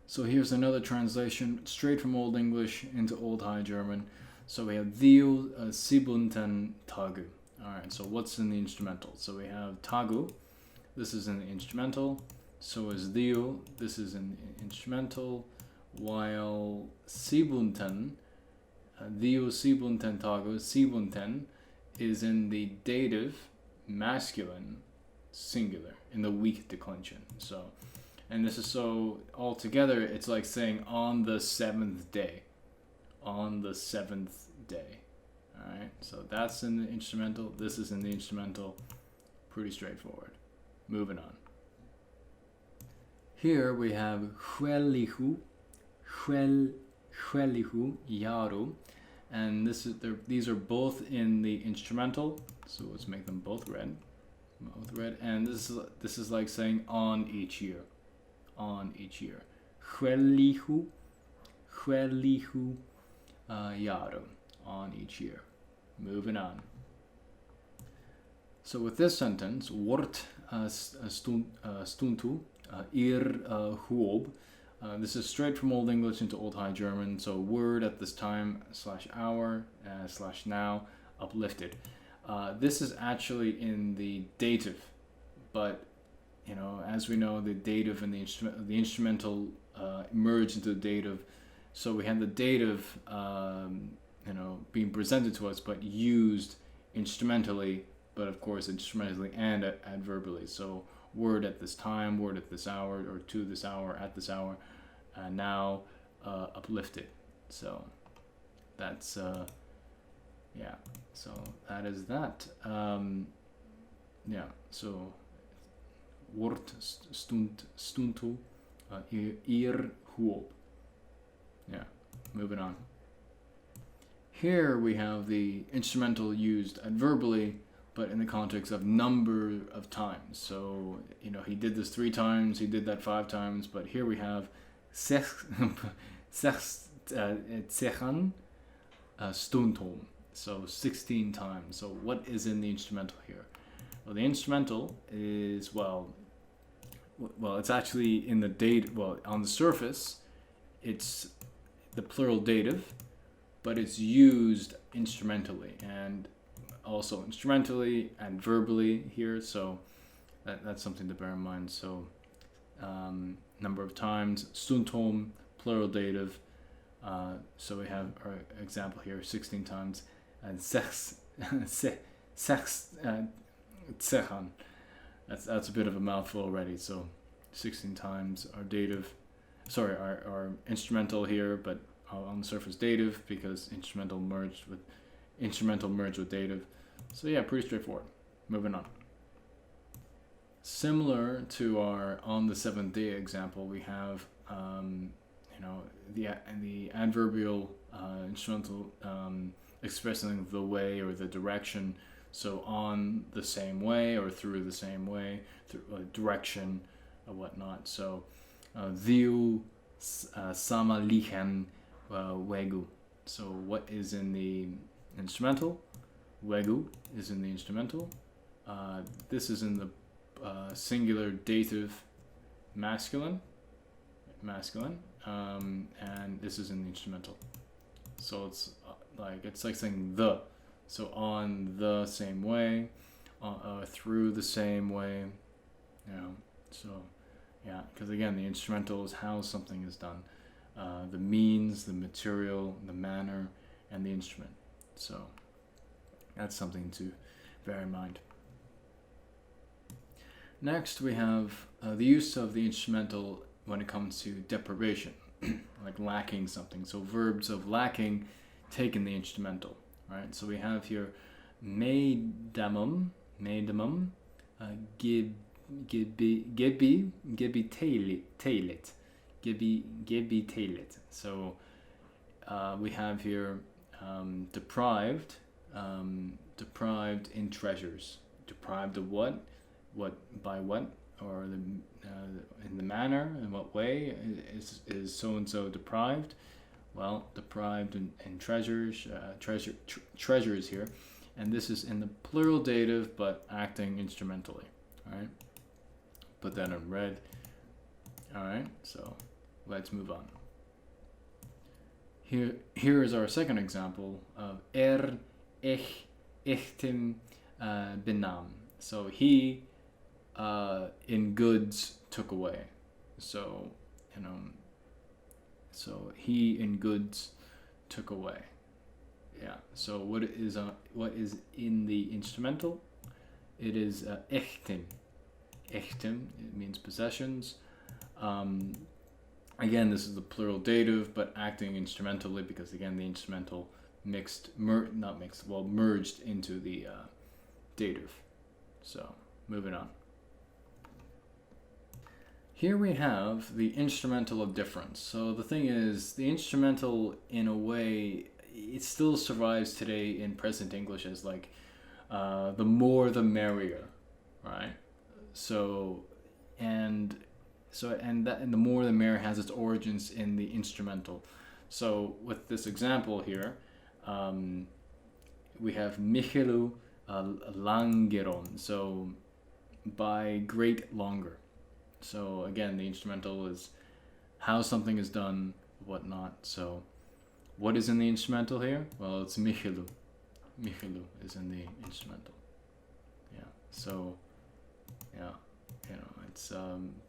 So here's another translation straight from Old English into Old High German. So we have Dio Sibunten Tagu. Alright, so what's in the instrumental? So we have tagu, this is in the instrumental, so is Dio, this is in the instrumental, while Sibunten, Dio Sibunten Tagu, Sibunten is in the dative, masculine, singular, in the weak declension. So, and this is so, altogether, it's like saying on the seventh day. On the seventh day. Alright, so that's in the instrumental, this is in the instrumental, pretty straightforward. Moving on. Here we have huelihu, huelihu, yaru, and these are both in the instrumental, so let's make them both red, and this is like saying on each year, huelihu, yaru, on each year. Moving on. So with this sentence, wort stuntu ir huob, this is straight from Old English into Old High German. So word at this time /hour /now uplifted. This is actually in the dative, but you know, as we know, the dative and the instrumental merge into the dative. So we have the dative, you know, being presented to us, but used instrumentally, but of course instrumentally and adverbially. So word at this time, word at this hour, or to this hour, at this hour, now uplifted. So that's yeah. So that is that. Yeah. So wort stuntu ir huob. Yeah. Moving on. Here we have the instrumental used adverbially, but in the context of number of times. So, you know, he did this 3 times, he did that 5 times, but here we have sechan stuntum, so 16 times. So what is in the instrumental here? Well, the instrumental is, well, it's actually in the dative, well, on the surface, it's the plural dative, but it's used instrumentally and also instrumentally and verbally here, so that's something to bear in mind. So number of times, stuntum, plural dative, so we have our example here, 16 times, and sechan, that's a bit of a mouthful already, so 16 times our dative, sorry, our instrumental here, but on the surface dative, because instrumental merged with dative. So yeah, pretty straightforward. Moving on. Similar to our on the 7th day example, we have you know, the adverbial instrumental expressing the way or the direction. So on the same way or through the same way, through direction or whatnot. So Diu sama lichen wegu. So what is in the instrumental? Wegu is in the instrumental. This is in the singular dative masculine, and this is in the instrumental. So it's like it's like saying the. So on the same way, through the same way, so yeah, because again, the instrumental is how something is done. The means, the material, the manner, and the instrument. So that's something to bear in mind. Next, we have the use of the instrumental when it comes to deprivation, like lacking something. So verbs of lacking take in the instrumental, right? So we have here meidamum, tailit. So we have here deprived, deprived in treasures. Deprived of what? What by what? Or in the manner, in what way is so and so deprived? Well, deprived in treasures, treasures here, and this is in the plural dative, but acting instrumentally. All right, put that in red. All right, so let's move on. Here is our second example of echtim benam. So he in goods took away. So so he in goods took away. Yeah. So what is in the instrumental? It is echtim. Echtim. It means possessions. Again, this is the plural dative, but acting instrumentally because again the instrumental merged into the dative. So moving on. Here we have the instrumental of difference. So the thing is, the instrumental, in a way, it still survives today in present English as like the more the merrier, right? And the more the merrier has its origins in the instrumental. So with this example here, we have Michelu langeron. So by great longer. So again, the instrumental is how something is done, whatnot. So what is in the instrumental here? Well, it's Michelu. Michelu is in the instrumental. Yeah. So yeah, it's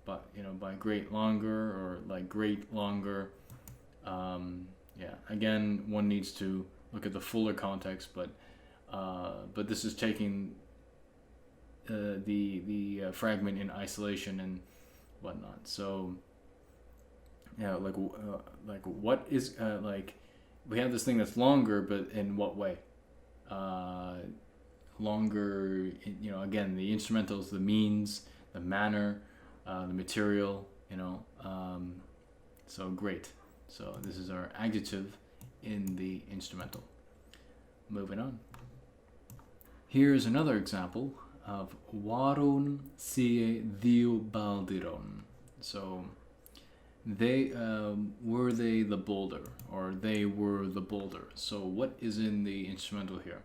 by great longer or like great longer. Yeah. Again, one needs to look at the fuller context, but this is taking the fragment in isolation and whatnot. So yeah, like what is like we have this thing that's longer, but in what way? Longer, again, the instrumental is the means, the manner, the material, so great. So this is our adjective in the instrumental. Moving on. Here's another example of Waron sie Dio baldiron. So they were they the boulder, or they were the boulder. So what is in the instrumental here?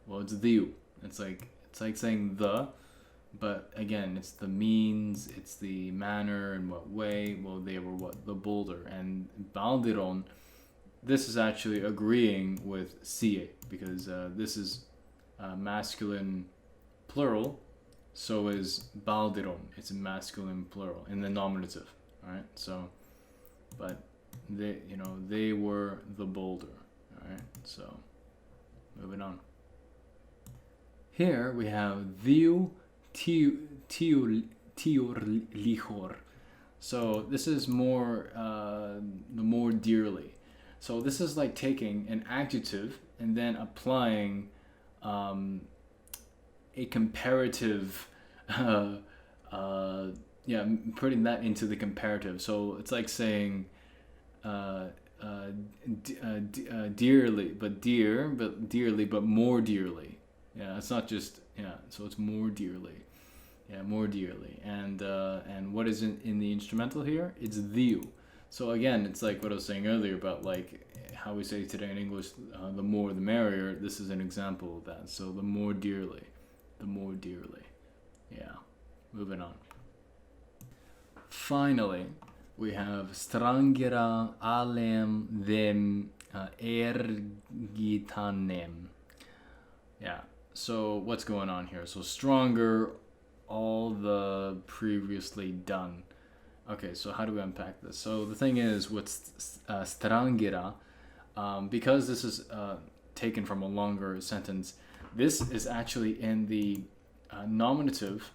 Well, it's Dio. It's like saying the, but again, it's the means, it's the manner, in what way. Well, they were what? The boulder. And baldiron, this is actually agreeing with sie, because this is masculine plural, so is baldiron. It's a masculine plural in the nominative. All right. So, but they were the boulder. All right. So, moving on. Here we have Diu tiur lichor. So this is more the more dearly. So this is like taking an adjective and then applying a comparative, putting that into the comparative. So it's like saying dearly, but dearly, but more dearly. Yeah, it's not just, so it's more dearly. Yeah, more dearly. And what is in the instrumental here? It's Diu. So again, it's like what I was saying earlier about like how we say today in English, the more the merrier. This is an example of that. So the more dearly. The more dearly. Yeah. Moving on. Finally, we have strangera alem them ergitanem. Yeah, so what's going on here? So stronger, all the previously done. Okay, so how do we unpack this? So the thing is, with strangera, because this is taken from a longer sentence, this is actually in the nominative.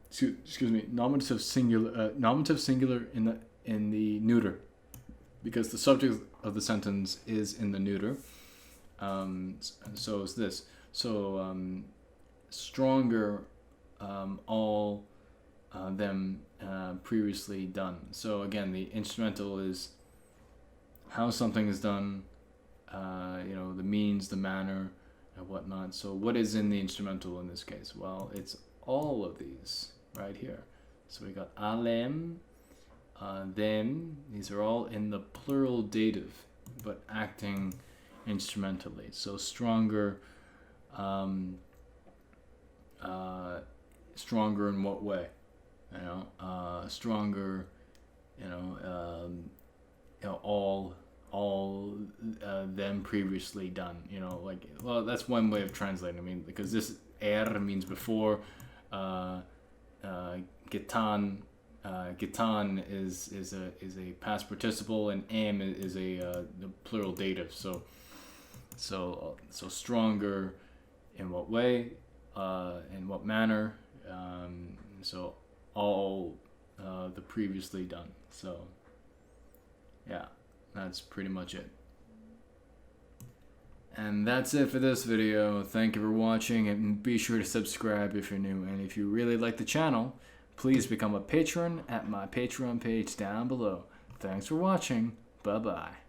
Excuse me, nominative singular in the neuter, because the subject of the sentence is in the neuter. So is this. So stronger, all them previously done. So again, the instrumental is how something is done, the means, the manner, and whatnot. So what is in the instrumental in this case? Well, it's all of these right here. So we got alem, them. These are all in the plural dative, but acting instrumentally. So stronger, stronger in what way? Stronger, all them previously done. Well, that's one way of translating. I mean, because this means before, getan. Getan is a past participle, and am is the plural dative. So stronger in what way, in what manner. So all the previously done. So yeah, that's pretty much it. And that's it for this video. Thank you for watching, and be sure to subscribe if you're new. And if you really like the channel, please become a patron at my Patreon page down below. Thanks for watching. Bye-bye.